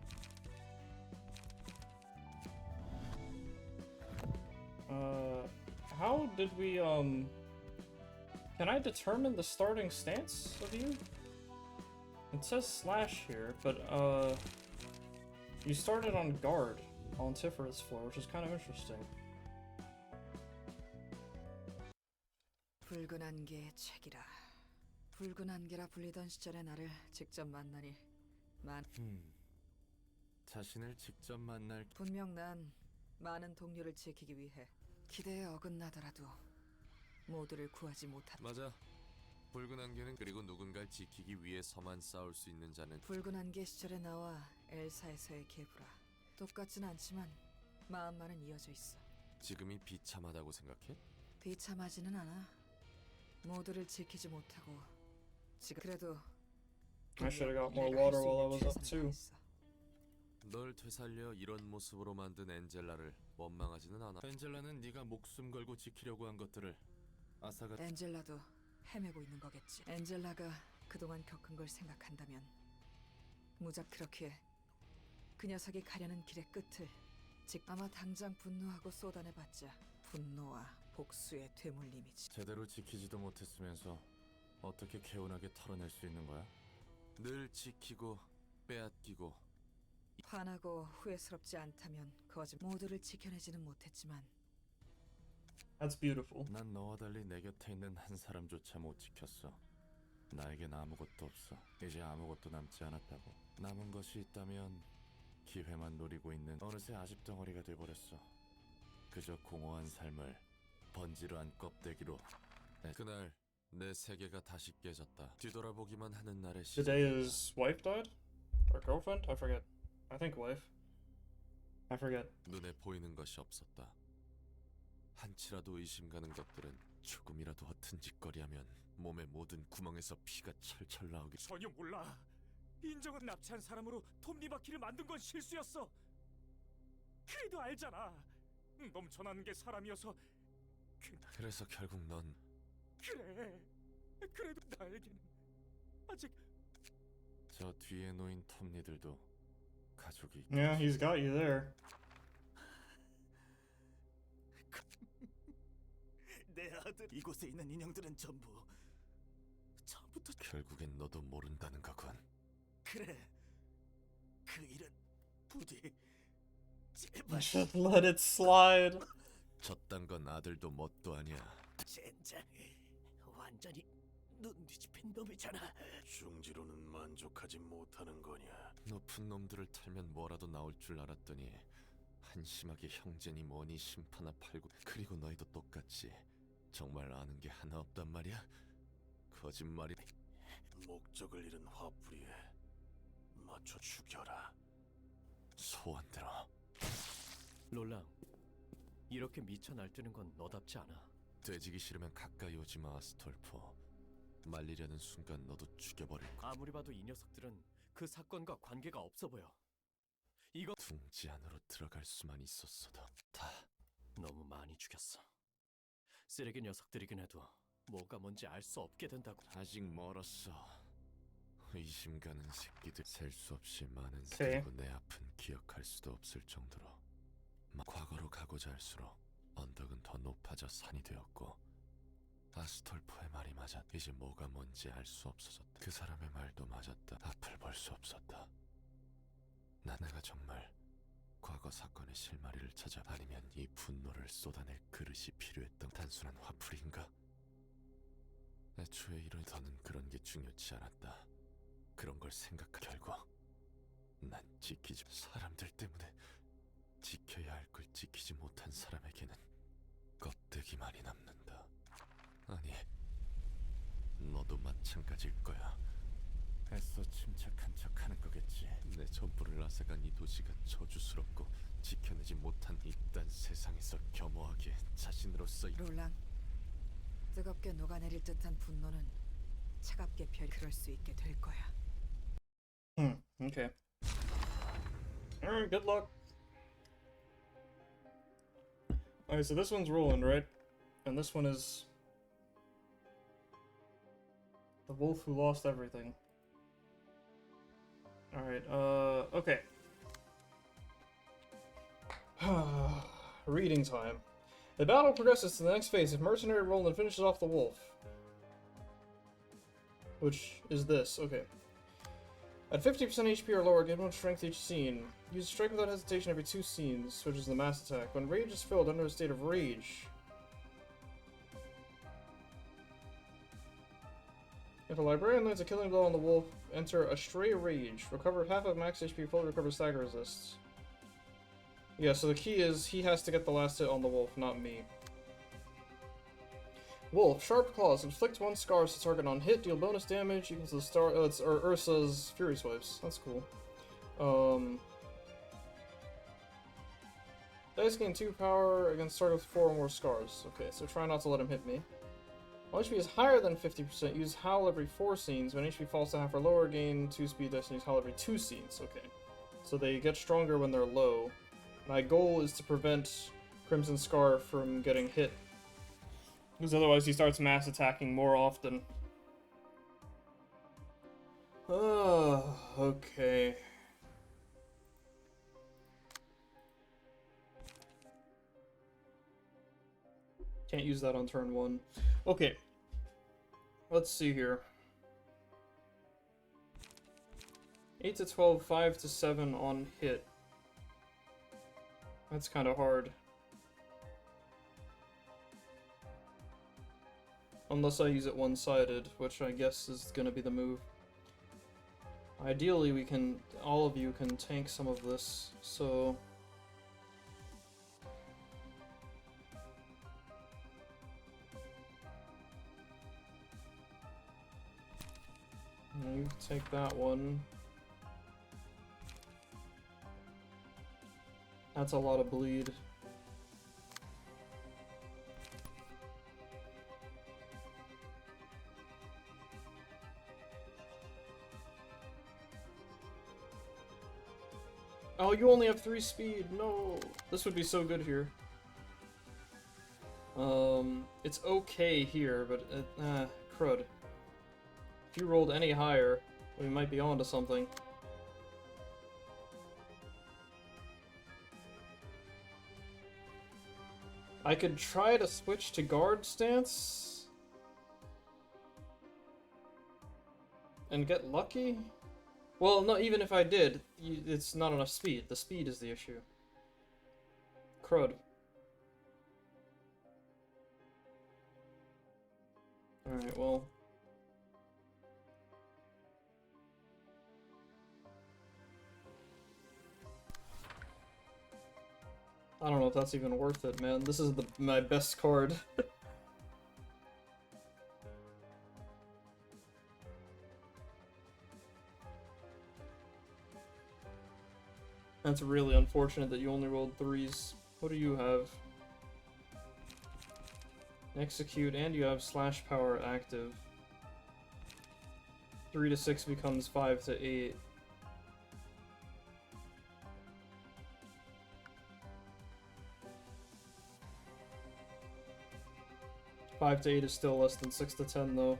how did we can I determine the starting stance of you? It says slash here, but you started on guard on Tiphereth's floor, which is kind of interesting. 붉은 안개의 책이라. 붉은 안개라 불리던 시절의 나를 직접 만나니 자신을 직접 만날 분명 난 많은 동료를 지키기 위해 기대에 어긋나더라도 모두를 구하지 못한 맞아. 붉은 안개는 그리고 누군가를 지키기 위해서만 싸울 수 있는 자는 붉은 안개 시절의 나와 엘사에서의 게브라. 똑같진 않지만 마음만은 이어져 있어. 지금이 비참하다고 생각해? 비참하지는 않아. 모두를 지키지 못하고 지금 그래도 I should have got more 내가 할 water 수 while I 있는 was up 최선을 too. 다했어. 널 되살려 이런 모습으로 만든 엔젤라를 원망하지는 않아. 엔젤라는 네가 목숨 걸고 지키려고 한 것들을 아사가 엔젤라도 헤매고 있는 거겠지. 엔젤라가 그동안 겪은 걸 생각한다면 무작 그렇게 그 녀석이 가려는 길의 끝을 아마 당장 분노하고 쏟아내봤자 분노와 복수의 되물림이지. 제대로 지키지도 못했으면서 어떻게 개운하게 털어낼 수 있는 거야? 늘 지키고 빼앗기고 화나고 후회스럽지 않다면 거짓 모두를 지켜내지는 못했지만 That's beautiful. 난 너와 달리 내 곁에 있는 한 사람조차 못 지켰어. 나에겐 아무것도 없어. 이제 아무것도 남지 않았다고. 남은 것이 있다면 기회만 노리고 있는 어느새 아집덩어리가 돼버렸어. 그저 공허한 삶을 번지르한 껍데기로. 그날 내 세계가 다시 깨졌다. 뒤돌아보기만 하는 날의 The day his wife died? Or girlfriend? I forget. I think wife. I forget. 눈에 보이는 것이 없었다. 한치라도 의심 가는 것들은 조금이라도 허튼 짓거리하면 몸의 모든 구멍에서 피가 철철 나오기. 전혀 몰라. 인정은 납치한 사람으로 톱니바퀴를 만든 건 실수였어. 그래도 알잖아. 넘쳐나는 게 사람이어서. 그래서 결국 넌 그래. 그래도 나에게는 아직 저 뒤에 놓인 톱니들도 가족이 있겠지. Yeah, he's got you there. 내 아들. 이곳에 있는 인형들은 전부 처음부터 결국엔 너도 모른다는 거군. 그래. 그 일은 부디 제발. Just let it slide. 저딴 건 아들도 뭣도 아니야. 젠장 완전히 눈 뒤집힌 놈이잖아. 중지로는 만족하지 못하는 거냐? 높은 놈들을 탈면 뭐라도 나올 줄 알았더니 한심하게 형제니 뭐니 심파나 팔고. 그리고 너희도 똑같지. 정말 아는 게 하나 없단 말이야? 거짓말이. 목적을 잃은 화풀이에 맞춰 죽여라. 소원대로. 롤랑, 이렇게 미쳐 날뛰는 건 너답지 않아. 돼지기 싫으면 가까이 오지 마, 스톨포. 말리려는 순간 너도 죽여버릴 거야. 아무리 봐도 이 녀석들은 그 사건과 관계가 없어 보여. 이거 둥지 안으로 들어갈 수만 있었어도 다. 너무 많이 죽였어. 쓰레기 녀석들이긴 해도 뭐가 뭔지 알 수 없게 된다고. 아직 멀었어. 의심 가는 새끼들. 셀 수 없이 많은 오케이. 그리고 내 아픈 기억할 수도 없을 정도로. 과거로 가고자 할수록 언덕은 더 높아져 산이 되었고, 아스톨포의 말이 맞았다. 이제 뭐가 뭔지 알 수 없어졌다. 그 사람의 말도 맞았다. 앞을 볼 수 없었다. 내가 정말 과거 사건의 실마리를 찾아, 아니면 이 분노를 쏟아낼 그릇이 필요했던 단순한 화풀이인가? 애초에 이런 더는 그런 게 중요치 않았다. 그런 걸 생각한 결과 난 지키지. 사람들 때문에 지켜야 할 걸 지키지 못한 사람에게는 껍데기만이 남는다. 아니, 너도 마찬가지일 거야. 애써 침착한 척하는 거겠지. 내 전부를 앗아간 이 도시가 저주스럽고 지켜내지 못한 이딴 세상에서 겸허하게 자신으로서 롤랑, 뜨겁게 녹아내릴 듯한 분노는 차갑게 그럴 수 있게 될 거야. Okay. Alright, good luck. Alright, so this one's Roland, right? And this one is... the wolf who lost everything. Alright, okay. Reading time. The battle progresses to the next phase if Mercenary Roland finishes off the wolf. Which is this, okay. At 50% HP or lower, get 1 strength each scene. Use strike without hesitation every 2 scenes, which is the mass attack. When rage is filled under a state of rage. If a librarian lands a killing blow on the wolf, enter a stray rage. Recover half of max HP, fully recover stagger resists. Yeah, so the key is he has to get the last hit on the wolf, not me. Wolf, sharp claws, inflict 1 scar to target on hit, deal bonus damage equals to the star. Oh, it's Ursa's Fury Swipes. That's cool. Dice gain 2 power against target with 4 or more scars. Okay, so try not to let him hit me. When HP is higher than 50%, use Howl every 4 scenes. When HP falls to half or lower, gain 2 speed dice and use Howl every 2 scenes. Okay. So they get stronger when they're low. My goal is to prevent Crimson Scar from getting hit. Because otherwise he starts mass attacking more often. Okay. Can't use that on turn 1. Okay. Let's see here. 8 to 12, 5 to 7 on hit. That's kind of hard. Unless I use it one-sided, which I guess is gonna be the move. Ideally, we can, all of you can tank some of this, so... You take that one. That's a lot of bleed. Oh, you only have 3 speed. No. This would be so good here. It's okay here, but crud. If you rolled any higher, we might be onto something. I could try to switch to guard stance and get lucky. Well, no, even if I did, it's not enough speed. The speed is the issue. Crud. Alright, well. I don't know if that's even worth it, man. This is my best card. That's really unfortunate that you only rolled 3s. What do you have? Execute, and you have slash power active. 3 to 6 becomes 5 to 8. Five to 8 is still less than 6 to 10, though.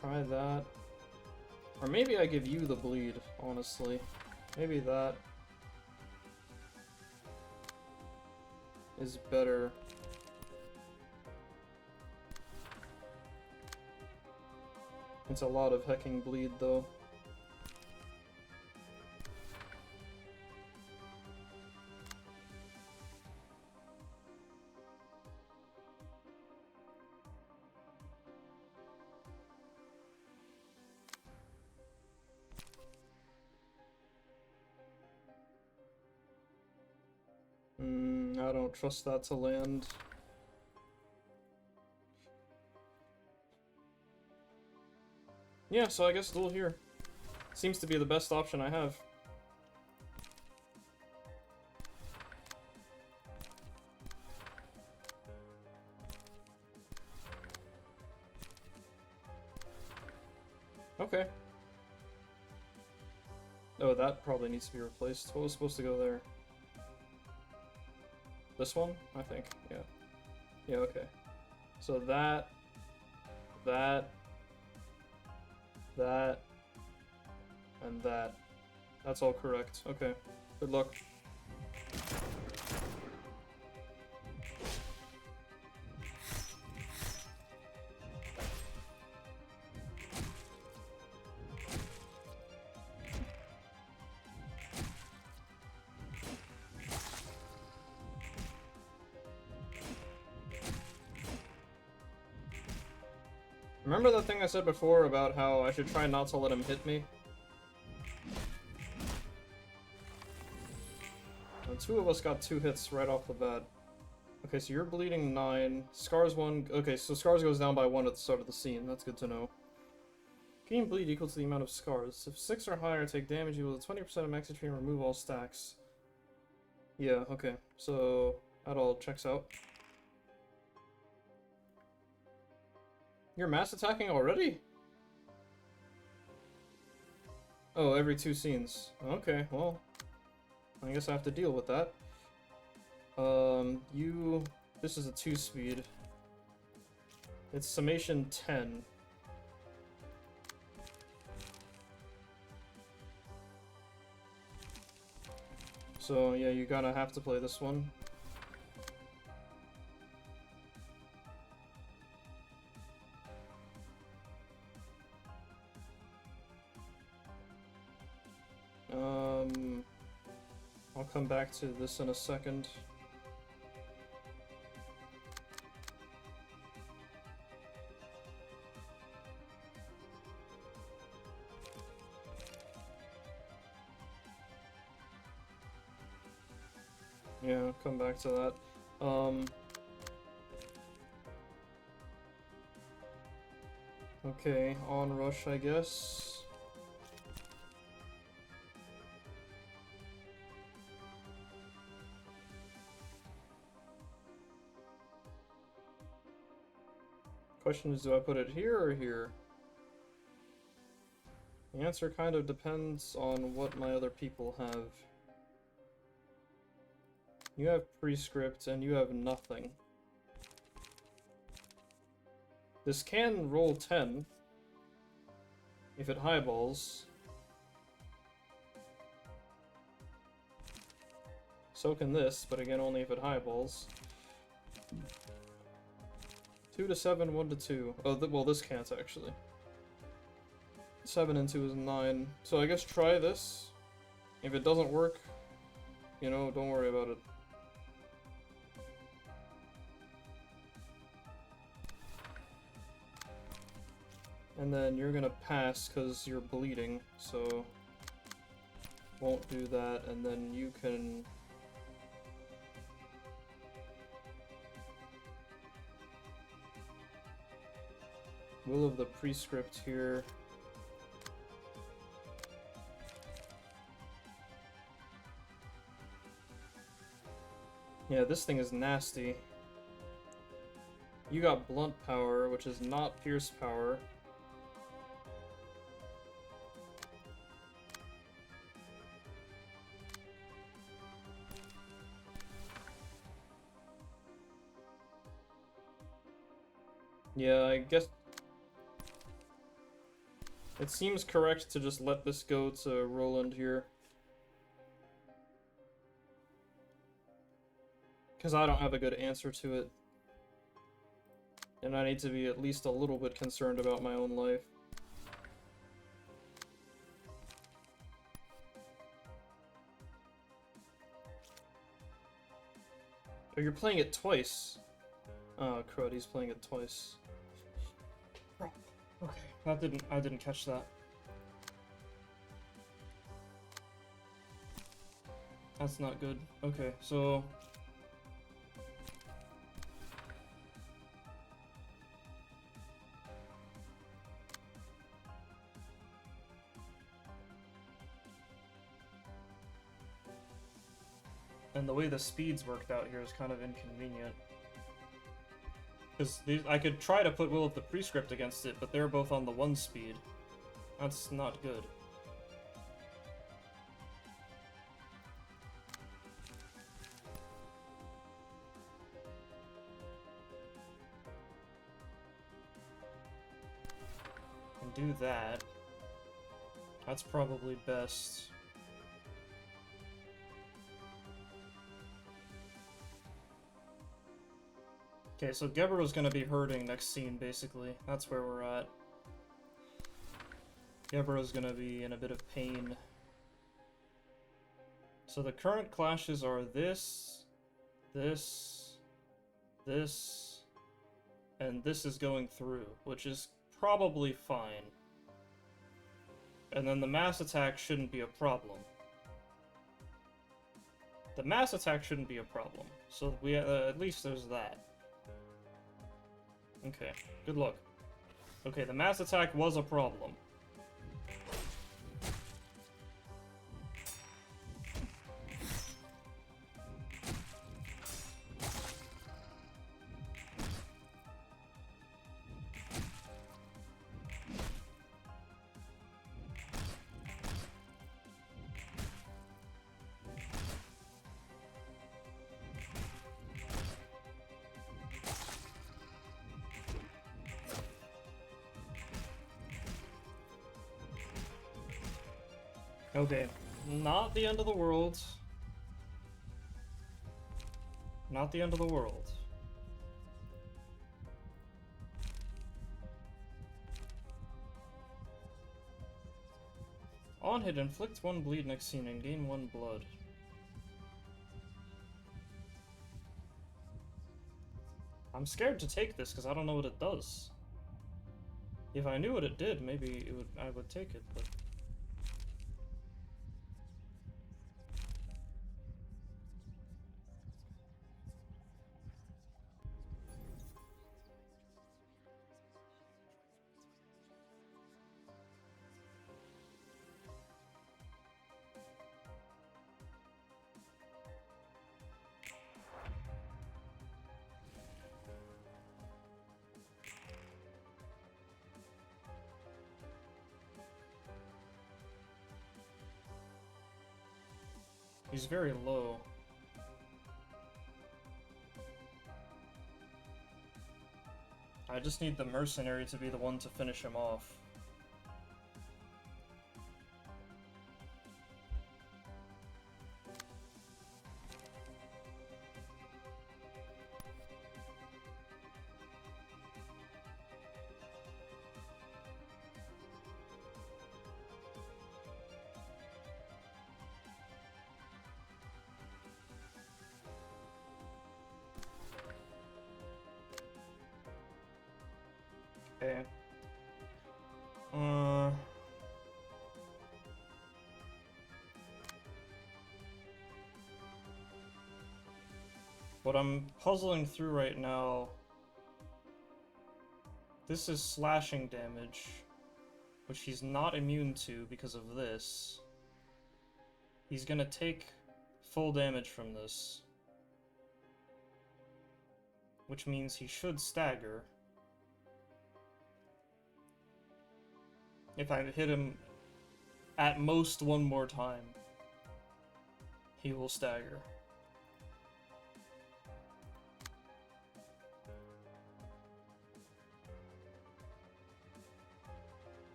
Try that. Or maybe I give you the bleed, honestly. Maybe that is better. It's a lot of hecking bleed, though. I don't trust that to land. Yeah, so I guess duel here. Seems to be the best option I have. Okay. Oh, that probably needs to be replaced. What was supposed to go there? This one, I think. Yeah. Yeah, okay. So that, and that. That's all correct. Okay. Good luck. Remember that thing I said before about how I should try not to let him hit me? Two of us got 2 hits right off the bat. Okay, so you're bleeding 9. Scars 1. Okay, so Scars goes down by 1 at the start of the scene. That's good to know. Gain bleed equal to the amount of scars. If 6 or higher, take damage equal to 20% of max HP and remove all stacks. Yeah, okay. So that all checks out. You're mass attacking already? Oh, every 2 scenes. Okay, well, I guess I have to deal with that. This is a 2 speed. It's summation 10. So yeah, you gotta have to play this one. I'll come back to this in a second. Yeah, I'll come back to that. Okay, on rush, I guess. Question is, do I put it here or here? The answer kind of depends on what my other people have. You have prescript and you have nothing. This can roll 10 if it highballs. So can this, but again only if it highballs. 2 to 7, 1 to 2. Oh, well, this can't actually. 7 and 2 is 9. So I guess try this. If it doesn't work, you know, don't worry about it. And then you're gonna pass because you're bleeding, so won't do that, and then you can... Will of the Prescript here. Yeah, this thing is nasty. You got Blunt Power, which is not Pierce Power. Yeah, I guess it seems correct to just let this go to Roland here. Because I don't have a good answer to it. And I need to be at least a little bit concerned about my own life. Oh, you're playing it twice. Oh, crud, he's playing it twice. Okay, I didn't catch that. That's not good. Okay, so... And the way the speeds worked out here is kind of inconvenient. Because I could try to put Will of the Prescript against it, but they're both on the 1 speed. That's not good. do that. That's probably best. Okay, so Gebura's gonna be hurting next scene, basically. That's where we're at. Gebura's gonna be in a bit of pain. So the current clashes are this, this, this, and this is going through, which is probably fine. And then the mass attack shouldn't be a problem. The mass attack shouldn't be a problem. So we at least there's that. Okay, good luck. Okay, the mass attack was a problem. Okay, not the end of the world. Not the end of the world. On hit, inflict 1 bleed next scene and gain 1 blood. I'm scared to take this because I don't know what it does. If I knew what it did, maybe I would take it, but... He's very low. I just need the mercenary to be the one to finish him off. Okay. What I'm puzzling through right now... This is slashing damage, which he's not immune to because of this. He's gonna take full damage from this, which means he should stagger. If I hit him at most one more time, he will stagger.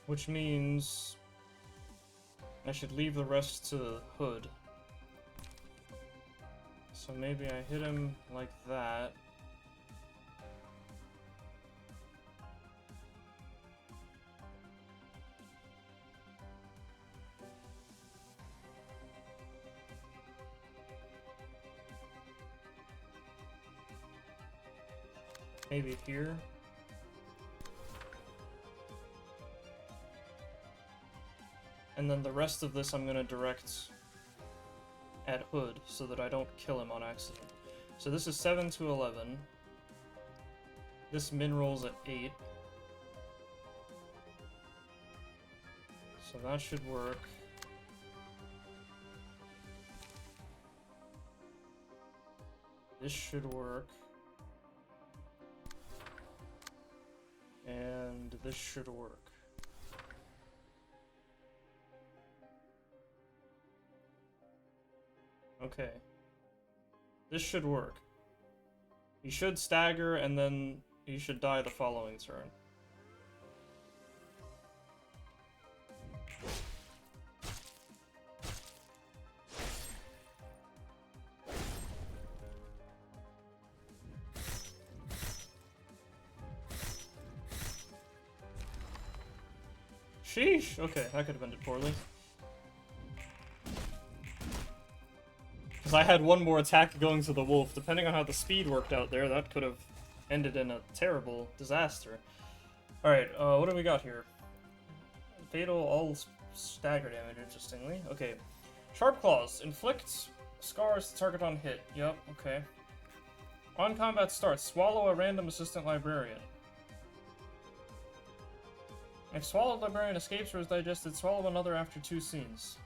Which means I should leave the rest to the hood. So maybe I hit him like that. Maybe here. And then the rest of this I'm gonna direct at Hood so that I don't kill him on accident. So this is 7 to 11. This min rolls at 8. So that should work. This should work. And this should work. Okay. This should work. He should stagger, and then You should die the following turn. Sheesh! Okay, that could have ended poorly. Because I had one more attack going to the wolf. Depending on how the speed worked out there, that could have ended in a terrible disaster. Alright, what do we got here? Fatal all stagger damage, interestingly. Okay. Sharp Claws. Inflict scars to target on hit. Yep, okay. On combat starts, swallow a random assistant librarian. If swallowed librarian escapes or is digested, swallow another after 2 scenes.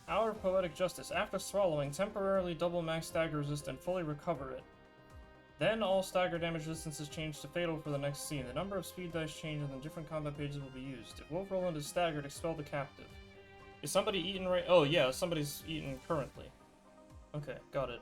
Hour of Poetic Justice. After swallowing, temporarily double max stagger resist and fully recover it. Then all stagger damage distances change to fatal for the next scene. The number of speed dice change and the different combat pages will be used. If Wolf Roland is staggered, expel the captive. Is somebody eaten right? Oh yeah, somebody's eaten currently. Okay, got it.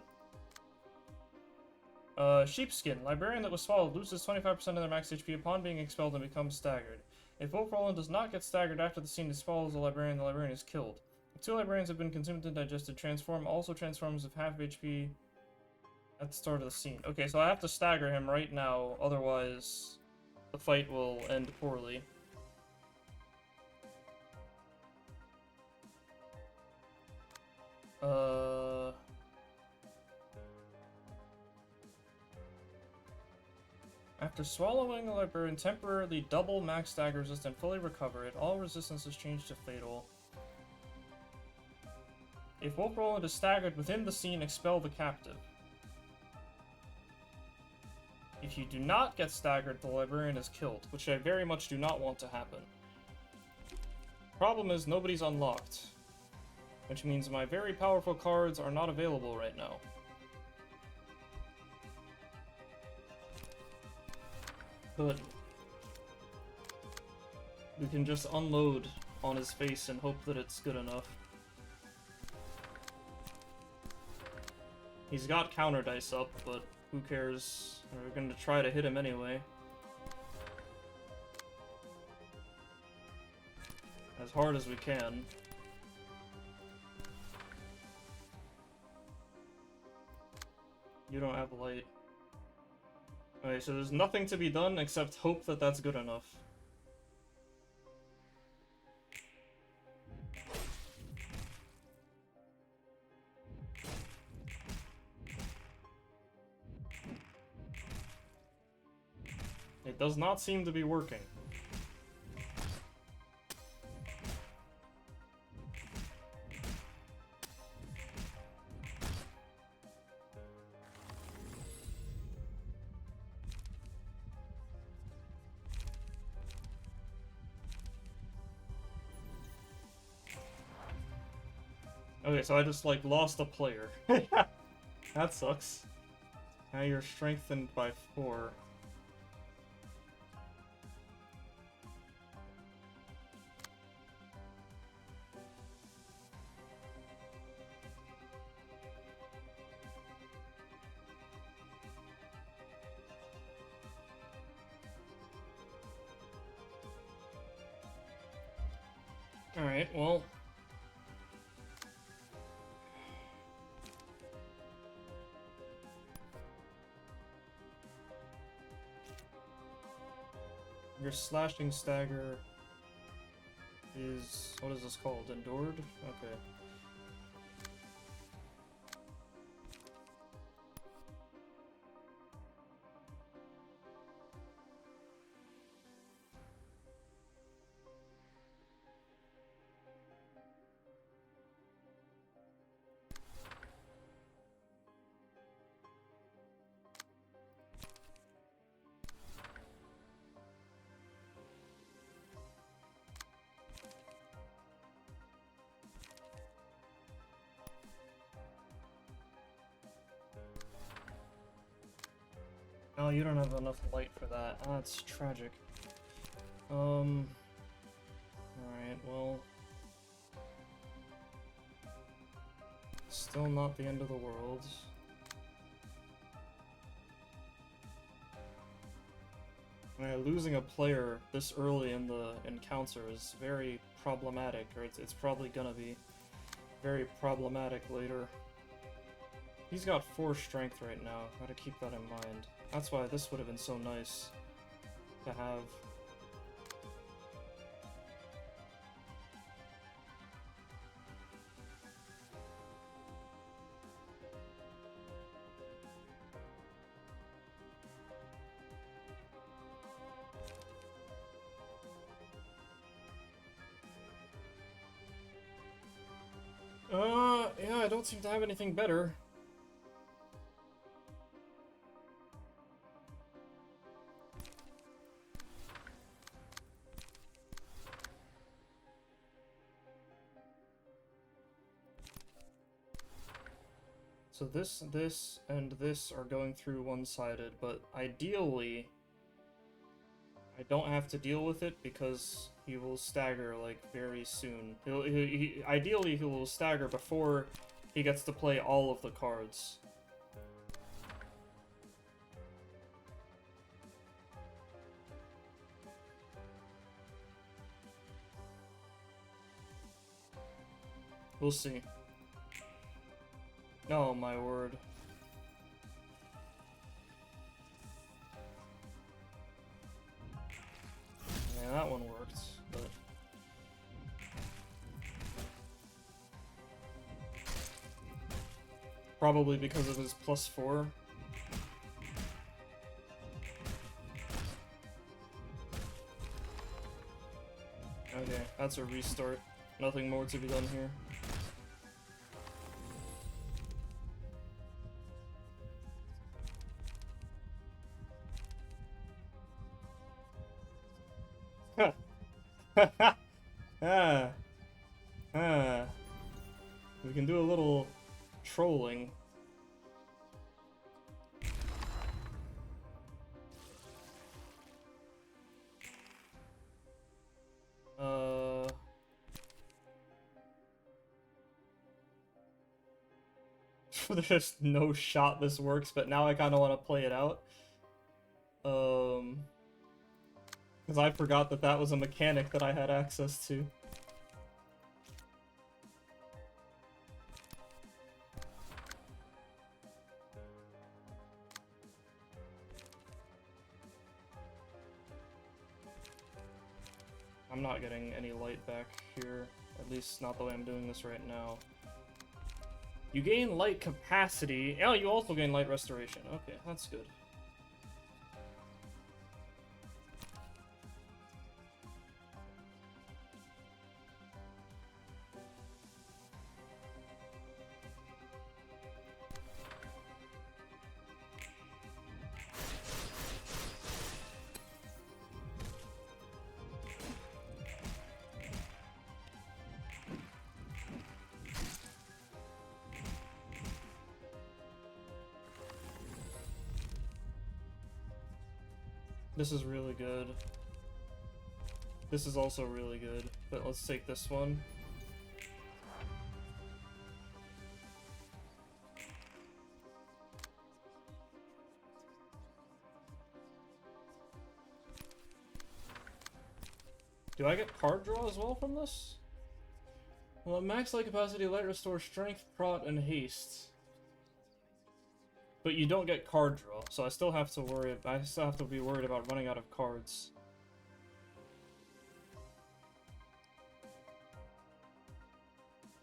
Sheepskin. Librarian that was swallowed loses 25% of their max HP upon being expelled and becomes staggered. If Wolf Roland does not get staggered after the scene swallows the librarian is killed. If 2 librarians have been consumed and digested, transform also transforms with half HP at the start of the scene. Okay, so I have to stagger him right now, otherwise the fight will end poorly. After swallowing a librarian, temporarily double max stagger resist and fully recover it. All resistance is changed to fatal. If Wolf Roland is staggered within the scene, expel the captive. If you do not get staggered, the librarian is killed, which I very much do not want to happen. Problem is, nobody's unlocked, which means my very powerful cards are not available right now. But we can just unload on his face and hope that it's good enough. He's got counter dice up, but who cares? We're gonna try to hit him anyway. As hard as we can. You don't have light. Okay, so there's nothing to be done except hope that that's good enough. It does not seem to be working. Okay, so I just, like, lost a player. That sucks. Now you're strengthened by 4. Alright, well... Your slashing stagger is... what is this called? Endured? Okay. Oh, you don't have enough light for that. Oh, that's tragic. Alright, well... Still not the end of the world. Losing a player this early in the encounter is very problematic, or it's probably gonna be very problematic later. He's got 4 strength right now, gotta keep that in mind. That's why this would have been so nice to have. Yeah, I don't seem to have anything better. So this, and this are going through one-sided, but ideally, I don't have to deal with it because he will stagger, like, very soon. Ideally, he will stagger before he gets to play all of the cards. We'll see. Oh my word. Yeah, that one worked, but... Probably because of his +4. Okay, that's a restart. Nothing more to be done here. We can do a little trolling. There's no shot this works, but now I kind of want to play it out. Because I forgot that that was a mechanic that I had access to. I'm not getting any light back here, at least not the way I'm doing this right now. You gain light capacity. Oh, you also gain light restoration. Okay, that's good. This is really good. This is also really good, but let's take this one. Do I get card draw as well from this? Well, at max light capacity, light restores strength, prot, and haste. But you don't get card draw, so I still have to be worried about running out of cards.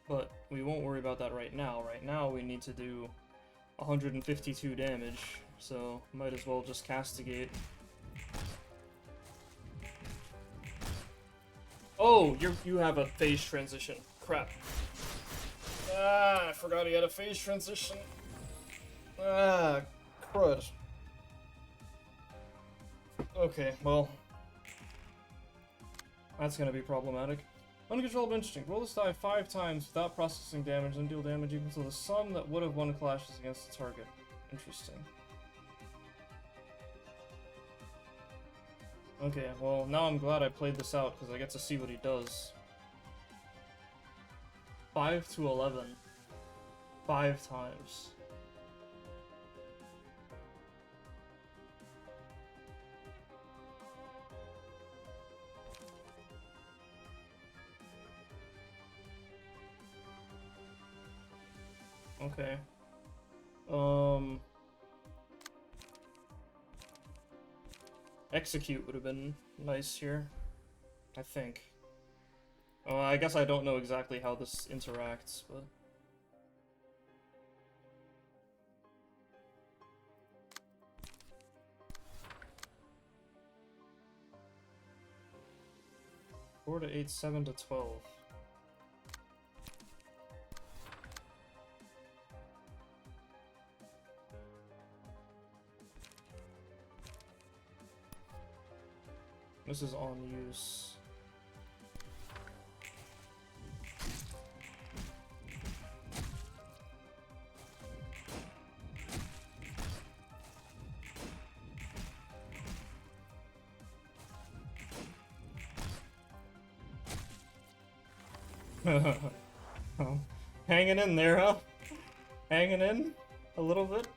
But we won't worry about that right now. Right now we need to do 152 damage, so might as well just castigate. Oh, you have a phase transition. Crap. Ah, I forgot he had a phase transition. Ah, crud. Okay, well. That's gonna be problematic. Uncontrollable instinct. Roll this die 5 times without processing damage and deal damage equal to the sum that would have won clashes against the target. Interesting. Okay, well, now I'm glad I played this out because I get to see what he does. 5 to 11. 5 times. Okay. Execute would have been nice here, I think. I guess I don't know exactly how this interacts, but... Four to 8, 7 to 12. This is on use. Oh, hanging in there, huh? Hanging in a little bit.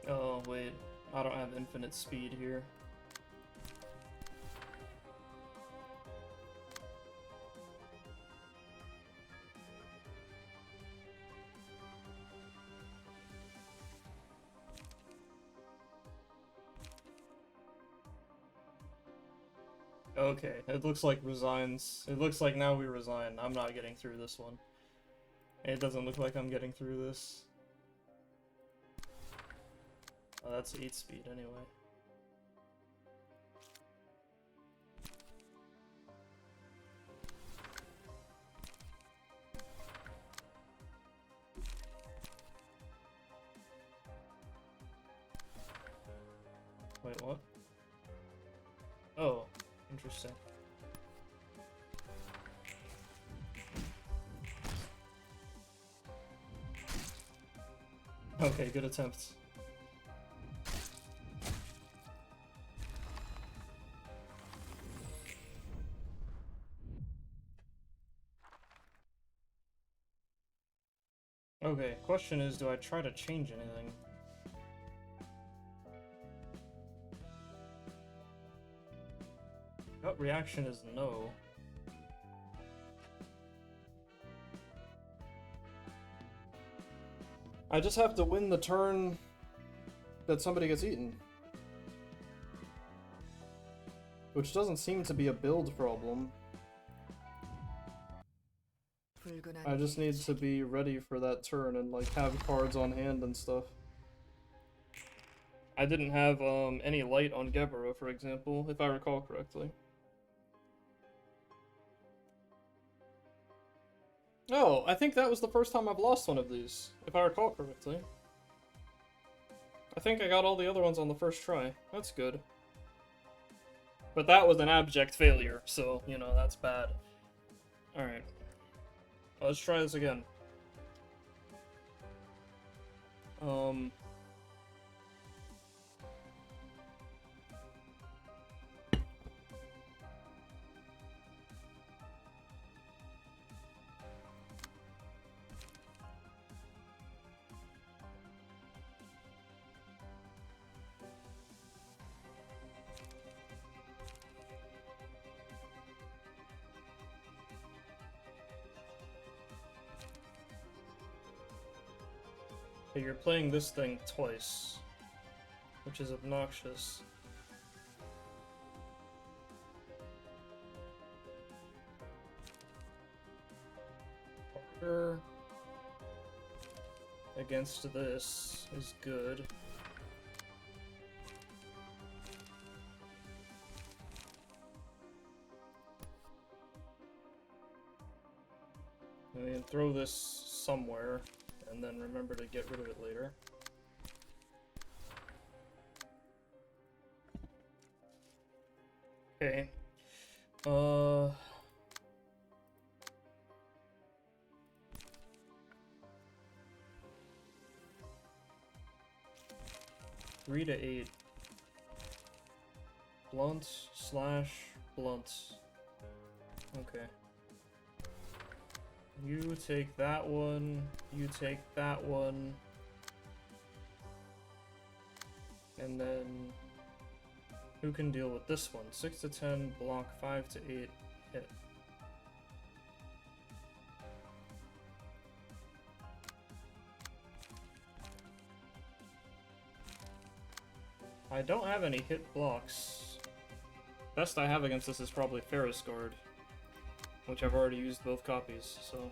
Oh, wait. I don't have infinite speed here. Okay, it looks like resigns. It looks like now we resign. I'm not getting through this one. It doesn't look like I'm getting through this. Oh, that's 8 speed anyway. Wait, what? Oh, interesting. Okay, good attempt. Okay, question is, do I try to change anything? Gut reaction is no. I just have to win the turn that somebody gets eaten. Which doesn't seem to be a build problem. I just need to be ready for that turn and like have cards on hand and stuff. I didn't have any light on Gebura, for example, if I recall correctly. Oh, I think that was the first time I've lost one of these, if I recall correctly. I think I got all the other ones on the first try. That's good. But that was an abject failure, so, you know, that's bad. Alright. Let's try this again. Okay, you're playing this thing twice, which is obnoxious. Parker against this is good. I mean, throw this somewhere, and then remember to get rid of it later. Okay. 3 to 8. Blunt slash blunt. Okay. You take that one. You take that one. And then who can deal with this one? 6 to 10, block 5 to 8, hit. I don't have any hit blocks. Best I have against this is probably Ferris Guard, which I've already used both copies, so...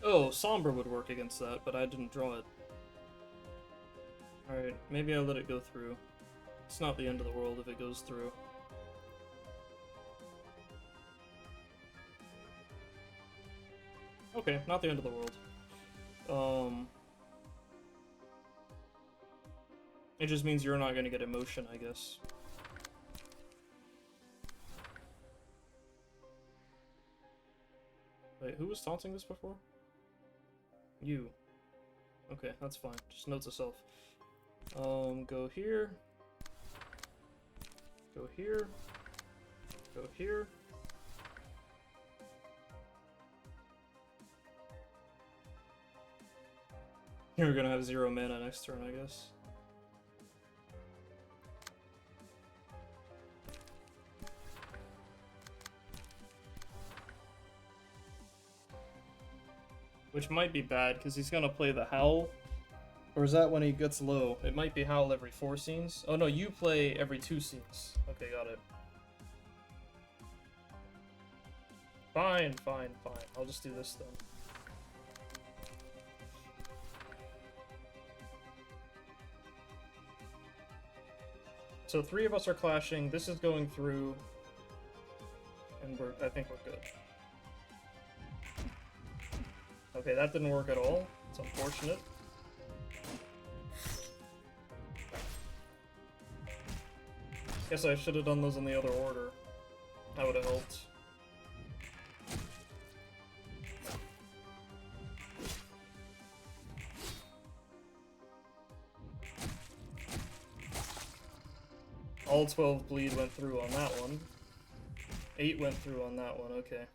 Oh, Somber would work against that, but I didn't draw it. Alright, maybe I'll let it go through. It's not the end of the world if it goes through. Okay, not the end of the world. It just means you're not gonna get emotion, I guess. Wait, who was taunting this before? You. Okay, that's fine. Just note to self. Go here. Go here. Go here. You're gonna have 0 mana next turn, I guess. Which might be bad, because he's gonna play the Howl. Or is that when he gets low? It might be Howl every 4 scenes. Oh no, you play every 2 scenes. Okay, got it. Fine, fine, fine. I'll just do this then. So 3 of us are clashing, this is going through, and I think we're good. Okay, that didn't work at all. It's unfortunate. Guess I should have done those in the other order. That would have helped. All 12 bleed went through on that one. 8 went through on that one, okay.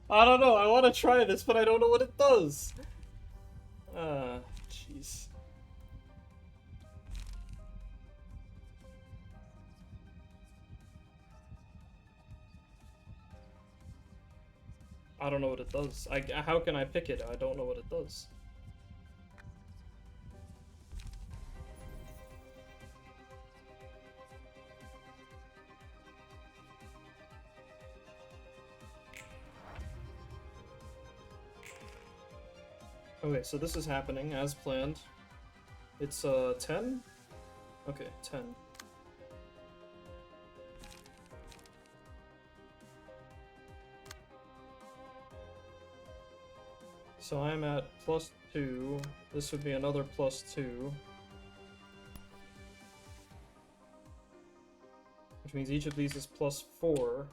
I don't know, I want to try this, but I don't know what it does. Jeez. I don't know what it does. How can I pick it? I don't know what it does. Okay, so this is happening as planned. It's 10? Okay, 10. So I'm at +2. This would be another +2. Which means each of these is +4.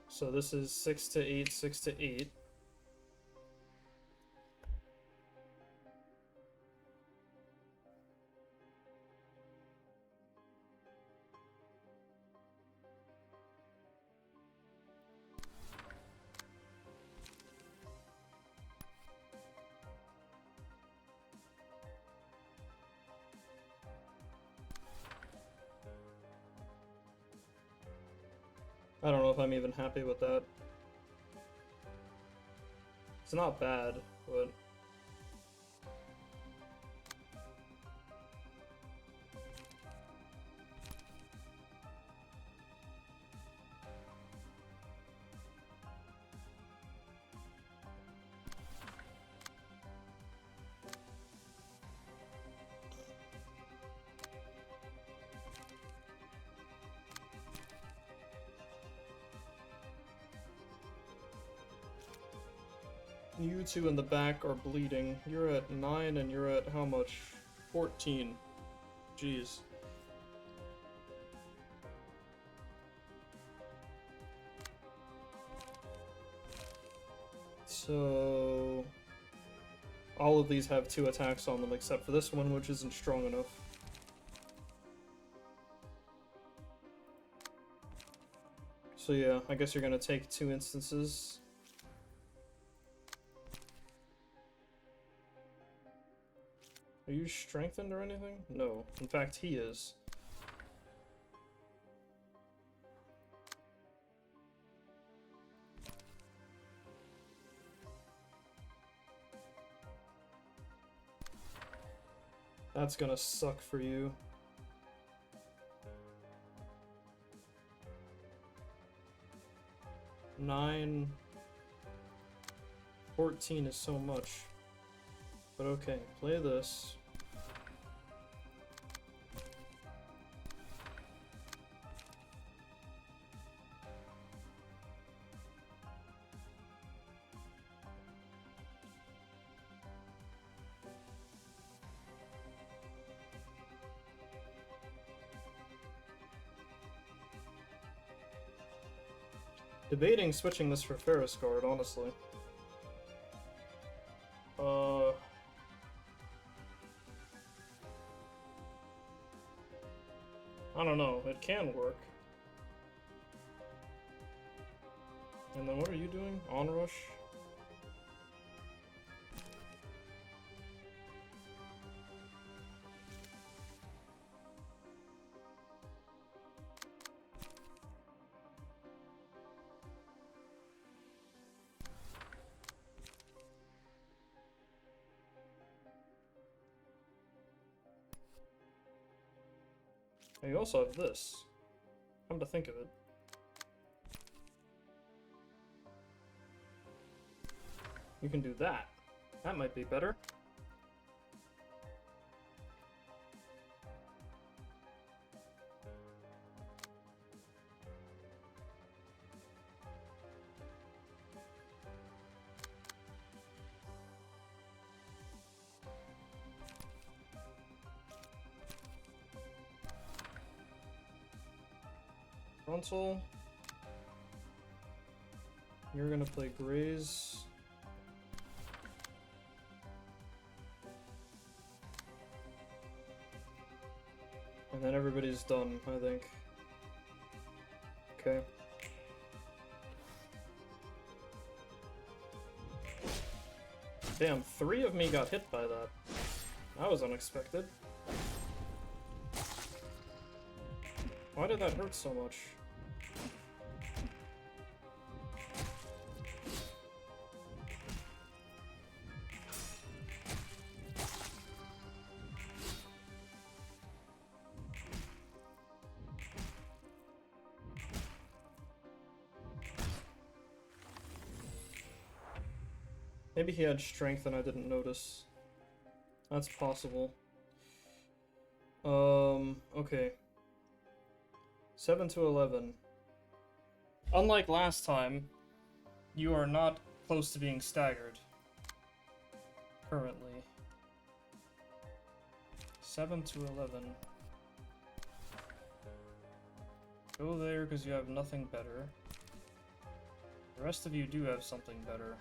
So this is 6 to 8, 6 to 8. I don't know if I'm even happy with that. It's not bad, but... You two in the back are bleeding. You're at 9 and you're at how much? 14. Jeez. So... all of these have 2 attacks on them except for this one, which isn't strong enough. So yeah, I guess you're gonna take 2 instances. Are you strengthened or anything? No. In fact, he is. That's gonna suck for you. Nine. 14 is so much. But okay, play this. Debating switching this for Ferris Guard, honestly. I don't know, it can work. And then what are you doing? Onrush? And you also have this. Come to think of it. You can do that. That might be better. Frontal. You're gonna play Graze. And then everybody's done, I think. Okay. Damn, 3 of me got hit by that. That was unexpected. Why did that hurt so much? Maybe he had strength and I didn't notice. That's possible. Okay. 7 to 11. Unlike last time, you are not close to being staggered. Currently. 7 to 11. Go there because you have nothing better. The rest of you do have something better.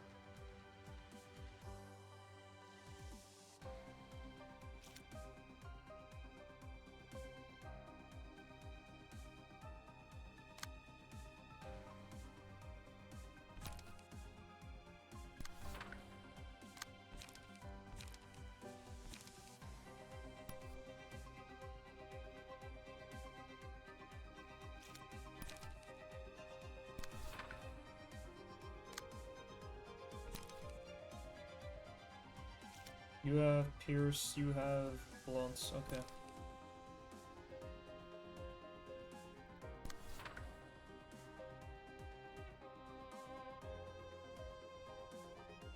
You have Pierce, you have Blunts, okay.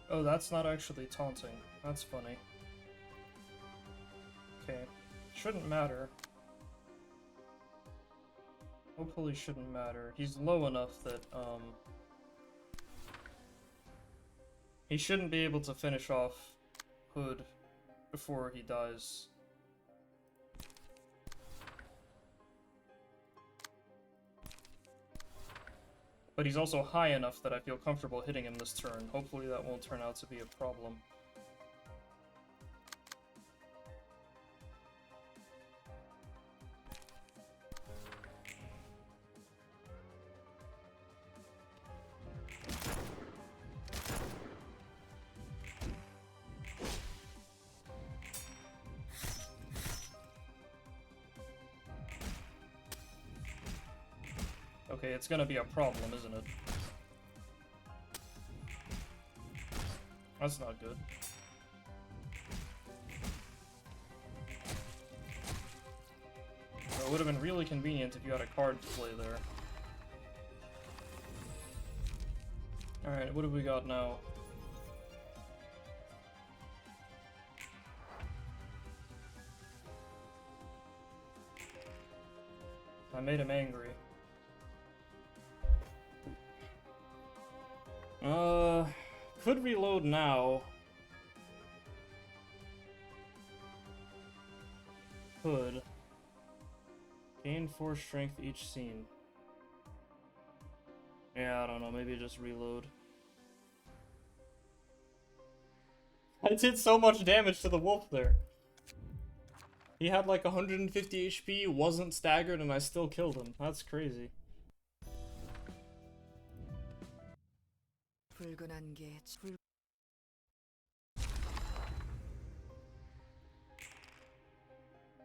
Oh, that's not actually taunting. That's funny. Okay. Shouldn't matter. Hopefully shouldn't matter. He's low enough that, He shouldn't be able to finish off Hood before he dies. But he's also high enough that I feel comfortable hitting him this turn. Hopefully that won't turn out to be a problem. Okay, it's gonna be a problem, isn't it? That's not good. So it would have been really convenient if you had a card to play there. Alright, what have we got now? I made him angry. Could reload now. Could. Gain 4 strength each scene. Yeah, I don't know, maybe just reload. I did so much damage to the wolf there. He had like 150 HP, wasn't staggered, and I still killed him. That's crazy.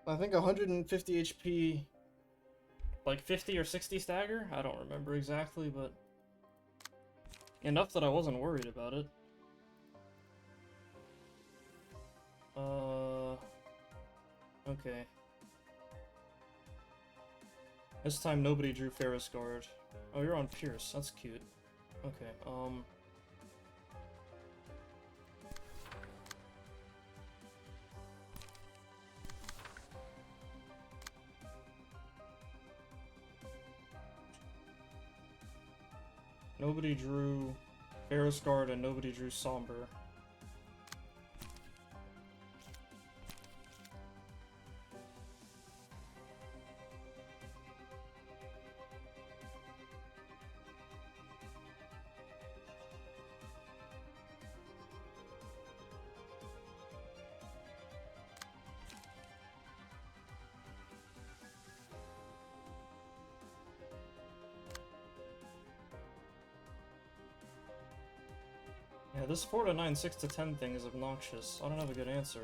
I think 150 HP, like 50 or 60 stagger? I don't remember exactly, but enough that I wasn't worried about it. Okay. This time nobody drew Ferris Guard. Oh, you're on Pierce. That's cute. Okay, nobody drew Ferris Guard and nobody drew Somber. Yeah, this 4 to 9, 6 to 10 thing is obnoxious. I don't have a good answer.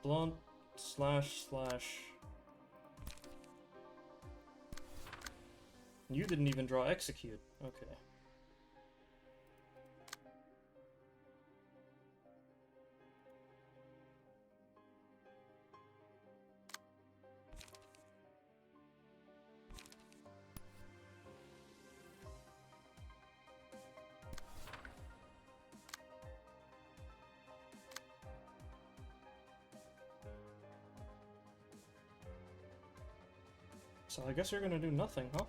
Blunt slash. You didn't even draw execute. Okay. So I guess you're gonna do nothing, huh?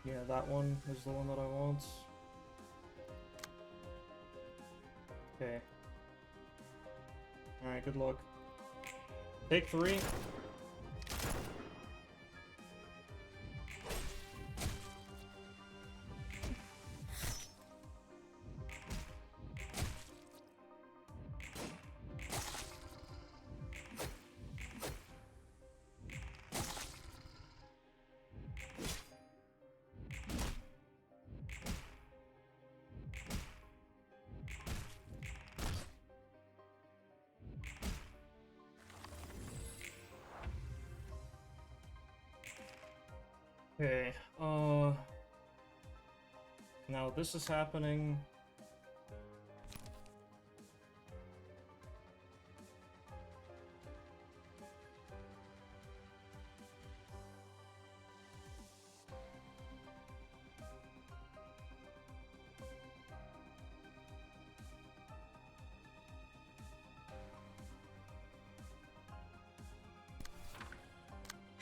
Yeah, that one is the one that I want. Okay. Alright, good luck. Take 3. Okay, now this is happening.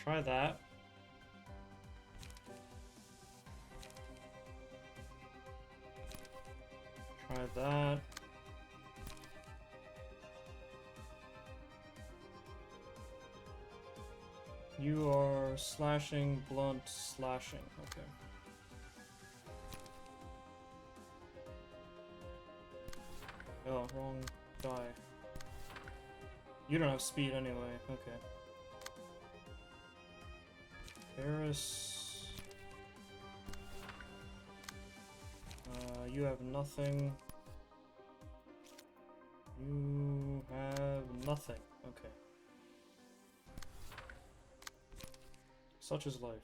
Try that. Try that. You are slashing, blunt, slashing. Okay. Oh, wrong die. You don't have speed anyway. Okay. Paris. You have nothing. You have nothing. Okay. Such is life.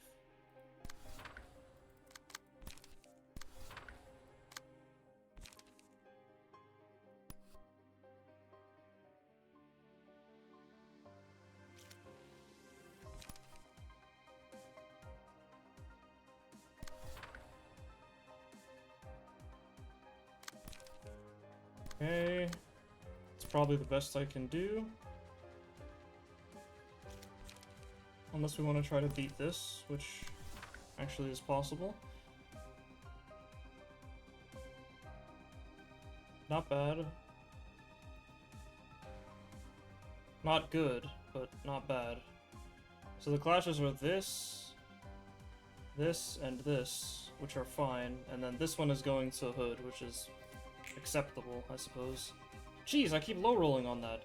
Okay. It's probably the best I can do. Unless we want to try to beat this, which actually is possible. Not bad. Not good, but not bad. So the clashes are this, and this, which are fine, and then this one is going to Hood, which is acceptable, I suppose. Jeez, I keep low rolling on that.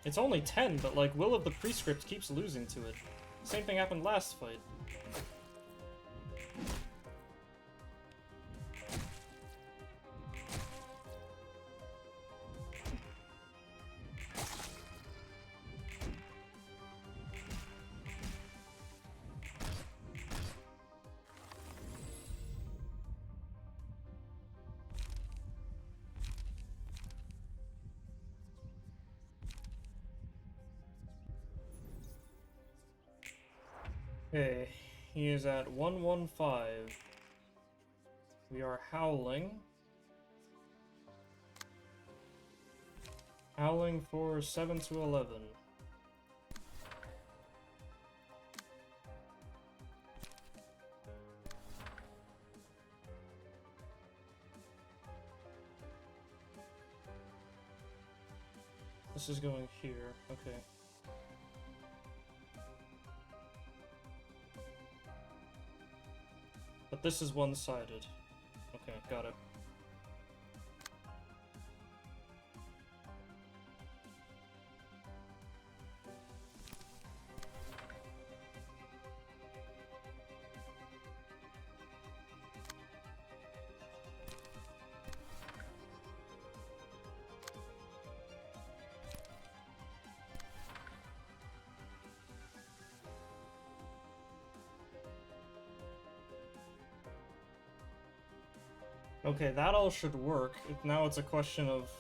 It's only 10, but like Will of the Prescript keeps losing to it. Same thing happened last fight. Okay, he is at 115. We are howling. Howling for 7 to 11. This is going here, okay. But this is one-sided. Okay, got it. Okay, that all should work. Now it's a question of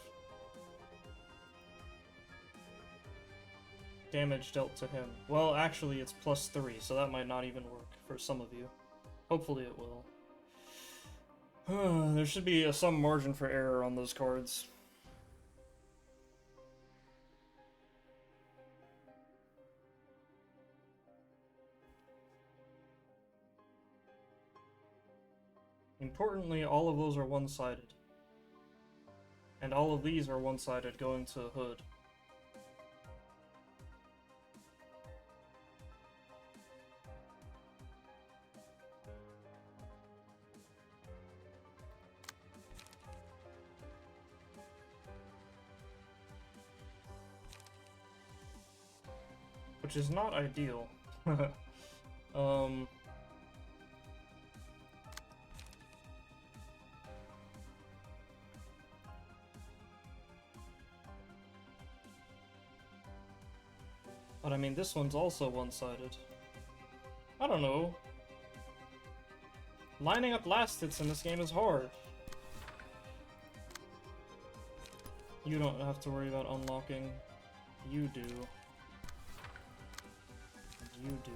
damage dealt to him. Well, actually, it's +3, so that might not even work for some of you. Hopefully it will. There should be some margin for error on those cards. Importantly, all of those are one-sided. And all of these are one-sided going to Hood. Which is not ideal. But I mean, this one's also one-sided. I don't know. Lining up last hits in this game is hard. You don't have to worry about unlocking. You do. You do.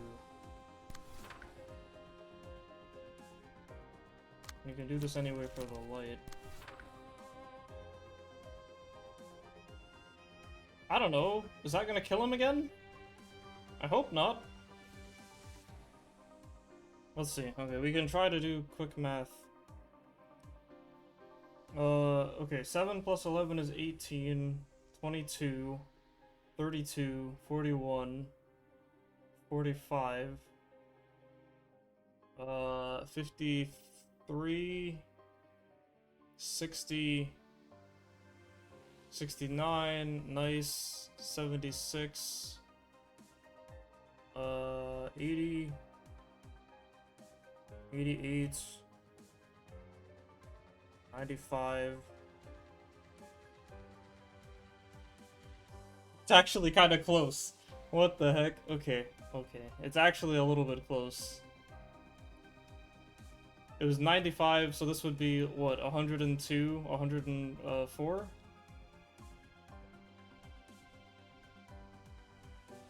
You can do this anyway for the light. I don't know. Is that gonna kill him again? I hope not. Let's see. Okay, we can try to do quick math. Okay, 7 plus 11 is 18, 22, 32, 41, 45, 53, 60, 69, nice, 76, 80, 88, 95. It's actually kind of close. What the heck? Okay, okay. It's actually a little bit close. It was 95, so this would be, what, 102, 104?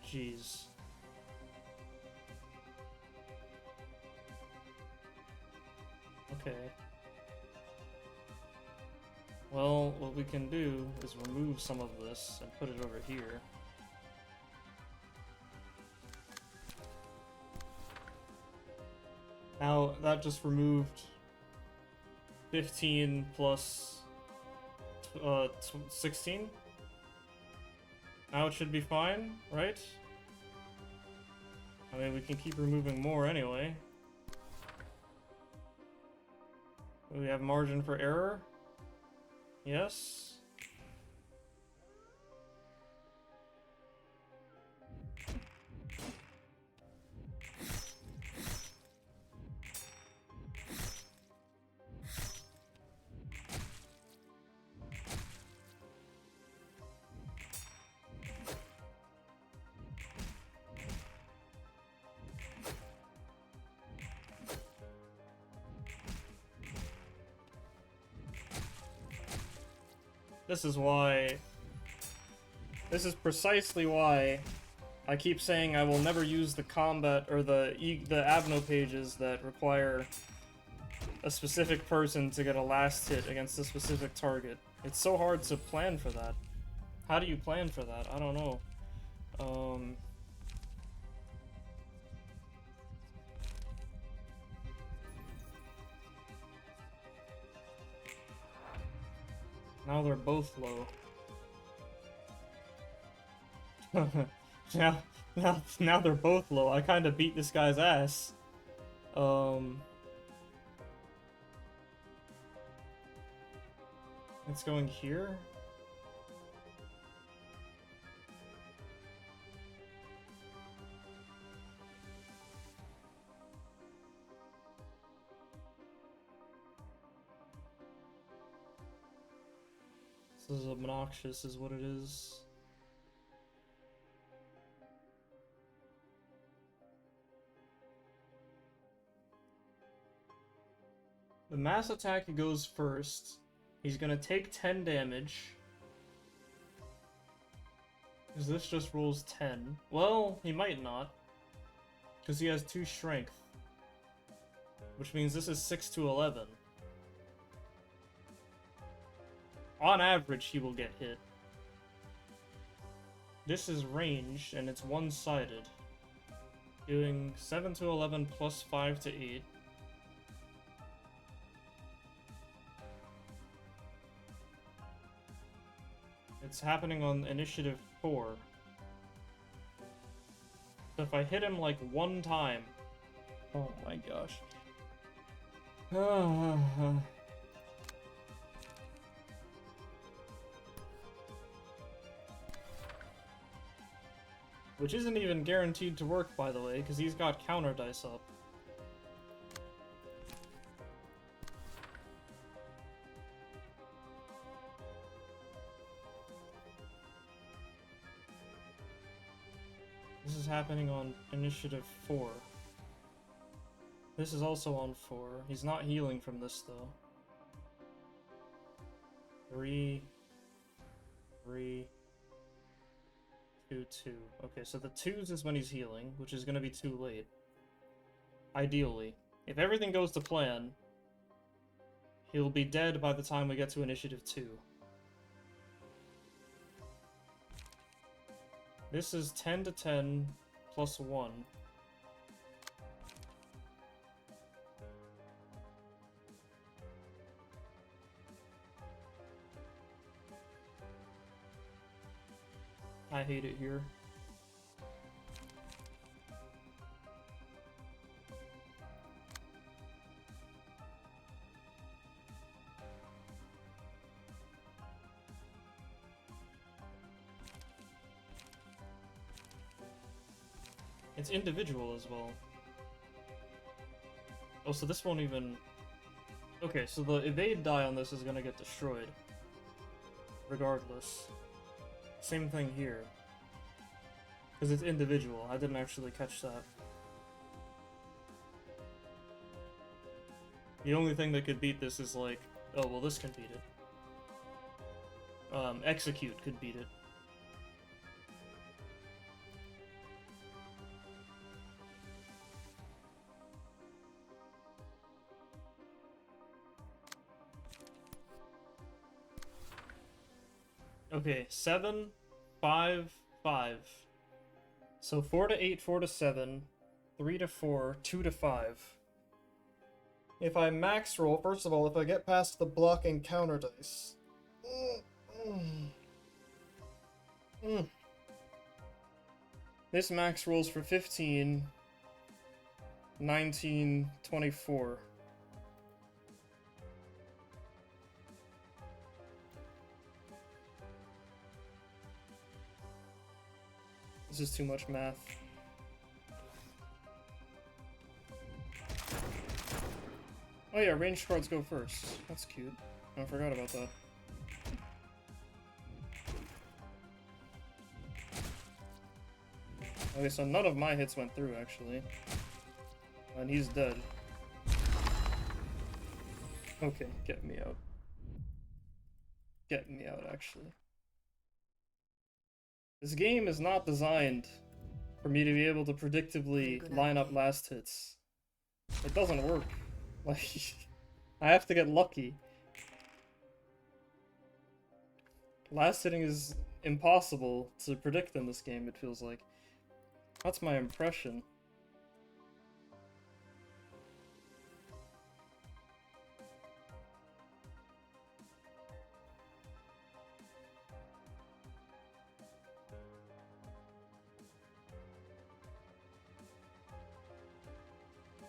Jeez. Okay. Well, what we can do is remove some of this and put it over here. Now, that just removed 15 plus 16. Now it should be fine, right? I mean, we can keep removing more anyway. Do we have margin for error? Yes. This is precisely why I keep saying I will never use the combat or the abno pages that require a specific person to get a last hit against a specific target. It's so hard to plan for that. How do you plan for that? I don't know. Now they're both low. now they're both low. I kind of beat this guy's ass. It's going here. This is obnoxious, is what it is. The mass attack goes first. He's gonna take 10 damage. Because this just rolls 10. Well, he might not. Because he has 2 strength. Which means this is 6 to 11. On average, he will get hit. This is ranged, and it's one-sided. Doing 7 to 11 plus 5 to 8. It's happening on initiative 4. So if I hit him like one time... Oh my gosh. Which isn't even guaranteed to work, by the way, because he's got counter dice up. happening on initiative 4. This is also on 4. He's not healing from this though. 3, 3, 2, 2. Okay, so the 2s is when he's healing, which is gonna be too late. Ideally. If everything goes to plan, he'll be dead by the time we get to initiative 2. This is 10 to 10 plus 1. I hate it here. It's individual as well. Oh, so this won't even... Okay, so the evade die on this is gonna get destroyed. Regardless. Same thing here. Because it's individual. I didn't actually catch that. The only thing that could beat this is like... Oh, well this can beat it. Execute could beat it. Okay, 7, 5, 5. So 4 to 8, 4 to 7, 3 to 4, 2 to 5. If I max roll, first of all, if I get past the block and counter dice. This max rolls for 15, 19, 24. This is too much math. Oh yeah, ranged cards go first. That's cute. I forgot about that. Okay, so none of my hits went through, actually. And he's dead. Okay, get me out. Get me out, actually. This game is not designed for me to be able to predictably line up last hits. It doesn't work. Like, I have to get lucky. Last hitting is impossible to predict in this game, it feels like. That's my impression.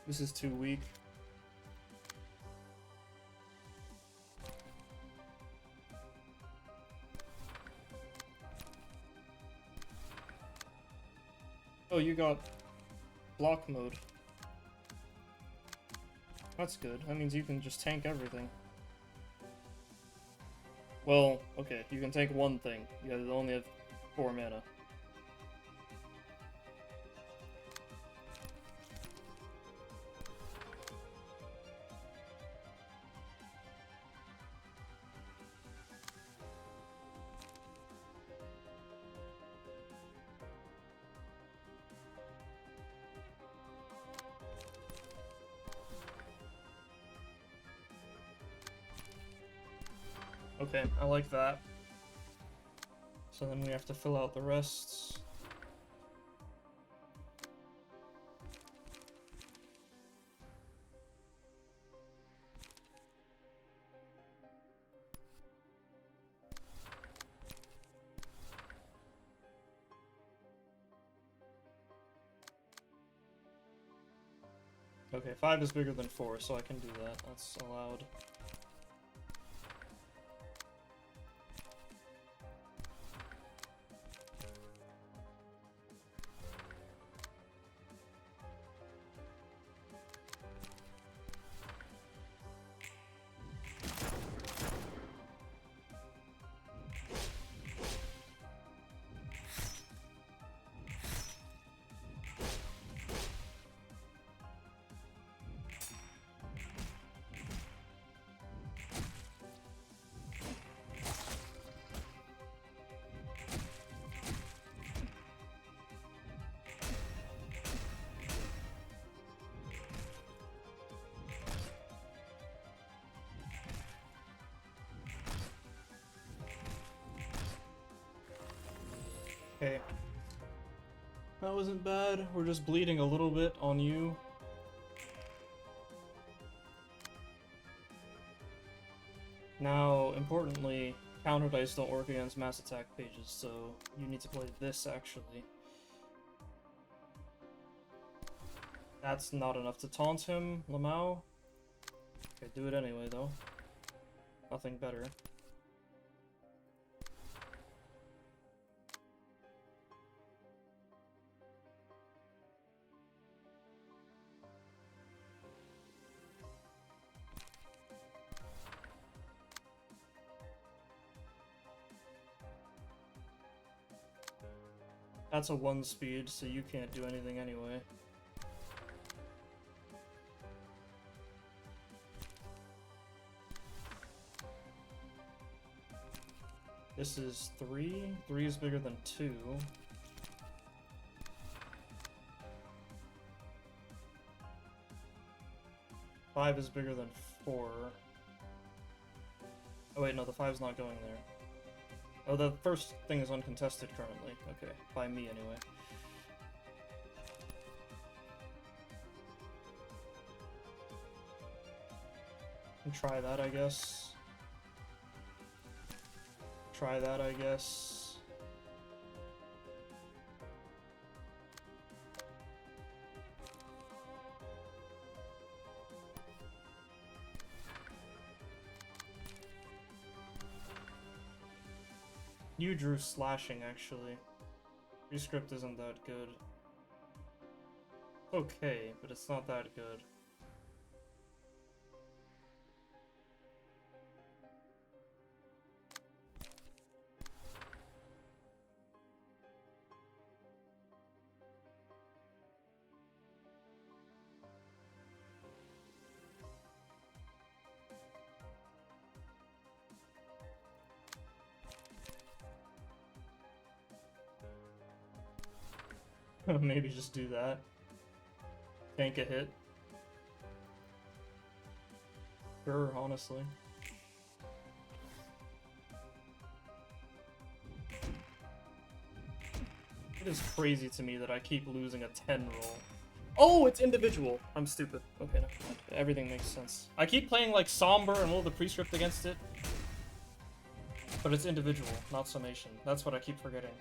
This is too weak. Oh, you got block mode. That's good. That means you can just tank everything. Well, okay, you can tank one thing. You guys only have 4 mana. Okay, I like that. So then we have to fill out the rest. Okay, 5 is bigger than 4, so I can do that. That's allowed. Okay. That wasn't bad. We're just bleeding a little bit on you. Now, importantly, counter dice don't work against mass attack pages, so you need to play this actually. That's not enough to taunt him, Lamau. Okay, do it anyway though. Nothing better. That's a 1 speed, so you can't do anything anyway. This is 3. 3 is bigger than 2. Five is bigger than 4. Oh wait, no, the 5's not going there. Oh, the first thing is uncontested currently. Okay, by me anyway. And try that, I guess. Try that, I guess. You drew slashing, actually. Rescript isn't that good. Okay, but it's not that good. Maybe just do that. Tank a hit. Sure, honestly. It is crazy to me that I keep losing a 10 roll. Oh, it's individual! I'm stupid. Okay, no. Everything makes sense. I keep playing like Somber and roll the prescript against it. But it's individual, not summation. That's what I keep forgetting.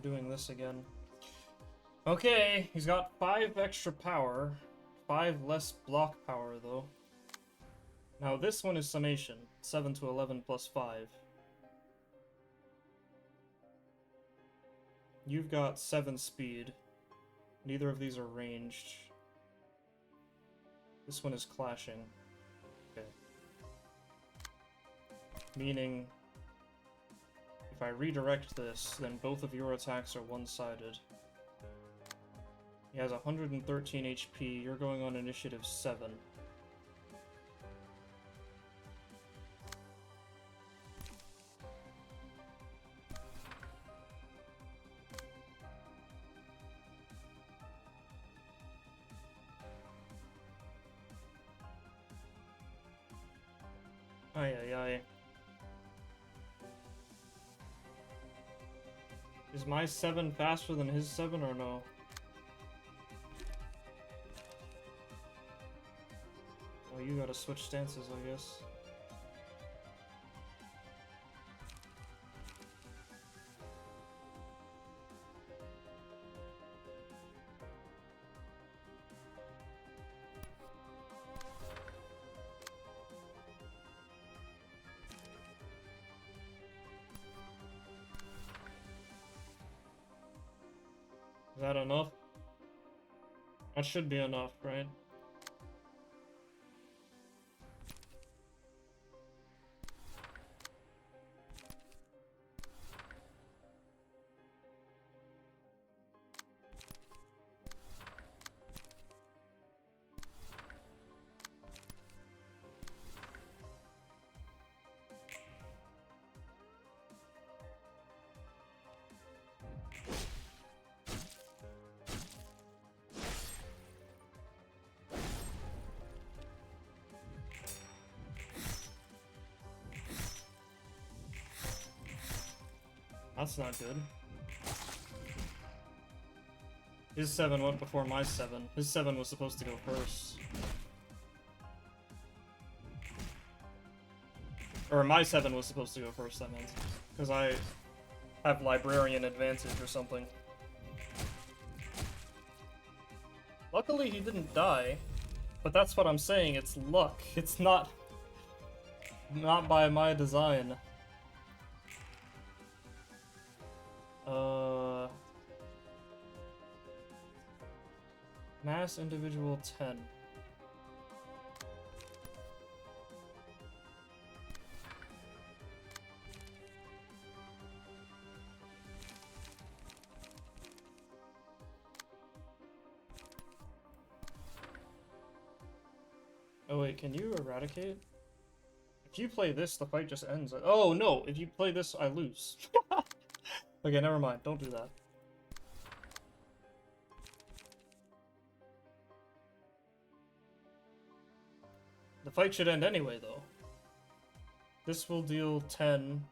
Doing this again. Okay, he's got 5 extra power, 5 less block power though. Now this one is summation, 7 to 11 plus 5. You've got 7 speed. Neither of these are ranged. This one is clashing. Okay. Meaning, if I redirect this, then both of your attacks are one-sided. He has 113 HP, you're going on initiative 7. Ay ay ay. Is my 7 faster than his 7 or no? Well, you gotta switch stances, I guess. Is that enough? That should be enough, right? That's not good. His 7 went before my 7. His 7 was supposed to go first. Or my 7 was supposed to go first, I meant. Because I have librarian advantage or something. Luckily he didn't die, but that's what I'm saying, it's luck. It's not by my design. Mass individual 10. Oh wait, can you eradicate? If you play this, the fight just ends. Oh no, if you play this, I lose. Okay, never mind, don't do that. The fight should end anyway, though. This will deal 10.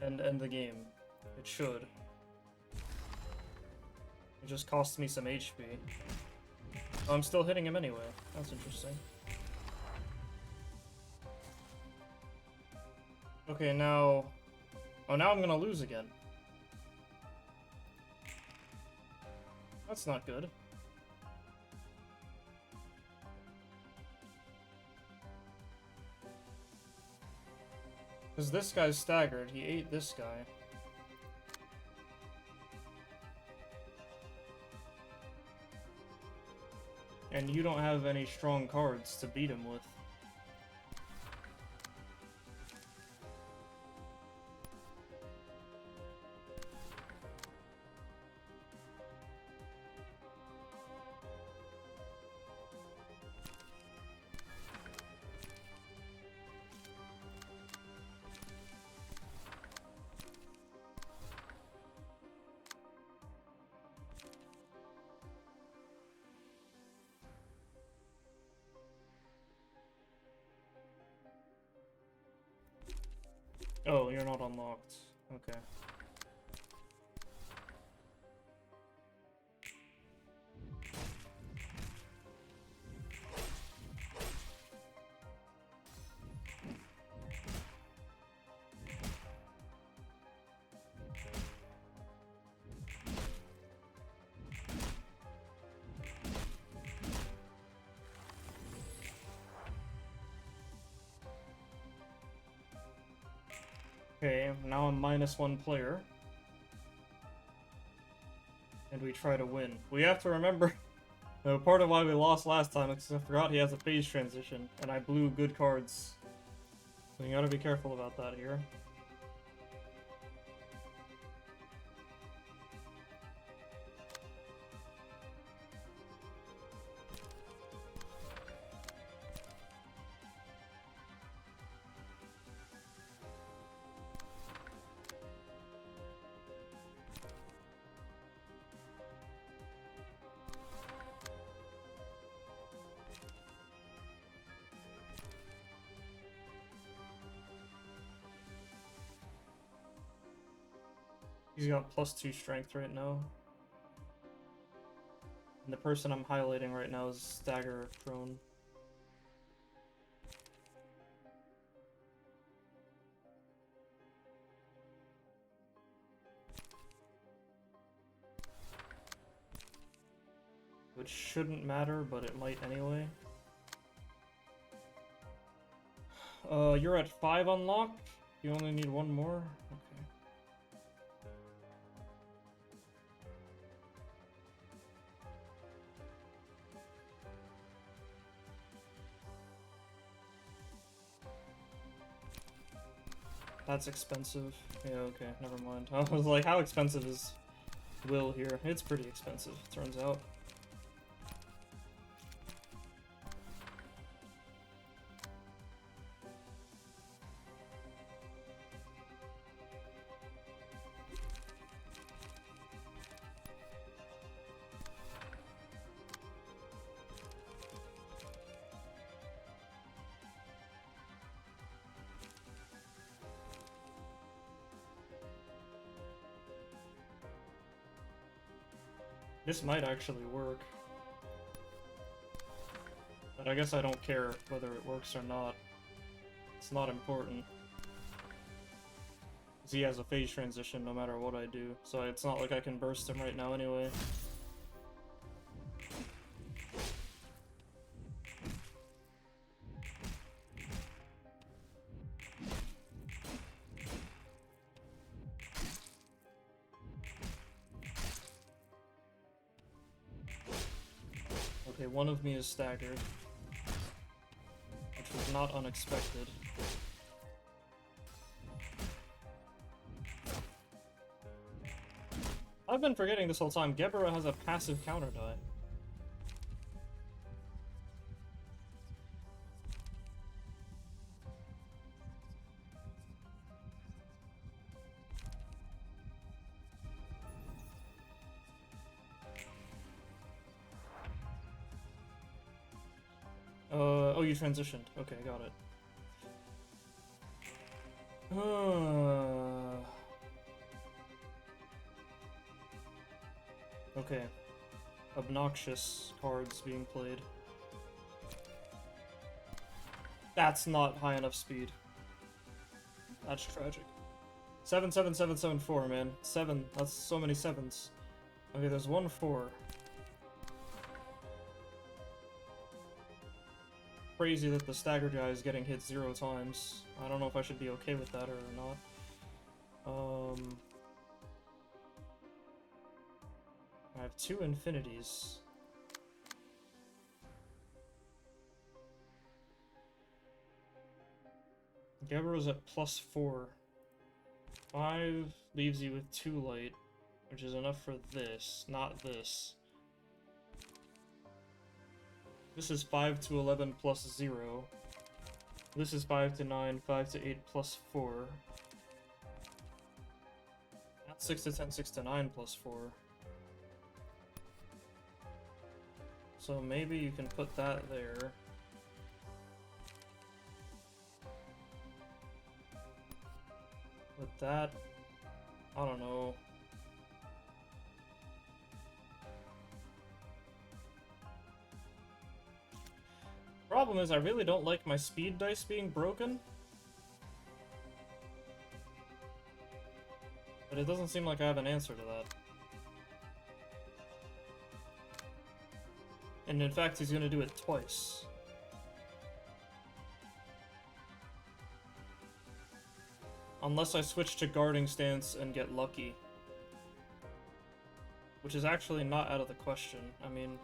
And end the game. It should. It just costs me some HP. Oh, I'm still hitting him anyway. That's interesting. Okay, now... Oh, now I'm gonna lose again. That's not good. Because this guy's staggered. He ate this guy. And you don't have any strong cards to beat him with. Oh, you're not unlocked. Okay. Okay, now I'm -1 player. And we try to win. We have to remember, part of why we lost last time is because I forgot he has a phase transition, and I blew good cards. So you gotta be careful about that here. He's got +2 strength right now. And the person I'm highlighting right now is stagger prone. Which shouldn't matter, but it might anyway. You're at 5 unlock? You only need 1 more? Okay. That's expensive. Yeah, okay, never mind. I was like, how expensive is Will here? It's pretty expensive, turns out. This might actually work. But I guess I don't care whether it works or not. It's not important. 'Cause he has a phase transition no matter what I do, so it's not like I can burst him right now anyway. Okay, one of me is staggered, which was not unexpected. I've been forgetting this whole time, Gebura has a passive counter die. Oh, you transitioned. Okay, got it. Okay. Obnoxious cards being played. That's not high enough speed. That's tragic. 77774, man. 7. That's so many 7s. Okay, there's 1 4. Crazy that the stagger guy is getting hit 0 times. I don't know if I should be okay with that or not. I have 2 infinities. Gebura's at +4. 5 leaves you with 2 light, which is enough for this, not this. This is 5 to 11 plus 0. This is 5 to 9, 5 to 8 plus 4. That's 6 to 10, 6 to 9 plus 4. So maybe you can put that there. With that, I don't know. Problem is, I really don't like my speed dice being broken. But it doesn't seem like I have an answer to that. And in fact, he's gonna do it twice. Unless I switch to guarding stance and get lucky. Which is actually not out of the question. I mean...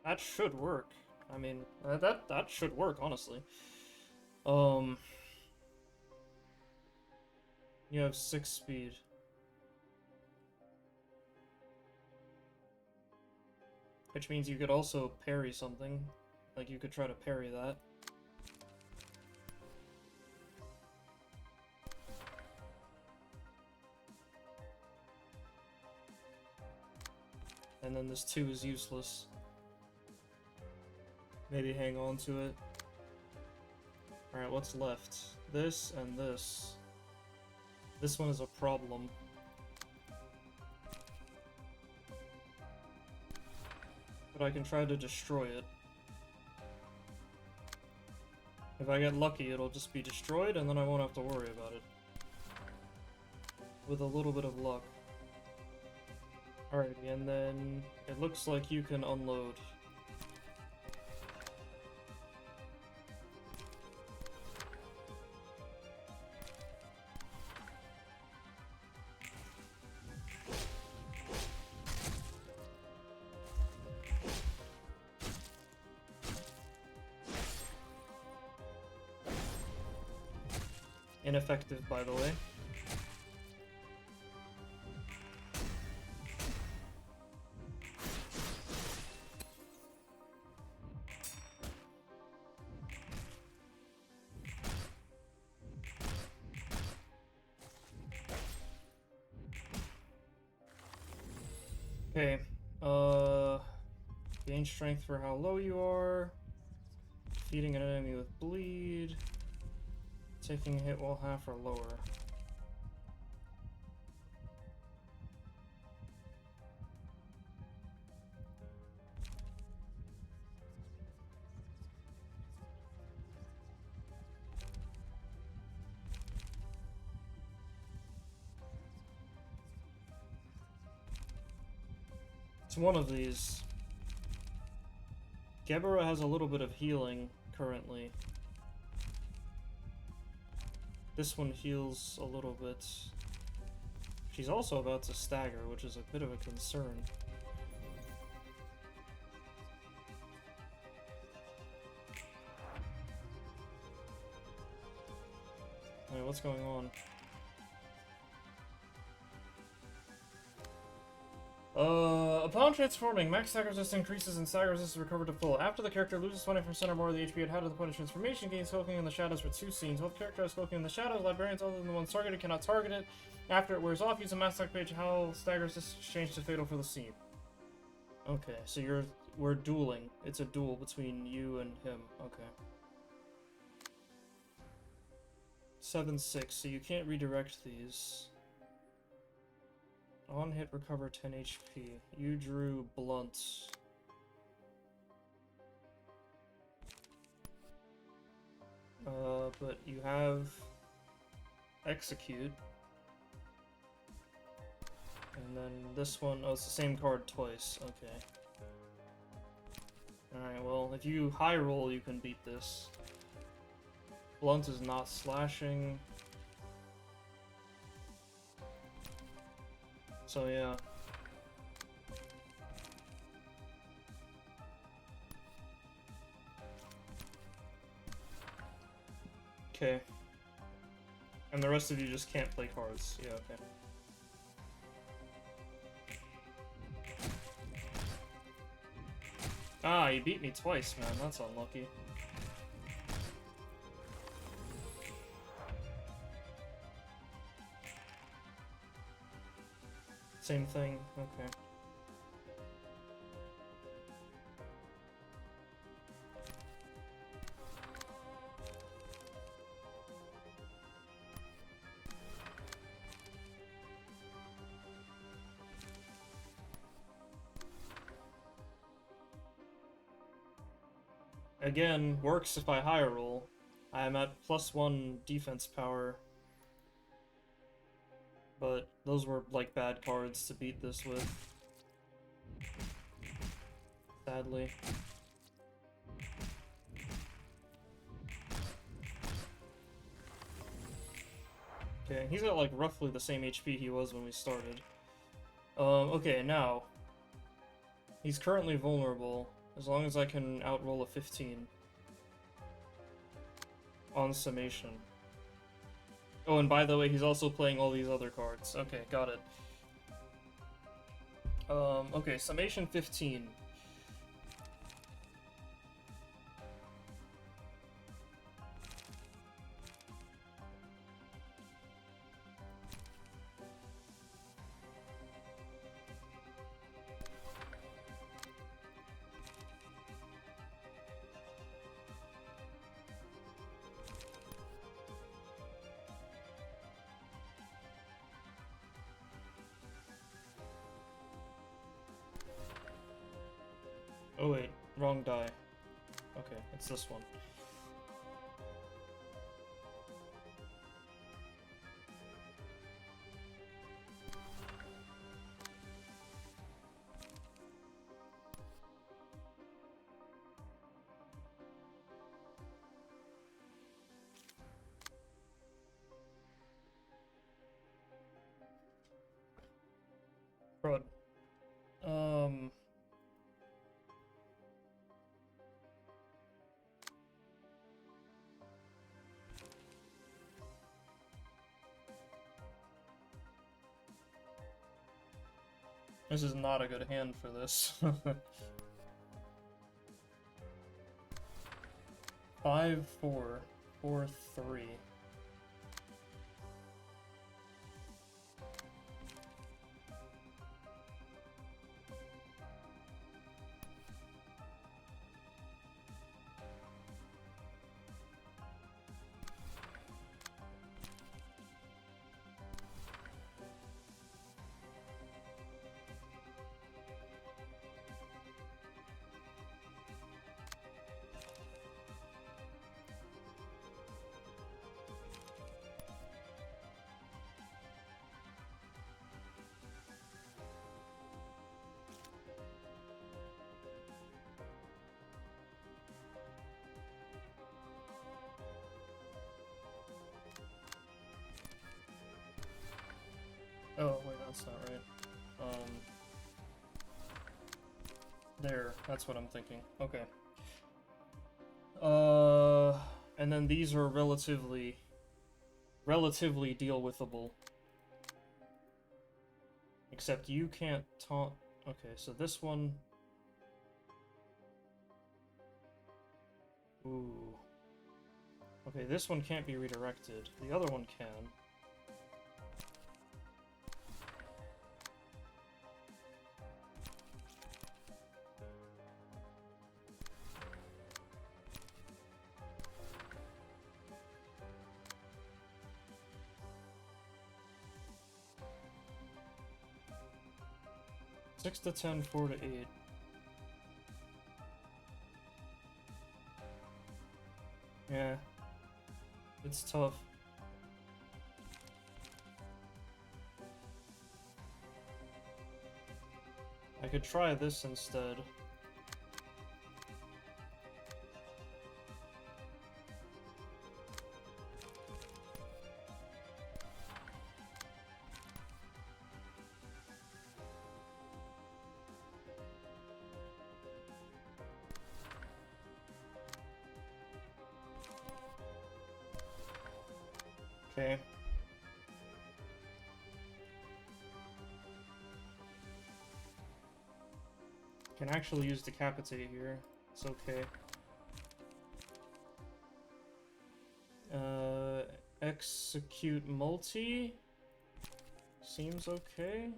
that should work. I mean, that should work, honestly. You have 6 speed. Which means you could also parry something. Like, you could try to parry that. And then this 2 is useless. Maybe hang on to it. Alright, what's left? This and this. This one is a problem. But I can try to destroy it. If I get lucky, it'll just be destroyed, and then I won't have to worry about it. With a little bit of luck. Alrighty, and then it looks like you can unload. Ineffective, by the way. Okay, gain strength for how low you are. Defeating an enemy with bleed. Taking a hit while half or lower. It's one of these. Gebura has a little bit of healing currently. This one heals a little bit. She's also about to stagger, which is a bit of a concern. Alright, what's going on? Upon transforming, max stagger resist increases and stagger resist is recovered to full. After the character loses 20% or more of the HP it had at the point of transformation, gains cloaking in the shadows for 2 scenes. While the character has cloaking in the shadows, librarians other than the ones targeted cannot target it. After it wears off, use a max stag page how stagger resist is changed to fatal for the scene. Okay, so we're dueling. It's a duel between you and him. Okay. 7-6, so you can't redirect these. On hit, recover 10 HP. You drew blunt. But you have execute. And then this one, oh, it's the same card twice. Okay. Alright, well, if you high roll, you can beat this. Blunt is not slashing. So yeah. Okay. And the rest of you just can't play cards. Yeah, okay. Ah, you beat me twice, man. That's unlucky. Same thing, okay. Again, works if I higher roll. I am at +1 defense power. But those were, like, bad cards to beat this with. Sadly. Okay, he's at, like, roughly the same HP he was when we started. Okay, now. He's currently vulnerable, as long as I can outroll a 15. On summation. Oh, and by the way, he's also playing all these other cards. Okay, got it. Okay, summation 15. Oh wait, wrong die. Okay, it's this one. Crud. This is not a good hand for this. 5-4, 4-3. that's not right. There, that's what I'm thinking. Okay. And then these are relatively deal-withable. Except you can't taunt. Okay, so this one. Ooh. Okay, this one can't be redirected. The other one can. Six to 10, 4 to 8. Yeah. It's tough. I could try this instead. Okay. Can actually use Decapitate here. It's okay. Execute multi. Seems okay.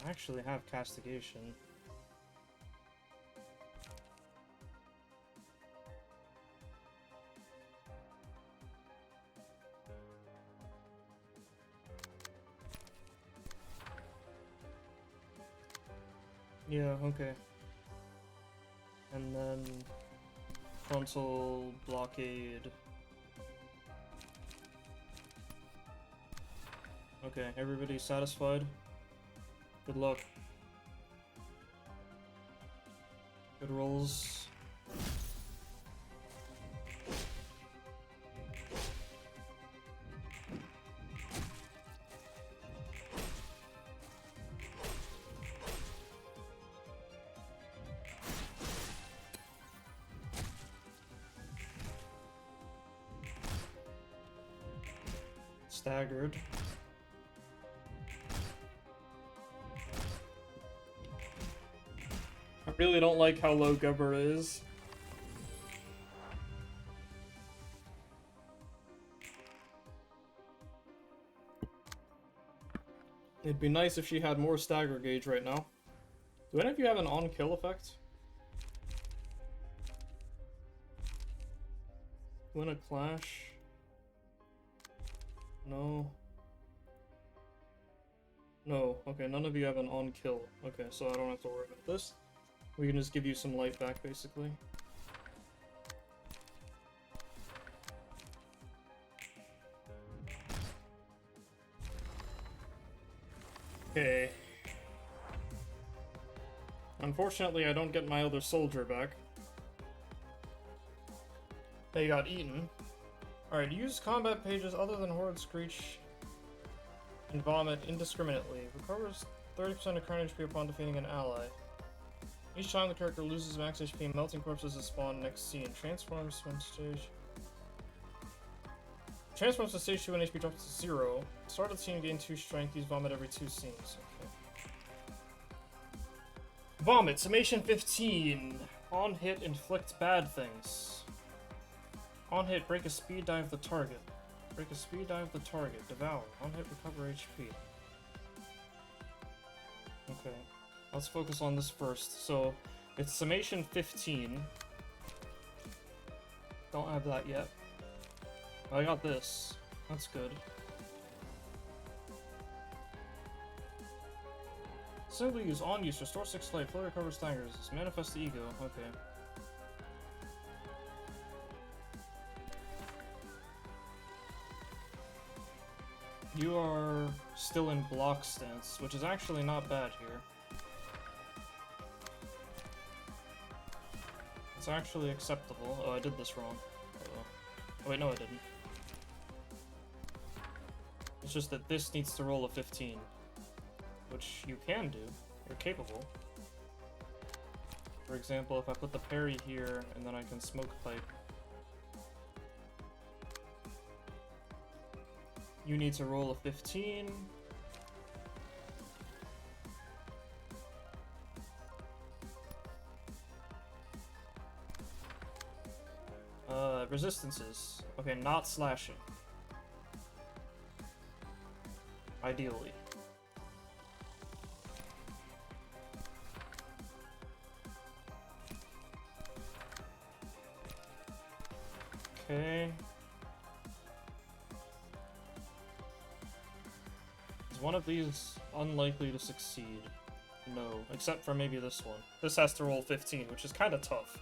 I actually have Castigation. Yeah, okay. And then frontal blockade. Okay, everybody satisfied? Good luck. Good rolls. Staggered. I really don't like how low Gebura is. It'd be nice if she had more stagger gauge right now. Do any of you have an on-kill effect? Win a clash? No. No. Okay, none of you have an on-kill. Okay, so I don't have to worry about this. We can just give you some light back, basically. Okay. Unfortunately, I don't get my other soldier back. They got eaten. Alright, use combat pages other than Horde, Screech, and Vomit indiscriminately. Recovers 30% of current HP upon defeating an ally. Each time the character loses max HP, melting corpses is spawned next scene. Transforms when stage. Transforms to stage 2 when HP drops to 0. Start of the scene, gain 2 strength, use Vomit every 2 scenes. Okay. Vomit, summation 15. On hit, inflict bad things. On hit, break a speed dive the target. Break a speed dive the target. Devour. On hit, recover HP. Okay. Let's focus on this first. So, it's summation 15. Don't have that yet. I got this. That's good. Single use, on use, restore 6 life, fully recover staggers. Manifest the ego. Okay. You are still in block stance, which is actually not bad here. It's actually acceptable. Oh, I did this wrong. Uh-oh. Oh, wait, no, I didn't. It's just that this needs to roll a 15. Which you can do. You're capable. For example, if I put the parry here, and then I can smoke pipe. You need to roll a 15. Resistances. Okay, not slashing. Ideally. Okay. Is one of these unlikely to succeed? No, except for maybe this one. This has to roll 15, which is kind of tough.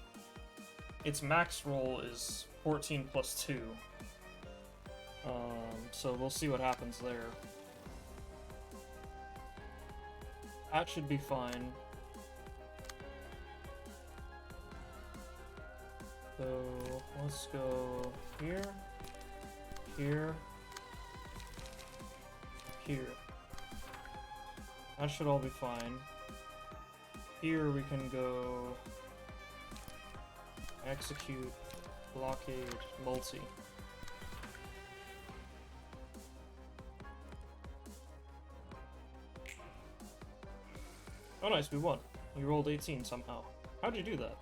Its max roll is 14 plus 2. So we'll see what happens there. That should be fine. So let's go here, here, here. That should all be fine. Here we can go execute, blockade, multi. Oh nice, we won. You rolled 18 somehow. How'd you do that?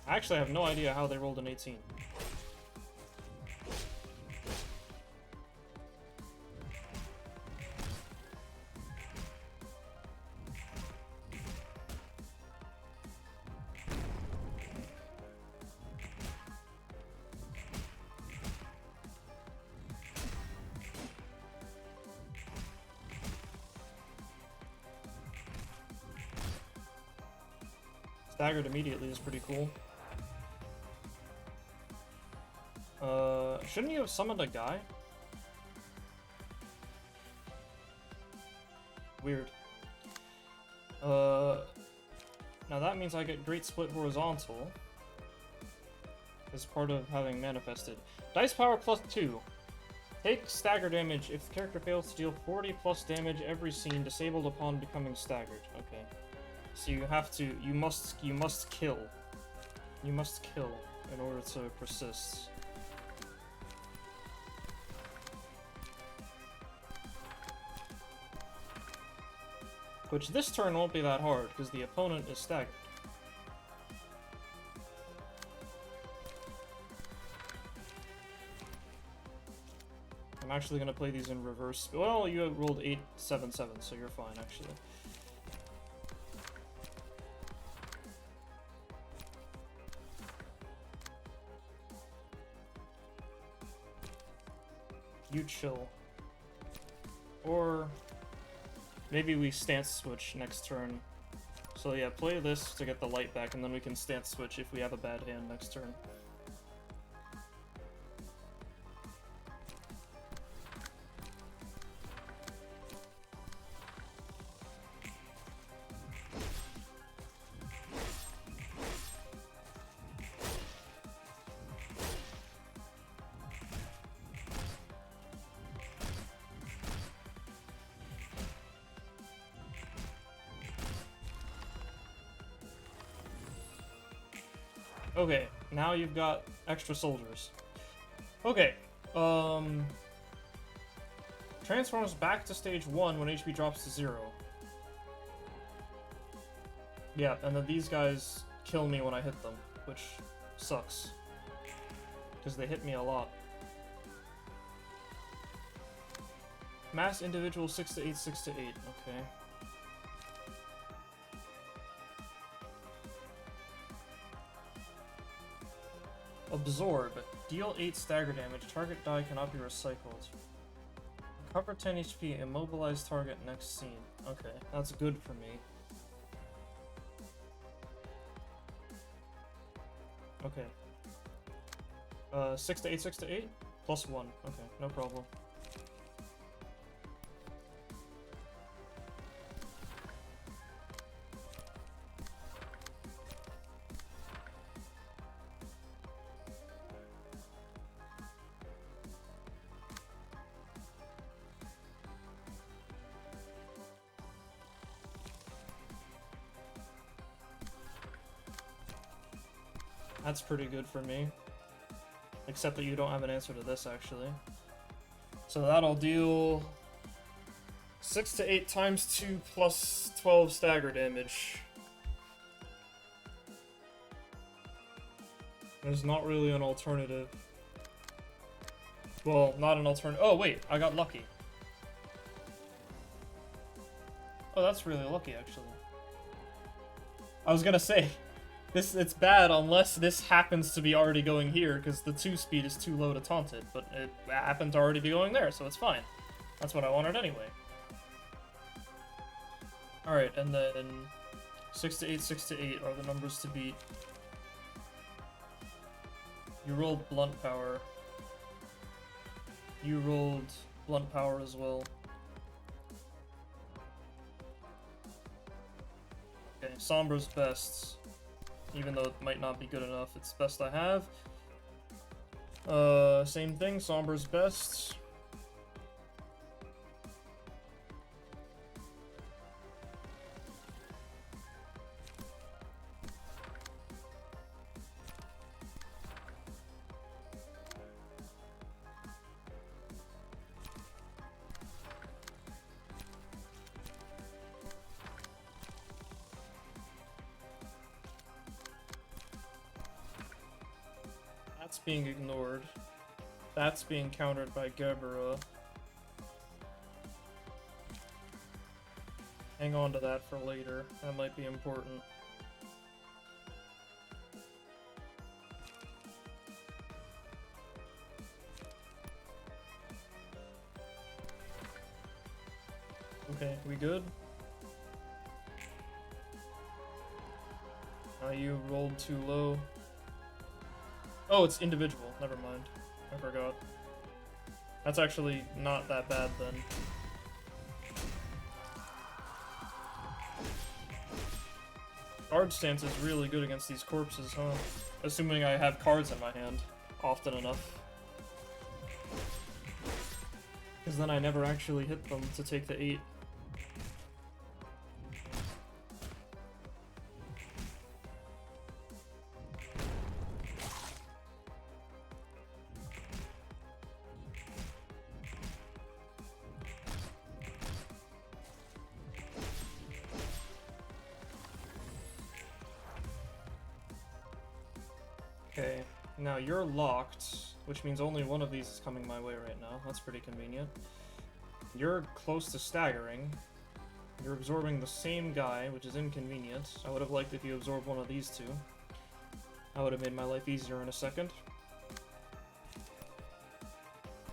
I actually have no idea how they rolled an 18. Staggered immediately is pretty cool. Shouldn't you have summoned a guy? Weird. Now that means I get Great Split Horizontal as part of having manifested. Dice power plus 2. Take stagger damage if the character fails to deal 40 plus damage every scene disabled upon becoming staggered. Okay. So you have to, you must kill. You must kill in order to persist. Which this turn won't be that hard, because the opponent is staggered. I'm actually going to play these in reverse. Well, you rolled 8, 7, 7, so you're fine, actually. You chill. Or maybe we stance switch next turn. So yeah, play this to get the light back, and then we can stance switch if we have a bad hand next turn. Okay, now you've got extra soldiers. Okay, transforms back to stage 1 when HP drops to 0. Yeah, and then these guys kill me when I hit them, which sucks. Because they hit me a lot. Mass individual 6 to 8, 6 to 8, okay. Absorb. Deal 8 stagger damage. Target die cannot be recycled. Recover 10 HP. Immobilize target next scene. Okay, that's good for me. Okay. 6 to 8, 6 to 8? Plus 1. Okay, no problem. That's pretty good for me. Except that you don't have an answer to this, actually. So that'll deal 6 to 8 times 2 plus 12 stagger damage. There's not really an alternative. Well, not an alternative. Oh, wait, I got lucky. Oh, that's really lucky, actually. I was gonna say, it's bad unless this happens to be already going here, because the 2 speed is too low to taunt it, but it happened to already be going there, so it's fine. That's what I wanted anyway. Alright, and then 6 to 8 are the numbers to beat. You rolled blunt power. You rolled blunt power as well. Okay, Sombra's best. Even though it might not be good enough, it's best I have. Same thing, Sombra's best. That's being ignored. That's being countered by Gebura. Hang on to that for later. That might be important. Okay, we good? You rolled too low. Oh, it's individual. Never mind. I forgot. That's actually not that bad then. Guard stance is really good against these corpses, huh? Assuming I have cards in my hand often enough. Because then I never actually hit them to take the 8. Okay, now you're locked, which means only one of these is coming my way right now. That's pretty convenient. You're close to staggering. You're absorbing the same guy, which is inconvenient. I would have liked if you absorbed one of these two. That would have made my life easier in a second.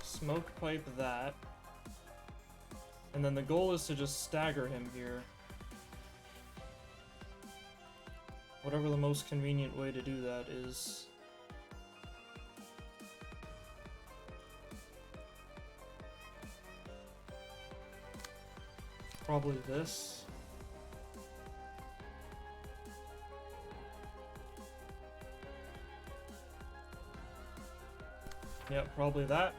Smoke pipe that. And then the goal is to just stagger him here. Whatever the most convenient way to do that is. Probably this. Yep, probably that.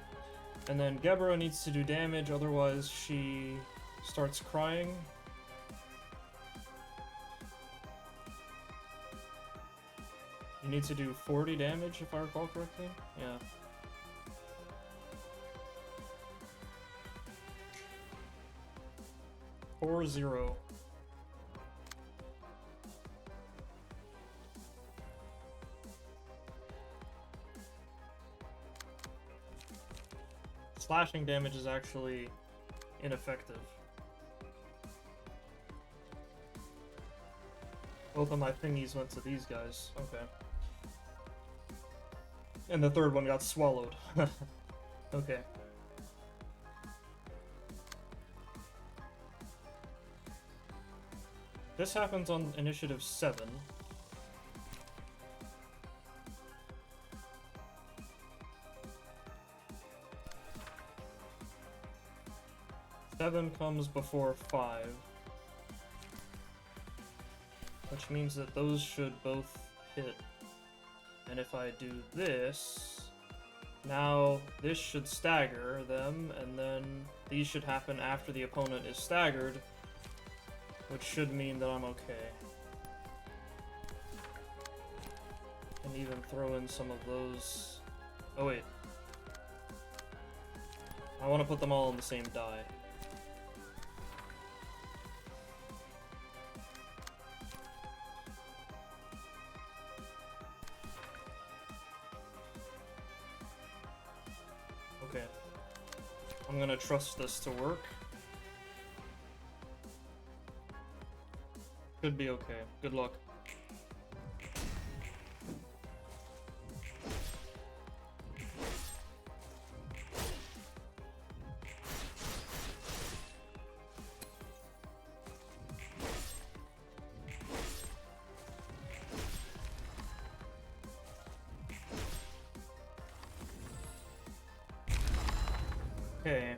And then Gebura needs to do damage, otherwise she starts crying. You need to do 40 damage, if I recall correctly? Yeah. Or 0. Slashing damage is actually ineffective. Both of my thingies went to these guys. Okay. And the third one got swallowed. Okay. This happens on initiative 7. Seven comes before 5. Which means that those should both hit. And if I do this, now this should stagger them, and then these should happen after the opponent is staggered, which should mean that I'm okay. can even throw in some of those. Oh wait. I want to put them all on the same die. Okay. I'm gonna trust this to work. Should be okay. Good luck. Okay,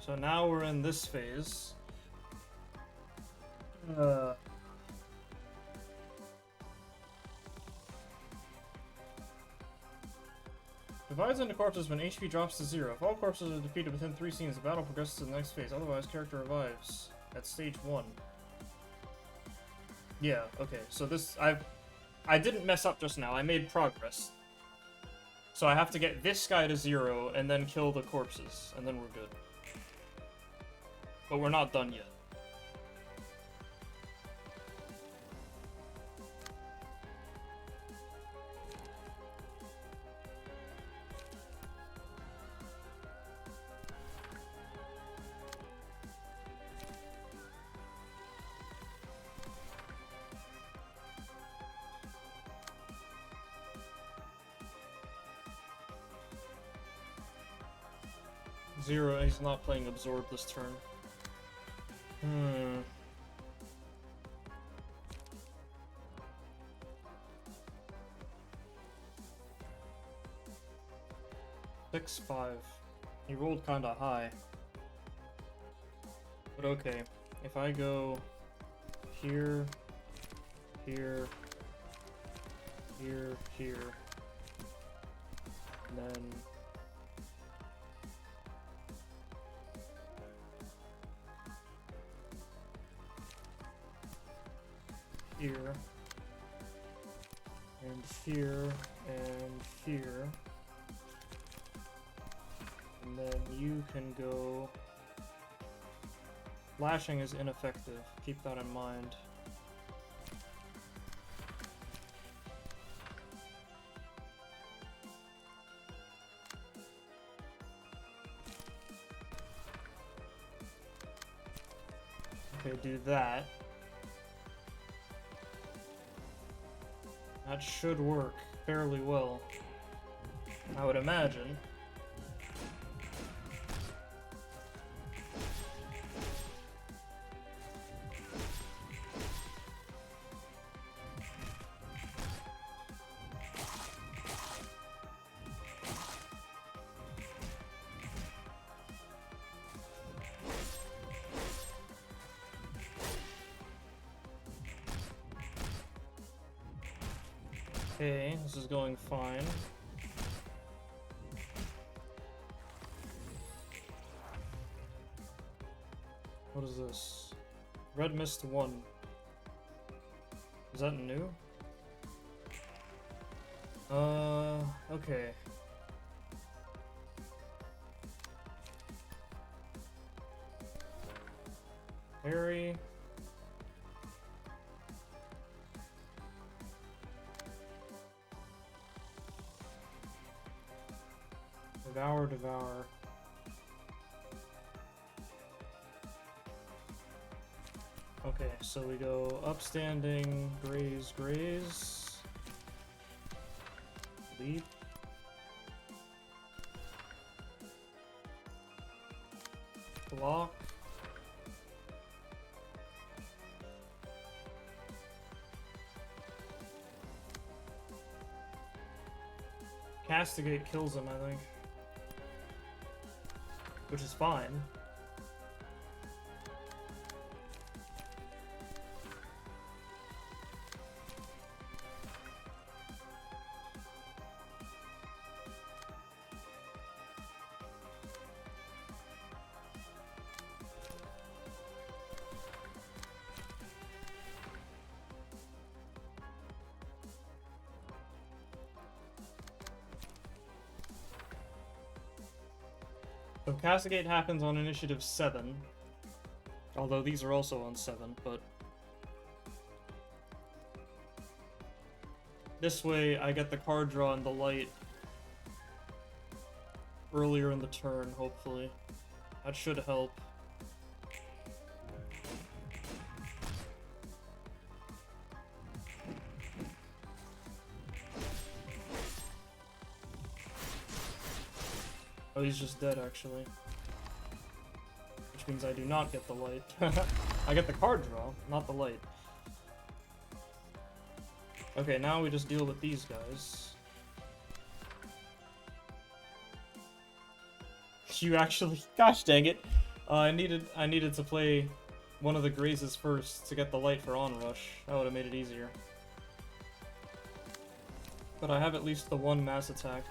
so now we're in this phase. Divides into corpses when HP drops to 0. If all corpses are defeated within 3 scenes, the battle progresses to the next phase. Otherwise, character revives at stage 1. Yeah, okay, so this... I didn't mess up just now. I made progress. So I have to get this guy to 0, and then kill the corpses, and then we're good. But we're not done yet. Zero, he's not playing Absorb this turn. Hmm. Six, 5. He rolled kinda high. But okay, if I go here, here, here, here, and then here, and here, and here, and then you can go... Flashing is ineffective, keep that in mind. Okay, do that. That should work fairly well, I would imagine. Okay, this is going fine. What is this? Red Mist 1. Is that new? Okay. Harry. Devour. Okay, so we go upstanding, graze. Leap. Block. Castigate kills him, I think. Which is fine. So Castigate happens on initiative 7. Although these are also on 7, but... This way I get the card draw and the light earlier in the turn, hopefully. That should help. Oh, he's just dead, actually. Which means I do not get the light. I get the card draw, not the light. Okay, now we just deal with these guys. You actually... Gosh dang it! I needed to play one of the Grazes first to get the light for Onrush. That would have made it easier. But I have at least the one mass attack.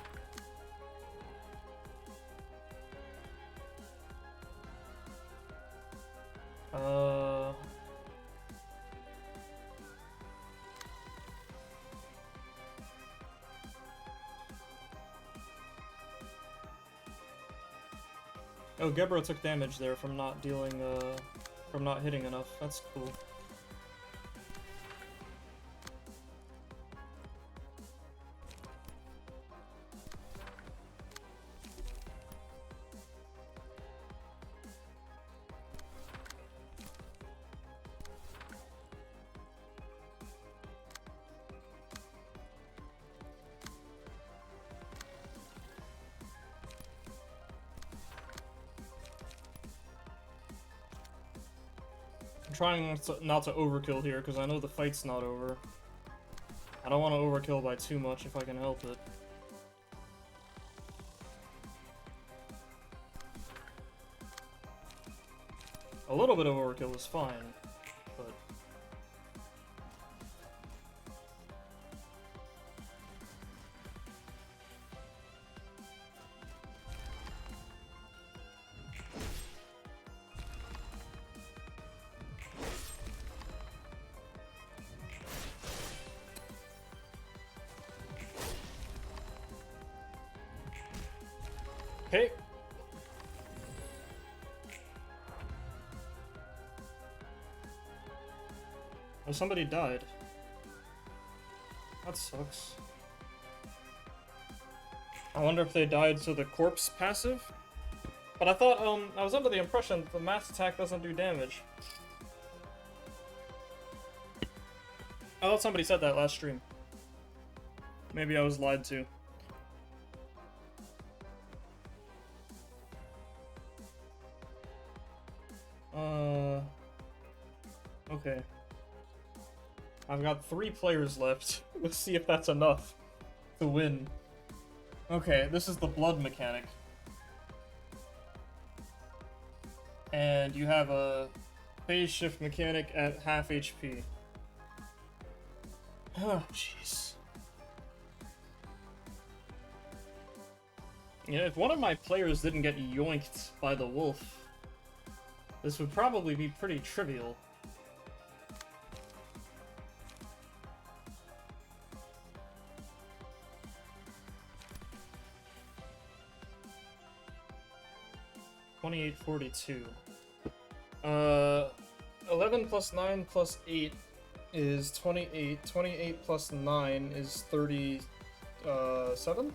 Oh, Gebura took damage there from not from not hitting enough. That's cool. I'm trying not to overkill here, because I know the fight's not over. I don't want to overkill by too much if I can help it. A little bit of overkill is fine, but... Okay. Oh, somebody died. That sucks. I wonder if they died to the corpse passive? But I thought, I was under the impression that the mass attack doesn't do damage. I thought somebody said that last stream. Maybe I was lied to. Okay. I've got 3 players left. Let's see if that's enough to win. Okay, this is the blood mechanic. And you have a phase shift mechanic at half HP. Oh, jeez. Yeah, if one of my players didn't get yoinked by the wolf, this would probably be pretty trivial. $28.42. 11 plus 9 plus 8 is 28. 28 plus 9 is 37?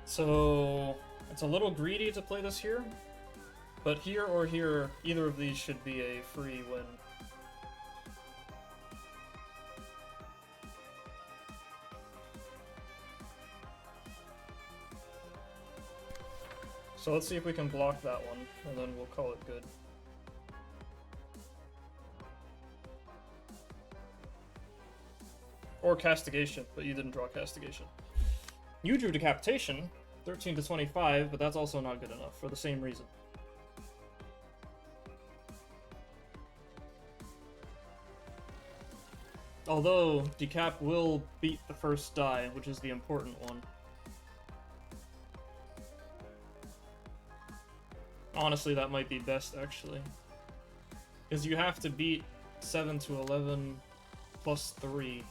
So it's a little greedy to play this here, but here or here, either of these should be a free win. So let's see if we can block that one, and then we'll call it good. Or Castigation, but you didn't draw Castigation. You drew Decapitation, 13 to 25, but that's also not good enough, for the same reason. Although, Decap will beat the first die, which is the important one. Honestly, that might be best, actually. Because you have to beat 7 to 11 plus 3.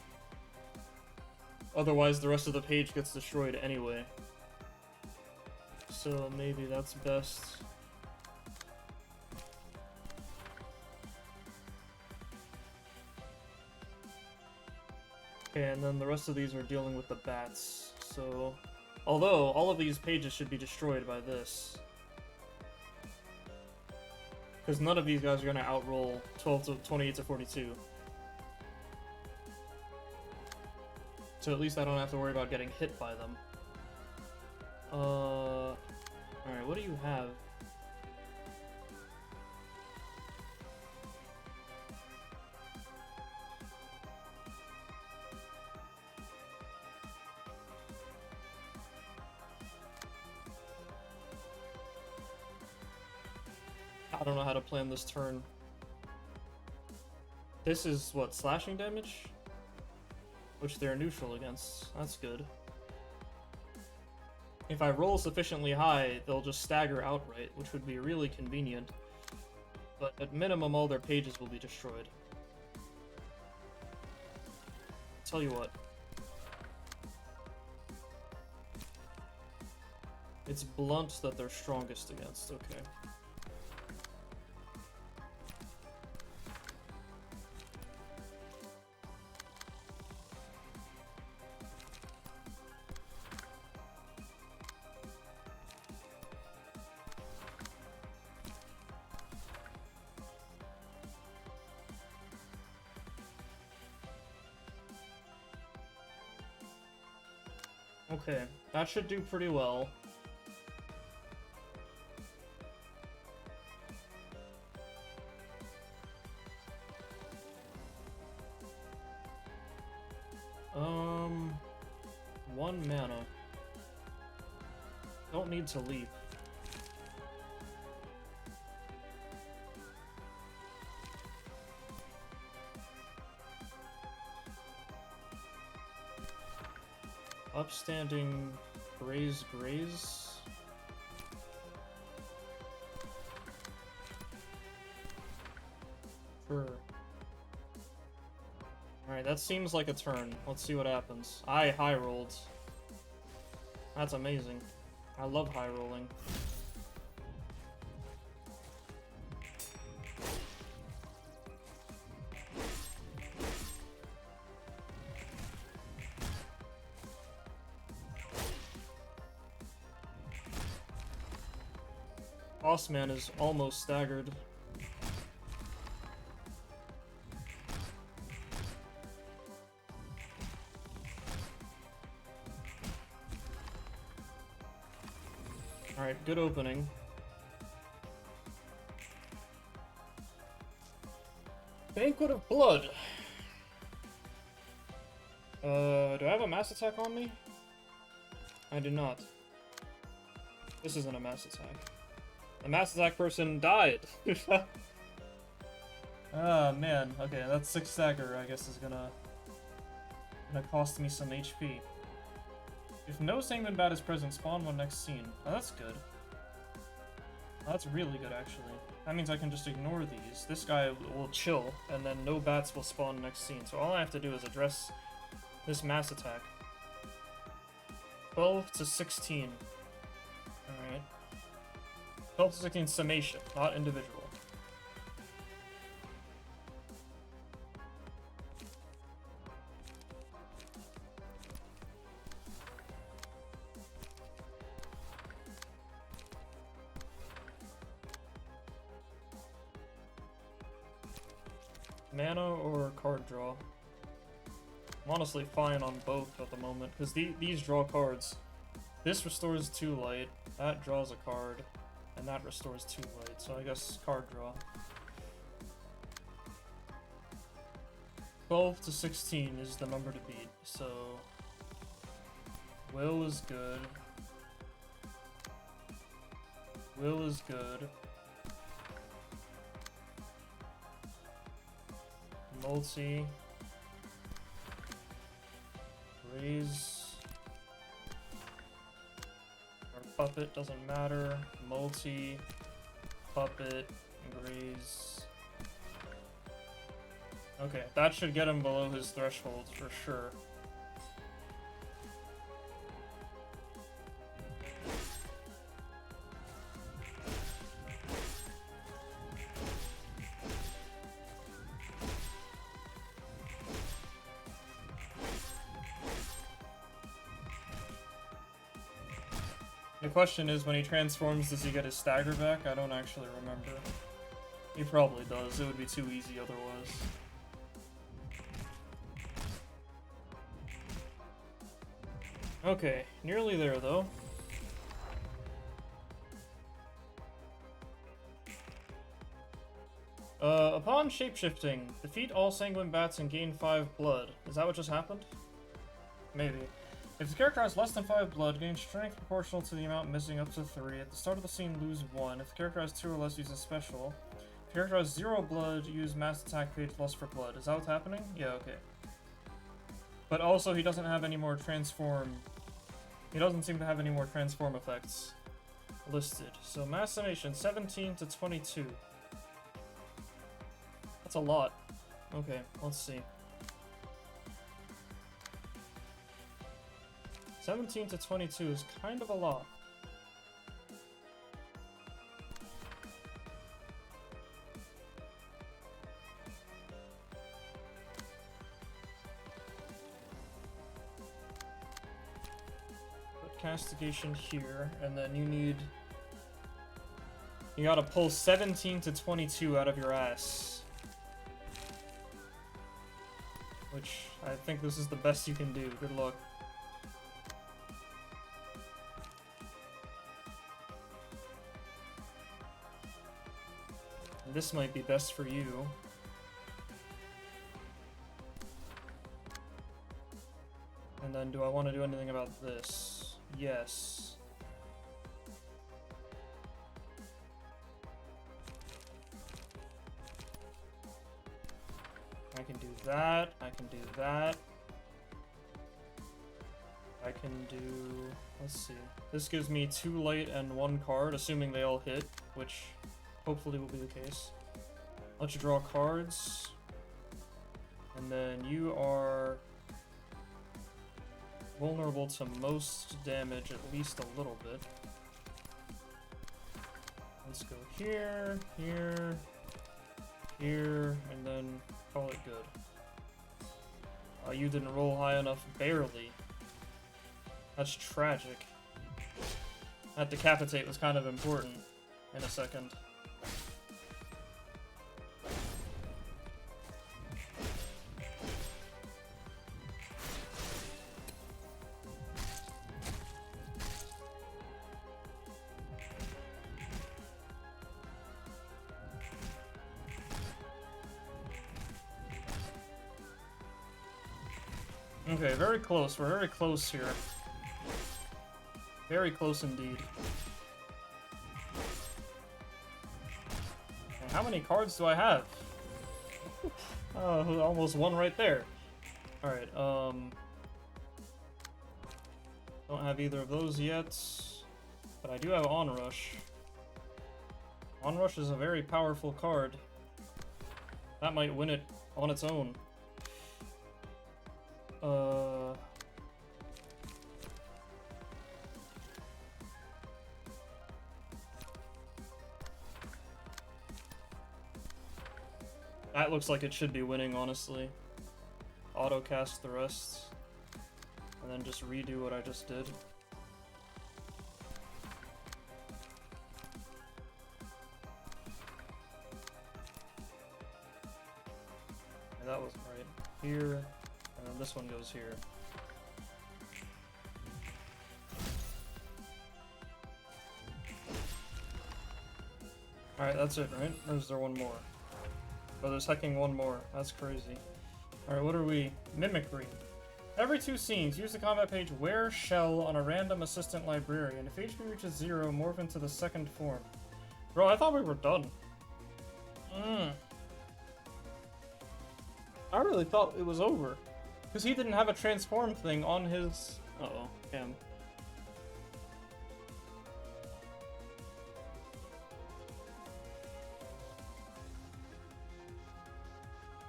Otherwise, the rest of the page gets destroyed anyway. So maybe that's best. Okay, and then the rest of these are dealing with the bats. So, although all of these pages should be destroyed by this. Because none of these guys are going to outroll 12 to 28 to 42. So at least I don't have to worry about getting hit by them. Alright, what do you have? I don't know how to plan this turn. This is what, slashing damage? Which they're neutral against. That's good. If I roll sufficiently high, they'll just stagger outright, which would be really convenient. But at minimum, all their pages will be destroyed. Tell you what. It's blunt that they're strongest against, okay. Okay, that should do pretty well. One mana. Don't need to leap. Upstanding graze. Sure. Alright, that seems like a turn. Let's see what happens. I high rolled. That's amazing. I love high rolling. Bossman is almost staggered. Alright, good opening. Banquet of Blood. Do I have a mass attack on me? I do not. This isn't a mass attack. The mass attack person died. Ah, man. Okay, that 6 stagger, I guess, is gonna cost me some HP. If no Sangman Bat is present, spawn one next scene. Oh, that's good. Oh, that's really good, actually. That means I can just ignore these. This guy will chill, and then no bats will spawn next scene. So all I have to do is address this mass attack. 12 to 16. Alright. 12 to 16 summation, not individual. Mana or card draw? I'm honestly fine on both at the moment, because these draw cards. This restores 2 light, that draws a card, and that restores 2 light, so I guess card draw. 12 to 16 is the number to beat, so... Will is good. Will is good. Multi. Raise. Or puppet, doesn't matter. Multi. Puppet. Graze. Okay, that should get him below his threshold for sure. The question is, when he transforms, does he get his stagger back? I don't actually remember. He probably does. It would be too easy otherwise. Okay, nearly there though. Upon shapeshifting, defeat all sanguine bats and gain 5 blood. Is that what just happened? Maybe. If the character has less than 5 blood, gain strength proportional to the amount missing up to 3. At the start of the scene, lose 1. If the character has 2 or less, use a special. If the character has 0 blood, use mass attack page lust for blood. Is that what's happening? Yeah, okay. But also, he doesn't have any more transform... He doesn't seem to have any more transform effects listed. So, mass summation, 17 to 22. That's a lot. Okay, let's see. 17 to 22 is kind of a lot. Put castigation here, and then you gotta pull 17 to 22 out of your ass. Which, I think this is the best you can do. Good luck. This might be best for you. And then do I want to do anything about this? Yes. I can do that. I can do that. I can do... Let's see. This gives me 2 light and 1 card, assuming they all hit, which... hopefully will be the case. Let you draw cards. And then you are vulnerable to most damage, at least a little bit. Let's go here, here, here, and then call it good. You didn't roll high enough, barely. That's tragic. That decapitate was kind of important in a second. Okay, very close. We're very close here. Very close indeed. And how many cards do I have? Oh, almost 1 right there. Alright, don't have either of those yet. But I do have Onrush. Onrush is a very powerful card. That might win it on its own. That looks like it should be winning, honestly. Auto-cast the rest. And then just redo what I just did. And that was right here. And then this one goes here. Alright, that's it, right? Or is there one more? Oh, there's hecking one more. That's crazy. Alright, what are we? Mimicry. Every 2 scenes, use the combat page Wear Shell on a random assistant librarian. If HP reaches 0, morph into the second form. Bro, I thought we were done. I really thought it was over. Because he didn't have a transform thing on his... Uh-oh, damn.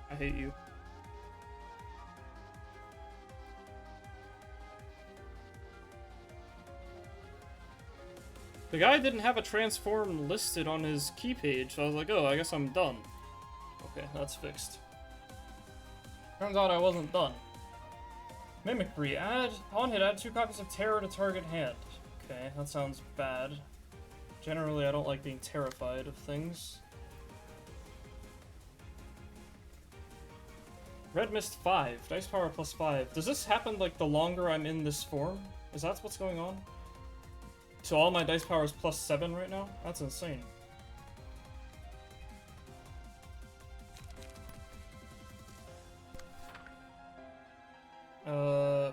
I hate you. The guy didn't have a transform listed on his key page, so I was like, oh, I guess I'm done. Okay, that's fixed. Turns out I wasn't done. Mimicry. On hit, add 2 copies of terror to target hand. Okay, that sounds bad. Generally, I don't like being terrified of things. Red Mist 5. Dice power plus 5. Does this happen, like, the longer I'm in this form? Is that what's going on? So all my dice power is plus 7 right now? That's insane.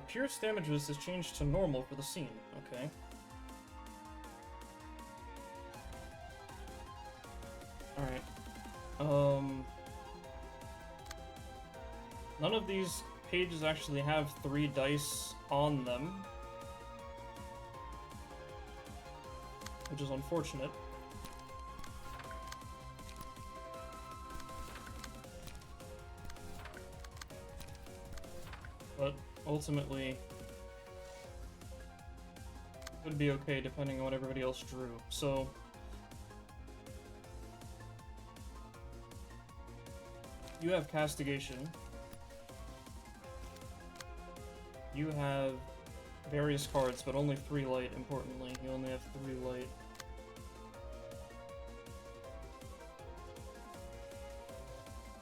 Pierce damage resist is changed to normal for the scene. Okay. Alright. None of these pages actually have 3 dice on them, which is unfortunate. But ultimately, would be okay depending on what everybody else drew. So you have castigation. You have various cards, but only 3 light, importantly. You only have 3 light.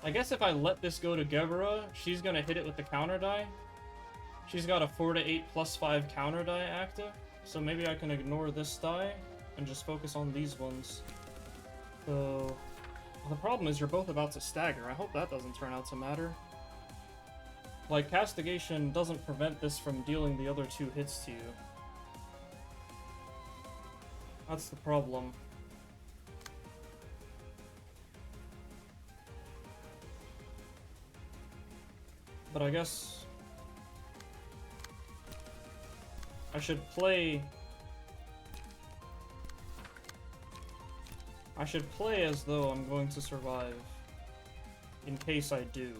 I guess if I let this go to Gebura, she's gonna hit it with the counter die. She's got a 4 to 8 plus 5 counter die active, so maybe I can ignore this die and just focus on these ones. So, well, the problem is you're both about to stagger. I hope that doesn't turn out to matter. Like, castigation doesn't prevent this from dealing the other 2 hits to you. That's the problem. But I guess I should play as though I'm going to survive, in case I do.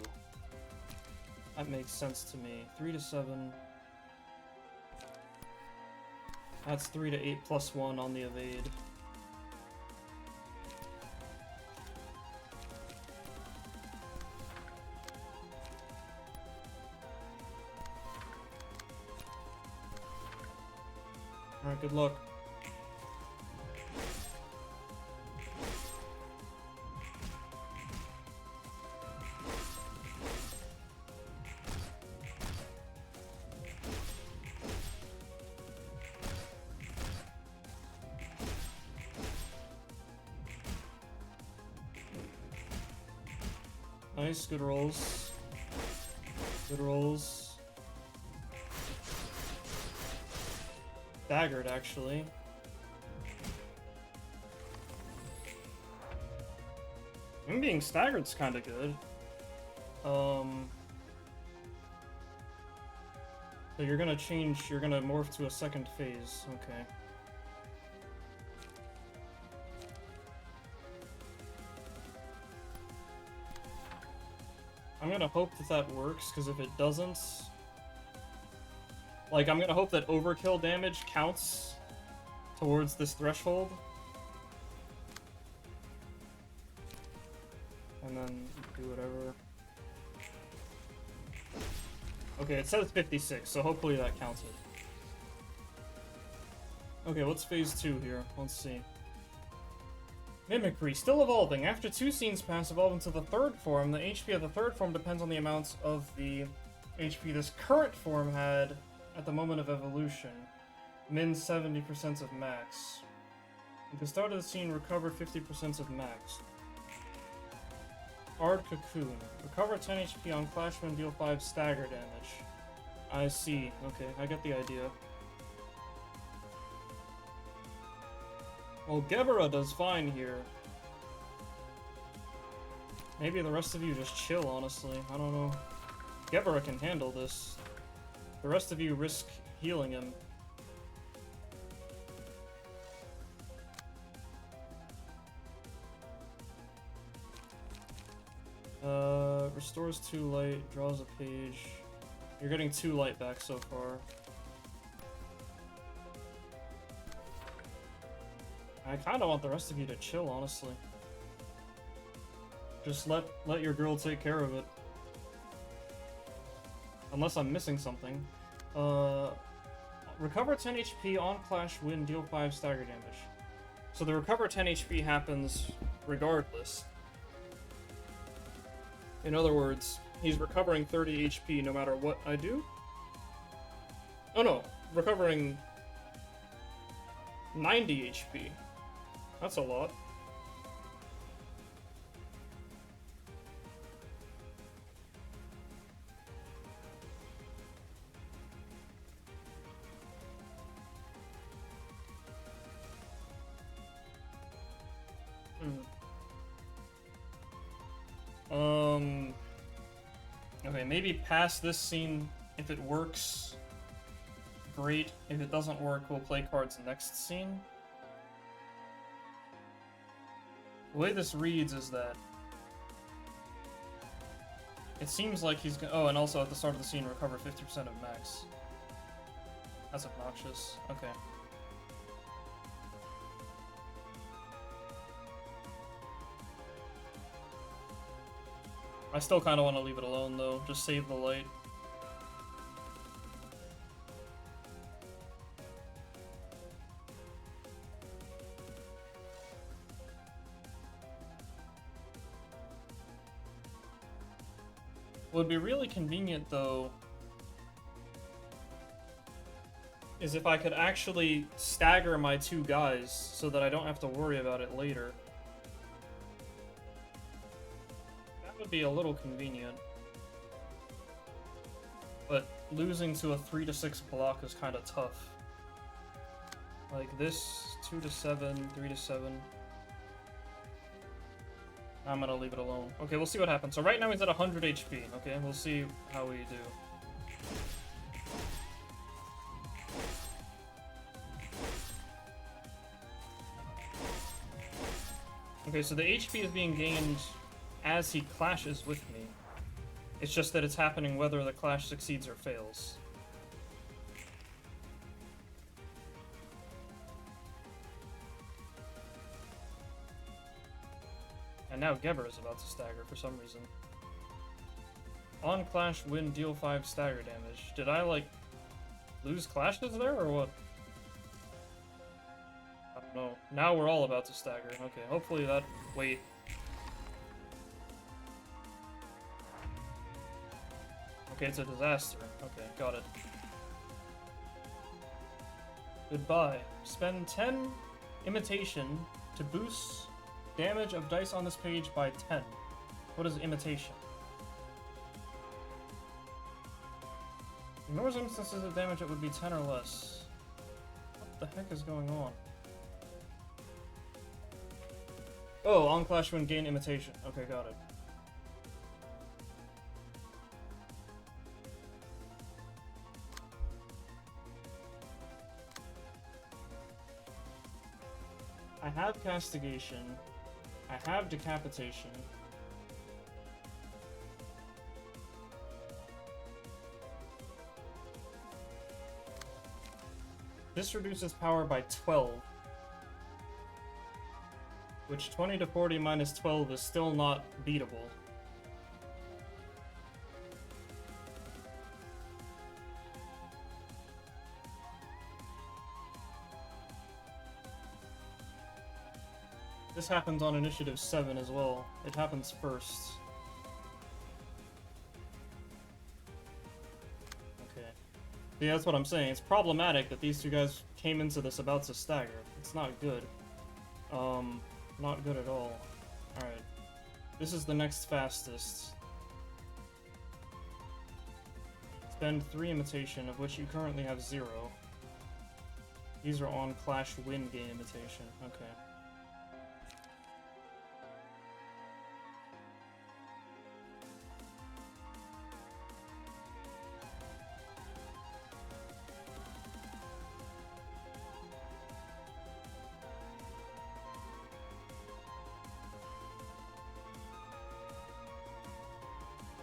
That makes sense to me. 3 to 7. That's 3 to 8 plus 1 on the evade. Alright, good luck. Nice, good rolls. Good rolls. Staggered, actually. Him being staggered's kind of good. So you're gonna change, you're gonna morph to a second phase. Okay. I'm gonna hope that that works, because if it doesn't... Like, I'm gonna hope that overkill damage counts towards this threshold. And then do whatever. Okay, it says 56, so hopefully that counted. Okay, what's phase 2 here? Let's see. Mimicry, still evolving. After 2 scenes pass, evolve into the 3rd form. The HP of the 3rd form depends on the amounts of the HP this current form had at the moment of evolution. Min 70% of max. At the start of the scene, recover 50% of max. Hard Cocoon. Recover 10 HP on Clashman, deal 5 stagger damage. I see. Okay, I get the idea. Well, Gebura does fine here. Maybe the rest of you just chill, honestly. I don't know. Gebura can handle this. The rest of you risk healing him. Restores 2 light, draws a page. You're getting 2 light back so far. I kinda want the rest of you to chill, honestly. Just let your girl take care of it. Unless I'm missing something. Recover 10 HP on clash, win, deal 5 stagger damage. So the recover 10 HP happens regardless. In other words, he's recovering 30 HP no matter what I do. Oh no, recovering 90 HP. That's a lot. Okay, maybe past this scene, if it works, great. If it doesn't work, we'll play cards next scene. The way this reads is that it seems like he's gonna. Oh, and also at the start of the scene, recover 50% of max. That's obnoxious. Okay. I still kind of want to leave it alone, though. Just save the light. Would be really convenient, though, is if I could actually stagger my 2 guys so that I don't have to worry about it later. Would be a little convenient, but losing to a 3 to 6 block is kind of tough. Like this, 2 to 7, 3 to 7. I'm gonna leave it alone. Okay, we'll see what happens. So right now he's at 100 HP. Okay, we'll see how we do. Okay, so the HP is being gained as he clashes with me. It's just that it's happening whether the clash succeeds or fails. And now Gebura is about to stagger for some reason. On clash, win, deal 5 stagger damage. Did I, like, lose clashes there, or what? I don't know. Now we're all about to stagger. Okay, hopefully that... Wait. Okay, it's a disaster. Okay, got it. Goodbye. Spend 10 imitation to boost damage of dice on this page by 10. What is imitation? Ignores instances of damage that would be 10 or less. What the heck is going on? Oh, on clash when gain imitation. Okay, got it. I have castigation. I have decapitation. This reduces power by 12. Which 20 to 40 minus 12 is still not beatable. This happens on initiative 7 as well. It happens first. Okay. Yeah, that's what I'm saying. It's problematic that these 2 guys came into this about to stagger. It's not good. Not good at all. Alright. This is the next fastest. Spend 3 imitation, of which you currently have 0. These are on clash win gain imitation. Okay.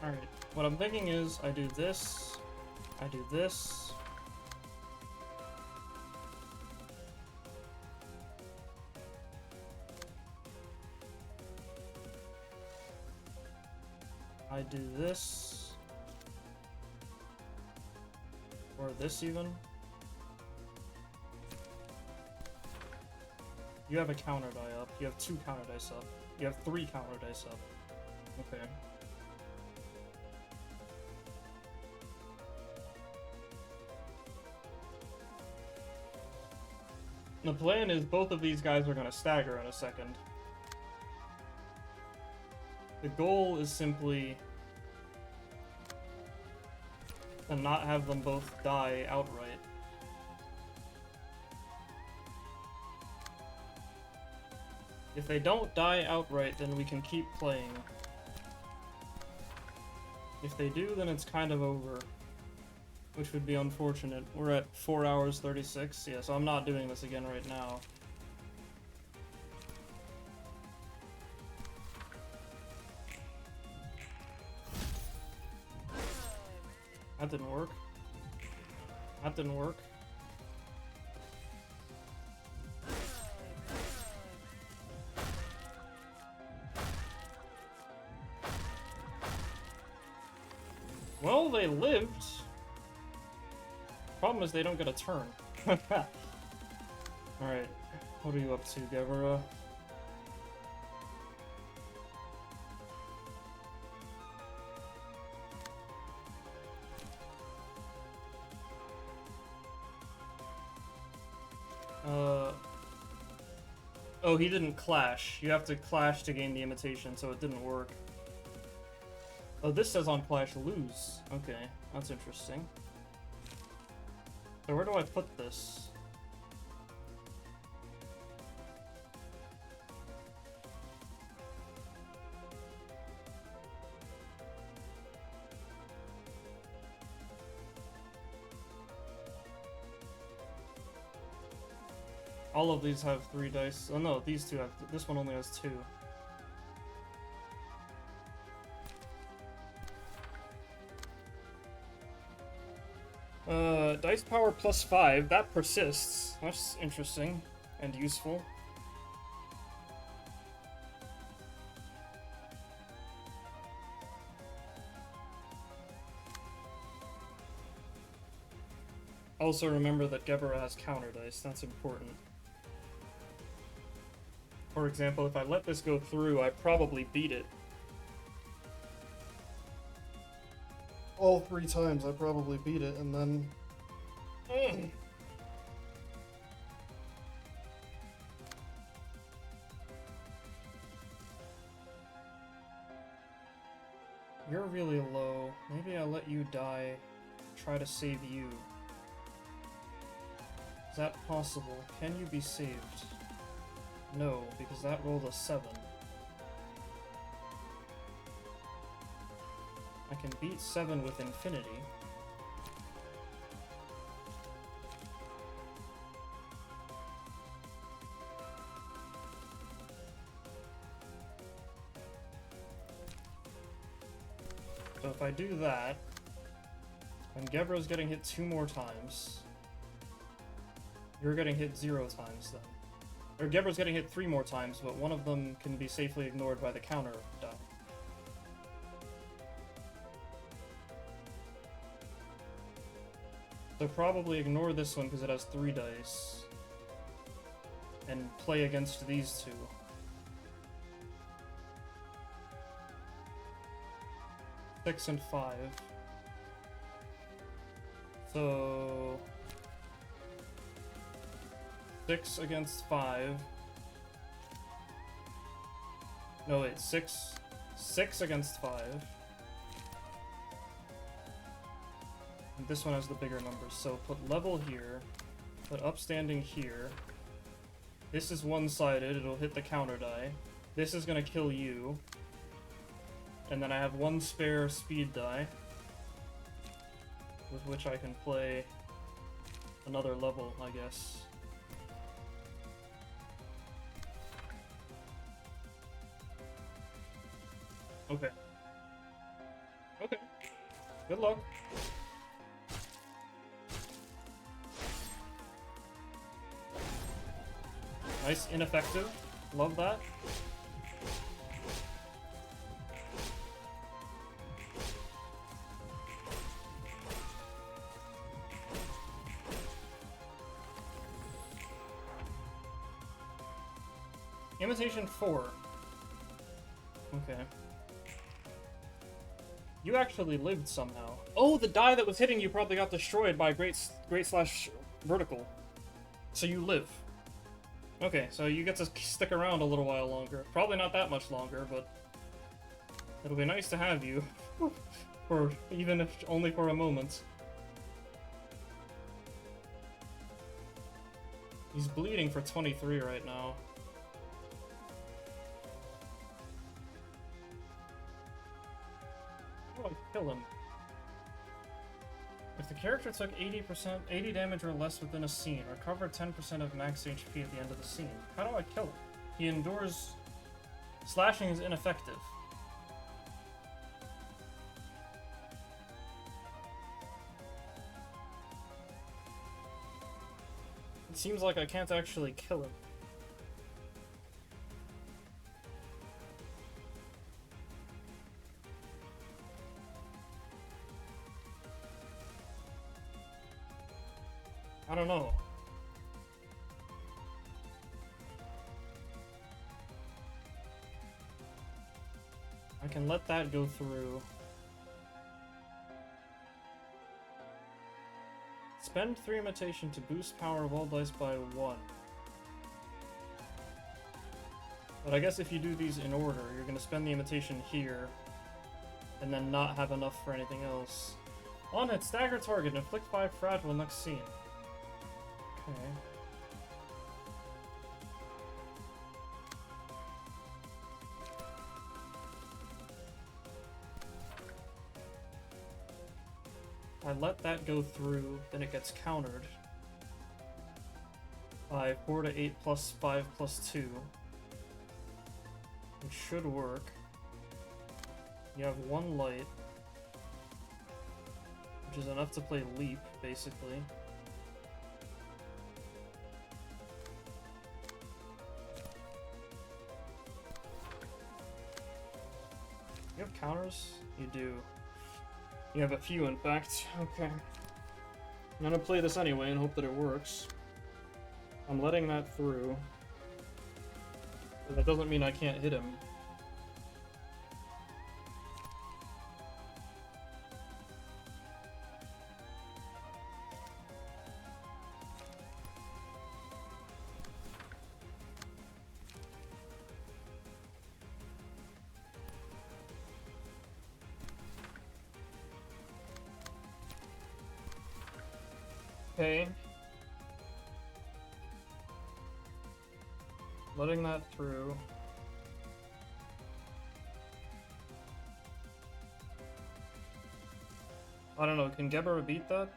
Alright, what I'm thinking is I do this, I do this. I do this. Or this even. You have a counter die up. You have 2 counter dice up. You have 3 counter dice up. Okay. The plan is both of these guys are going to stagger in a second. The goal is simply to not have them both die outright. If they don't die outright, then we can keep playing. If they do, then it's kind of over. Which would be unfortunate. We're at 4 hours 36. Yeah, so I'm not doing this again right now. That didn't work. That didn't work. Well, they lived. Problem is they don't get a turn. Alright, what are you up to, Gebura? Oh, he didn't clash. You have to clash to gain the imitation, so it didn't work. Oh, this says on clash lose. Okay, that's interesting. So where do I put this? All of these have 3 dice. Oh no, these 2 have. This one only has 2. Dice power plus 5. That persists. That's interesting and useful. Also remember that Gebura has counter dice. That's important. For example, if I let this go through, I probably beat it. All 3 times I probably beat it, and then... You're really low. Maybe I'll let you die. Try to save you. Is that possible? Can you be saved? No, because that rolled a 7. I can beat 7 with infinity. So if I do that, and Gebura's getting hit 2 more times, you're getting hit 0 times then. Or Gebura's getting hit 3 more times, but one of them can be safely ignored by the counter die. So probably ignore this one because it has 3 dice. And play against these 2. Six and 5. So 6 against 5. No wait, 6 against 5. And this one has the bigger numbers, so put level here, put upstanding here. This is one-sided, it'll hit the counter die. This is gonna kill you. And then I have 1 spare speed die, with which I can play another level, I guess. Okay. Okay. Good luck. Nice, ineffective. Love that. Imitation 4. Okay. You actually lived somehow. Oh, the die that was hitting you probably got destroyed by great slash vertical. So you live. Okay, so you get to stick around a little while longer. Probably not that much longer, but it'll be nice to have you. For even if only for a moment. He's bleeding for 23 right now. How do I kill him? If the character took 80 damage or less within a scene, recover 10% of max HP at the end of the scene. How do I kill him? He endures... Slashing is ineffective. It seems like I can't actually kill him. I don't know. I can let that go through. Spend 3 imitation to boost power of all dice by 1. But I guess if you do these in order, you're gonna spend the imitation here, and then not have enough for anything else. On hit, stagger target, inflict 5 fragile next scene. Okay. I let that go through, then it gets countered by 4 to 8 plus 5 plus 2. Which should work. You have 1 light, which is enough to play Leap, basically. You have counters? You do. You have a few, in fact. Okay. I'm gonna play this anyway and hope that it works. I'm letting that through. But that doesn't mean I can't hit him. Okay. Letting that through. I don't know, can Gebura beat that?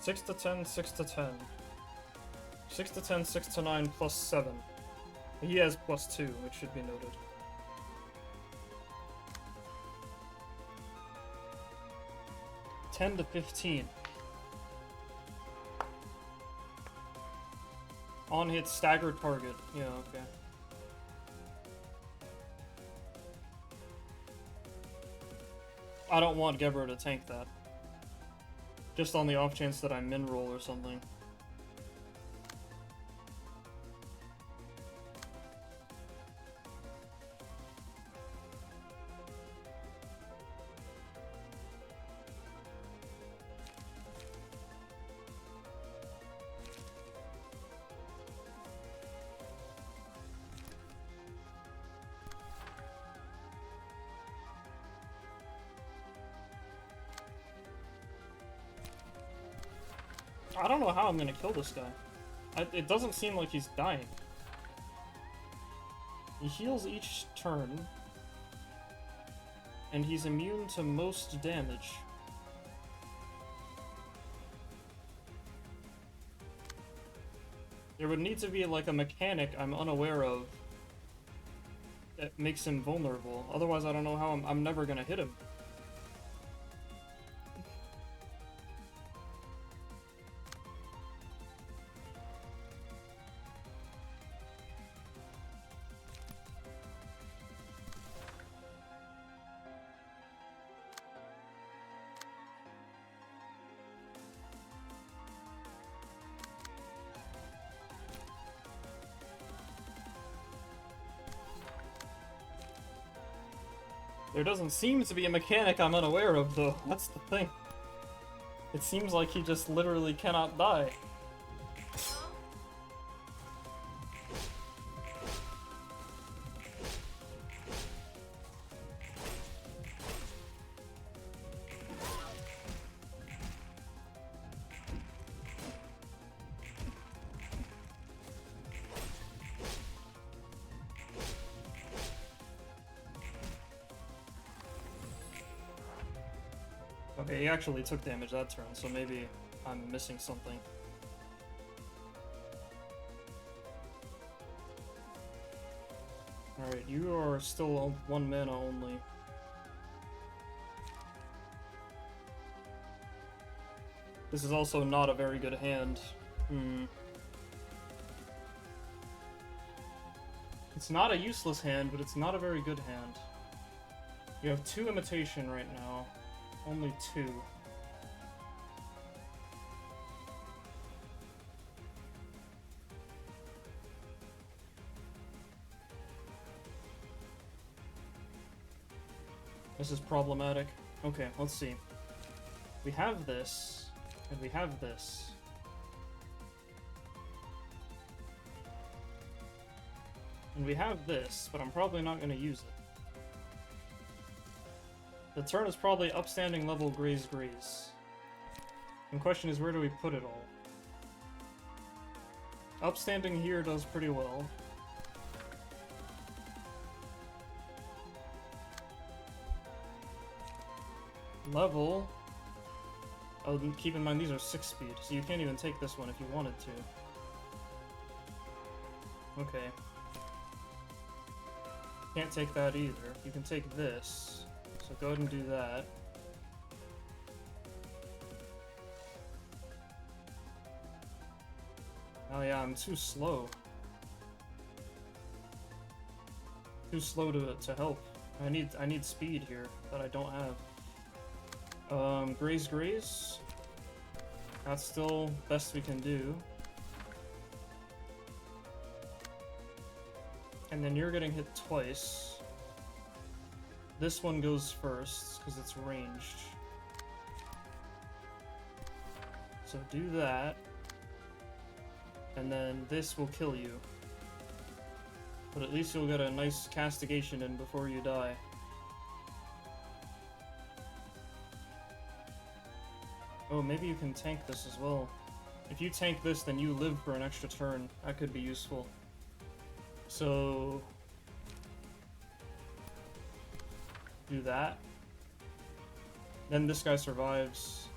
Six to 10, 6 to 10. 6 to 10, 6 to 9, plus 7. He has plus 2, which should be noted. $10 to 15. On hit, stagger target. Yeah, okay. I don't want Gebura to tank that. Just on the off chance that I min roll or something. I don't know how I'm gonna kill this guy. It doesn't seem like he's dying. He heals each turn, and he's immune to most damage. There would need to be like a mechanic I'm unaware of it makes him vulnerable. Otherwise, I don't know how I'm never gonna hit him. There doesn't seem to be a mechanic I'm unaware of, though. That's the thing. It seems like he just literally cannot die. Okay, he actually took damage that turn, so maybe I'm missing something. Alright, you are still 1 mana only. This is also not a very good hand. It's not a useless hand, but it's not a very good hand. You have 2 imitation right now. Only 2. This is problematic. Okay, let's see. We have this, and we have this. And we have this, but I'm probably not going to use it. The turn is probably upstanding level Graze. The question is, where do we put it all? Upstanding here does pretty well. Level... Oh, keep in mind these are 6 speed, so you can't even take this one if you wanted to. Okay. Can't take that either. You can take this. So go ahead and do that. Oh yeah, I'm too slow. Too slow to help. I need speed here that I don't have. Graze. That's still best we can do. And then you're getting hit twice. This one goes first, because it's ranged. So do that. And then this will kill you. But at least you'll get a nice castigation in before you die. Oh, maybe you can tank this as well. If you tank this, then you live for an extra turn. That could be useful. So... do that. Then this guy survives.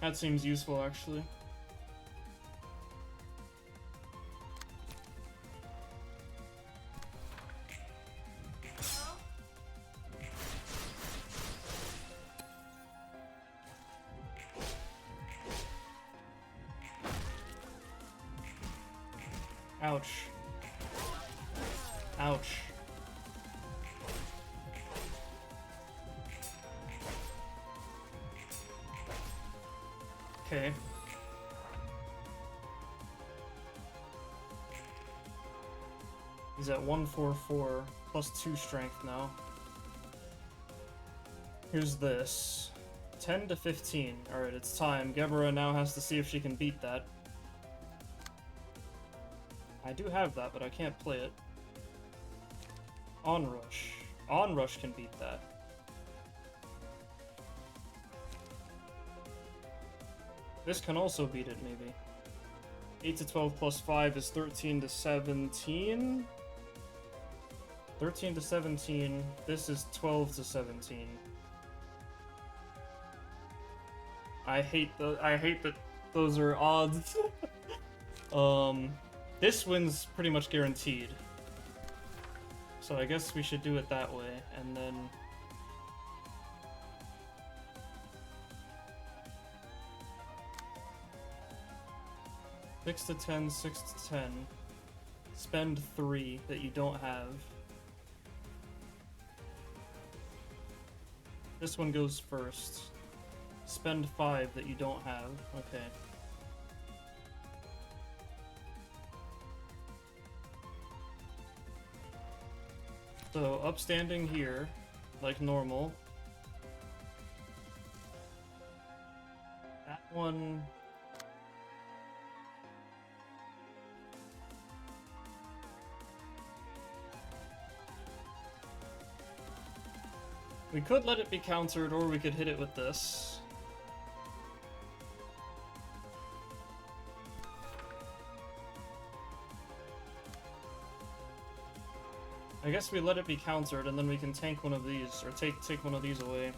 That seems useful, actually. Ouch. Ouch. Okay. He's at 144, plus 2 strength now. Here's this. 10 to 15. Alright, it's time. Gebura now has to see if she can beat that. I do have that, but I can't play it. Onrush. Onrush can beat that. This can also beat it, maybe. 8 to 12 plus 5 is 13 to 17. 13 to 17. This is 12 to 17. I hate that those are odds. This win's pretty much guaranteed. So I guess we should do it that way, and then... Six to 10, 6 to 10. Spend 3 that you don't have. This one goes first. Spend 5 that you don't have. Okay. So, upstanding here, like normal. That one... We could let it be countered, or we could hit it with this. I guess we let it be countered, and then we can tank one of these, or take one of these away.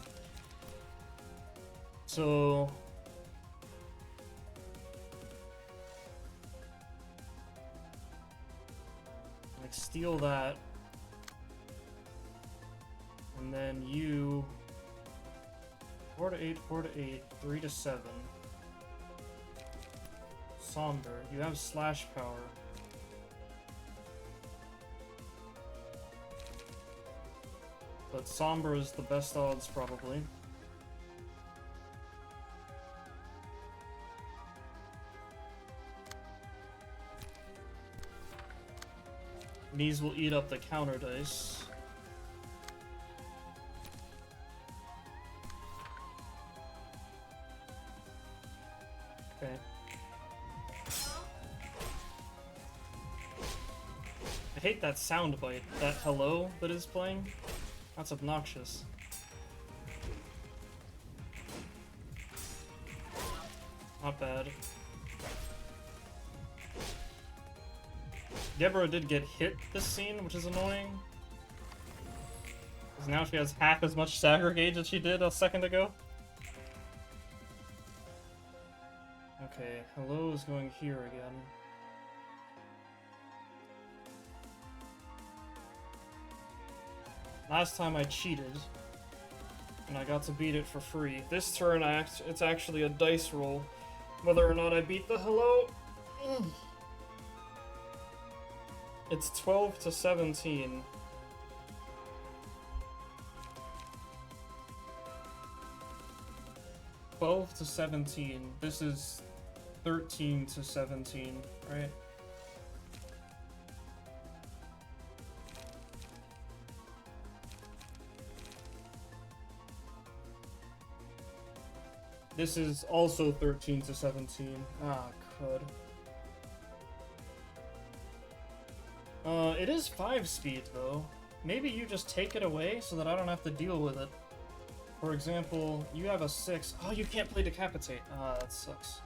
So... like, steal that. And then you... 4 to 8, 4 to 8, 3 to 7. Somber, you have slash power. But Somber is the best odds, probably. These will eat up the counter dice. Okay. I hate that sound bite, that hello that is playing. That's obnoxious. Not bad. Gebura did get hit this scene, which is annoying. Because now she has half as much stagger gauge as she did a second ago. Okay, hello is going here again. Last time I cheated, and I got to beat it for free. This turn, it's actually a dice roll, whether or not I beat the hello. It's 12 to 17. To 17. This is 13 to 17, right? This is also 13 to 17. Ah, crud. It is 5 speed, though. Maybe you just take it away so that I don't have to deal with it. For example, you have a 6. Oh, you can't play Decapitate. Ah, that sucks.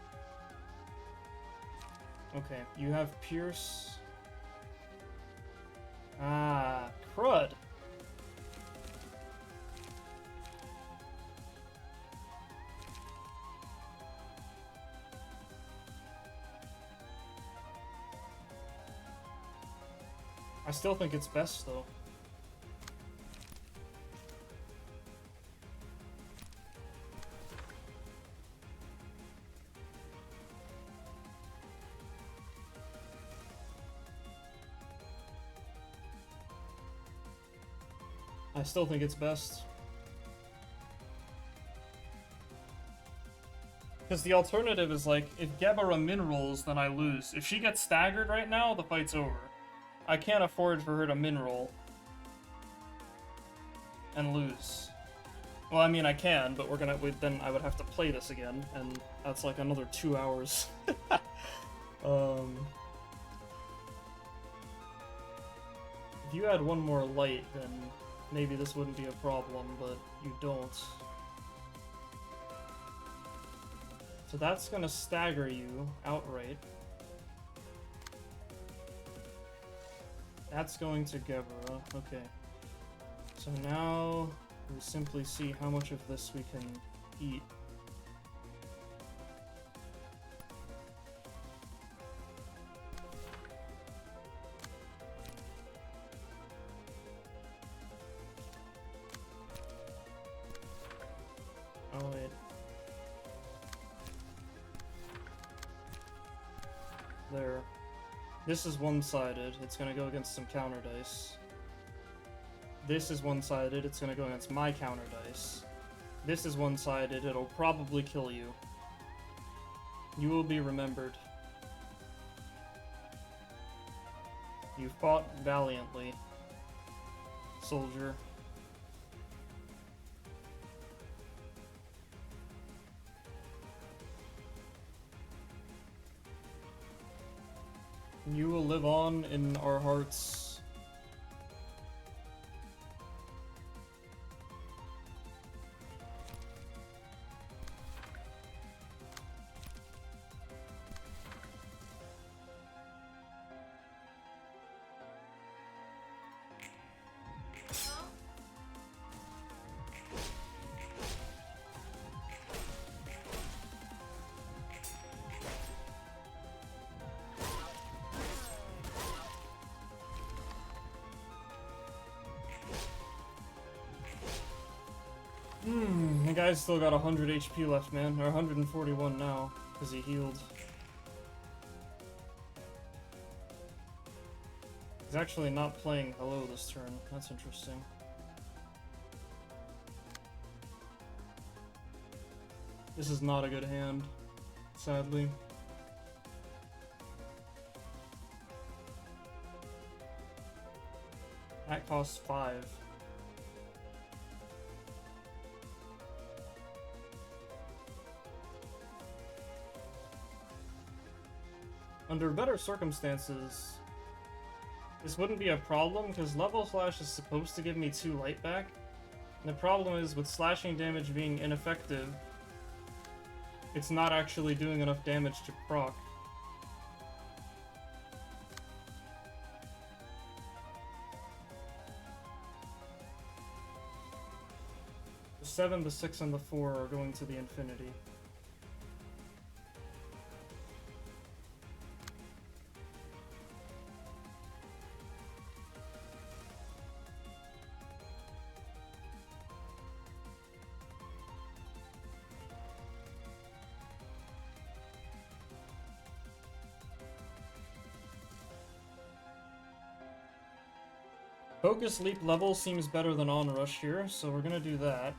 Okay, you have Pierce. Ah, crud. I still think it's best, though. I still think it's best. Because the alternative is like, if Gebura min rolls, then I lose. If she gets staggered right now, the fight's over. I can't afford for her to min roll and lose. Well, I mean, I can, but then I would have to play this again, and that's like another 2 hours. If you had one more light, then maybe this wouldn't be a problem, but you don't. So that's gonna stagger you outright. That's going to Gebura. Okay. So now we simply see how much of this we can eat. This is one-sided. It's gonna go against some counter dice. This is one-sided. It's gonna go against my counter dice. This is one-sided. It'll probably kill you. You will be remembered. You fought valiantly, soldier. You will live on in our hearts. The guy's still got 100 HP left, man. Or 141 now, because he healed. He's actually not playing hello this turn. That's interesting. This is not a good hand, sadly. That costs 5. Under better circumstances, this wouldn't be a problem, because level slash is supposed to give me 2 light back. And the problem is, with slashing damage being ineffective, it's not actually doing enough damage to proc. The 7, the 6, and the 4 are going to the infinity. Focus Leap level seems better than Onrush here, so we're gonna do that.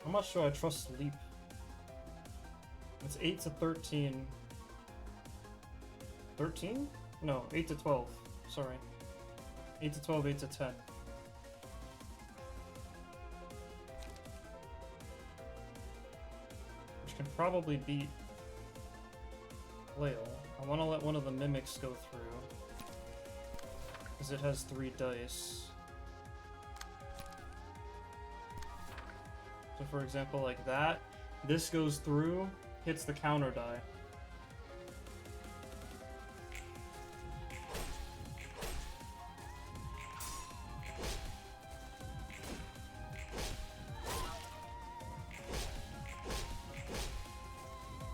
How much do I trust Leap? It's 8 to 13. 13? No, 8 to 12. Sorry. 8 to 12, 8 to 10. Which can probably beat Flail. I want to let one of the Mimics go through, because it has 3 dice. So for example, like that, this goes through, hits the counter die.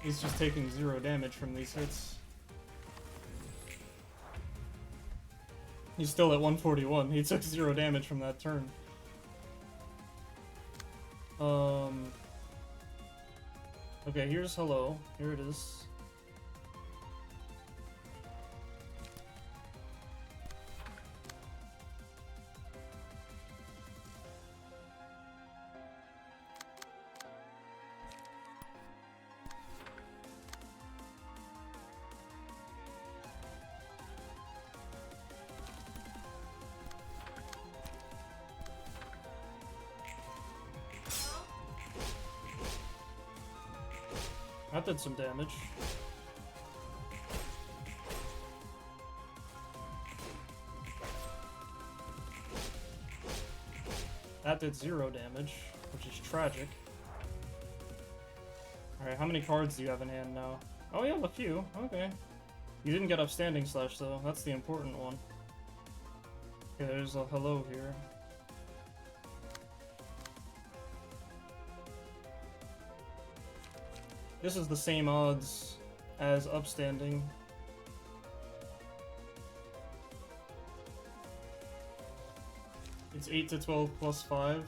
He's just taking 0 damage from these hits. He's still at 141. He took 0 damage from that turn. Okay, here's hello. Here it is. That did some damage. That did 0 damage, which is tragic. Alright, how many cards do you have in hand now? Oh, you have a few. Okay. You didn't get Upstanding Slash, though. That's the important one. Okay, there's a hello here. This is the same odds as upstanding. It's 8 to 12 plus 5.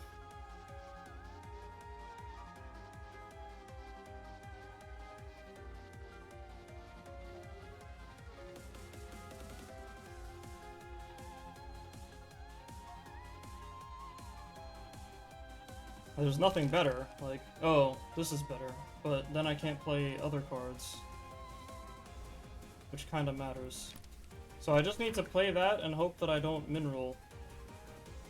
There's nothing better. Like, oh, this is better. But then I can't play other cards. Which kind of matters. So I just need to play that and hope that I don't min-roll.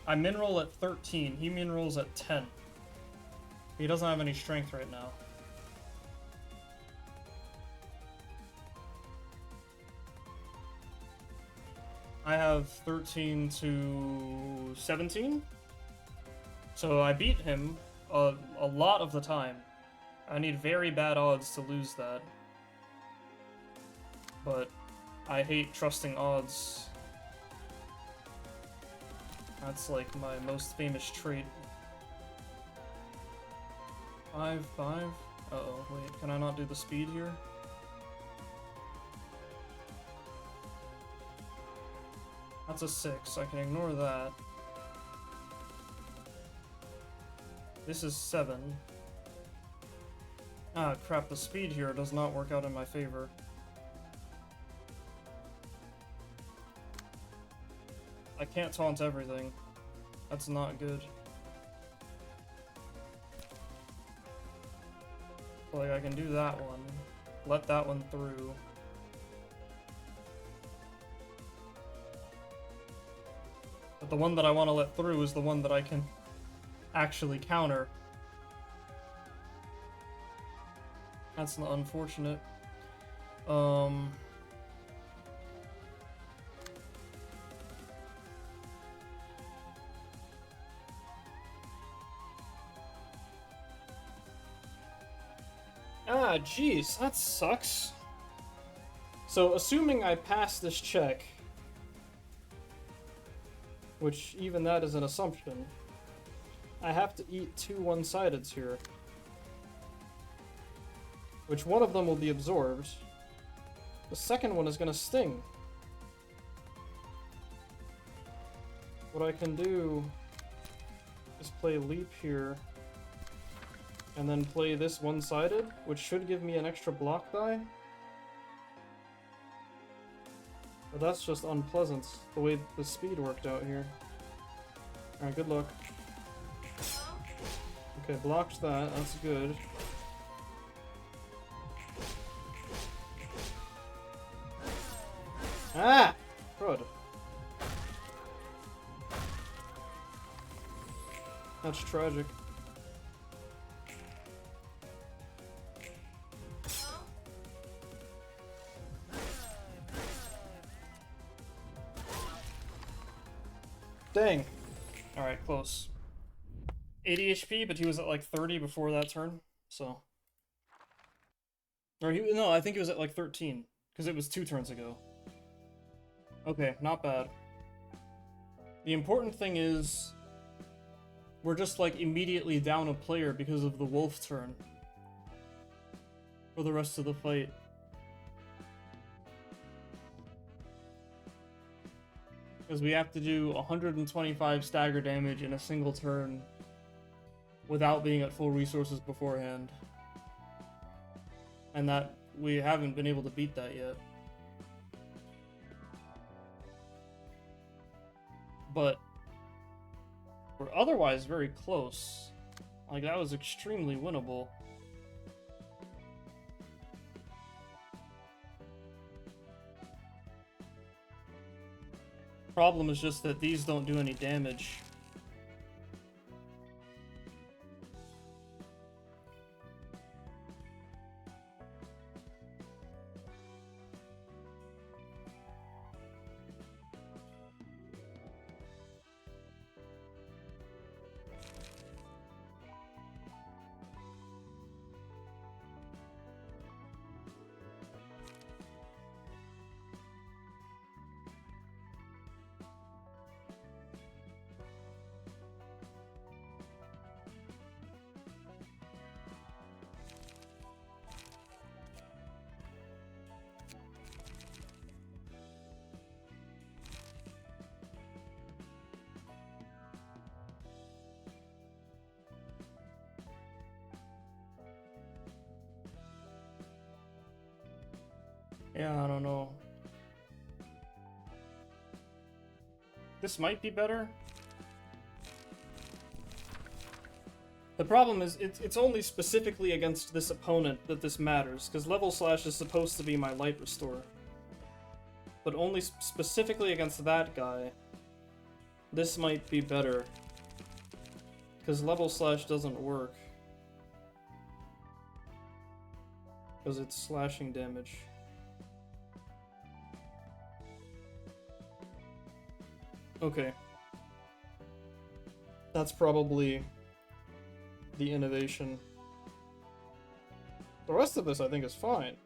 I min-roll at 13. He min-rolls at 10. He doesn't have any strength right now. I have 13 to 17. So I beat him a lot of the time. I need very bad odds to lose that. But I hate trusting odds. That's like my most famous trait. 5, 5? Uh-oh, wait, can I not do the speed here? That's a 6, I can ignore that. This is 7. Ah, crap, the speed here does not work out in my favor. I can't taunt everything. That's not good. Like, I can do that one. Let that one through. But the one that I want to let through is the one that I can actually counter. That's unfortunate. Ah, jeez, that sucks. So, assuming I pass this check, which even that is an assumption, I have to eat 2 one-sideds here. Which one of them will be absorbed. The second one is gonna sting. What I can do is play leap here, and then play this one-sided, which should give me an extra block die. But that's just unpleasant, the way the speed worked out here. Alright, good luck. Okay, blocked that, that's good. Ah! Crud. That's tragic. Dang. Alright, close. 80 HP, but he was at like 30 before that turn, so. Or no, I think he was at like 13, because it was 2 turns ago. Okay, not bad. The important thing is, we're just like immediately down a player because of the wolf turn. For the rest of the fight. Because we have to do 125 stagger damage in a single turn without being at full resources beforehand. And that, we haven't been able to beat that yet. But we're otherwise very close. Like, that was extremely winnable. Problem is just that these don't do any damage. Yeah, I don't know. This might be better. The problem is, it's only specifically against this opponent that this matters, because level slash is supposed to be my light restore. But only specifically against that guy, this might be better. Because level slash doesn't work. Because it's slashing damage. Okay. That's probably the innovation. The rest of this I think is fine.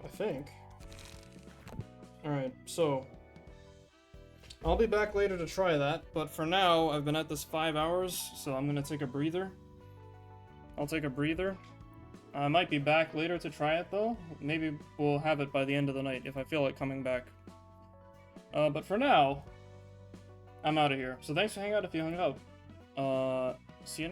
I think. Alright, so I'll be back later to try that, but for now I've been at this 5 hours, so I'm gonna take a breather. I'll take a breather. I might be back later to try it though. Maybe we'll have it by the end of the night if I feel like coming back. But for now, I'm out of here. So thanks for hanging out if you hung out. See you next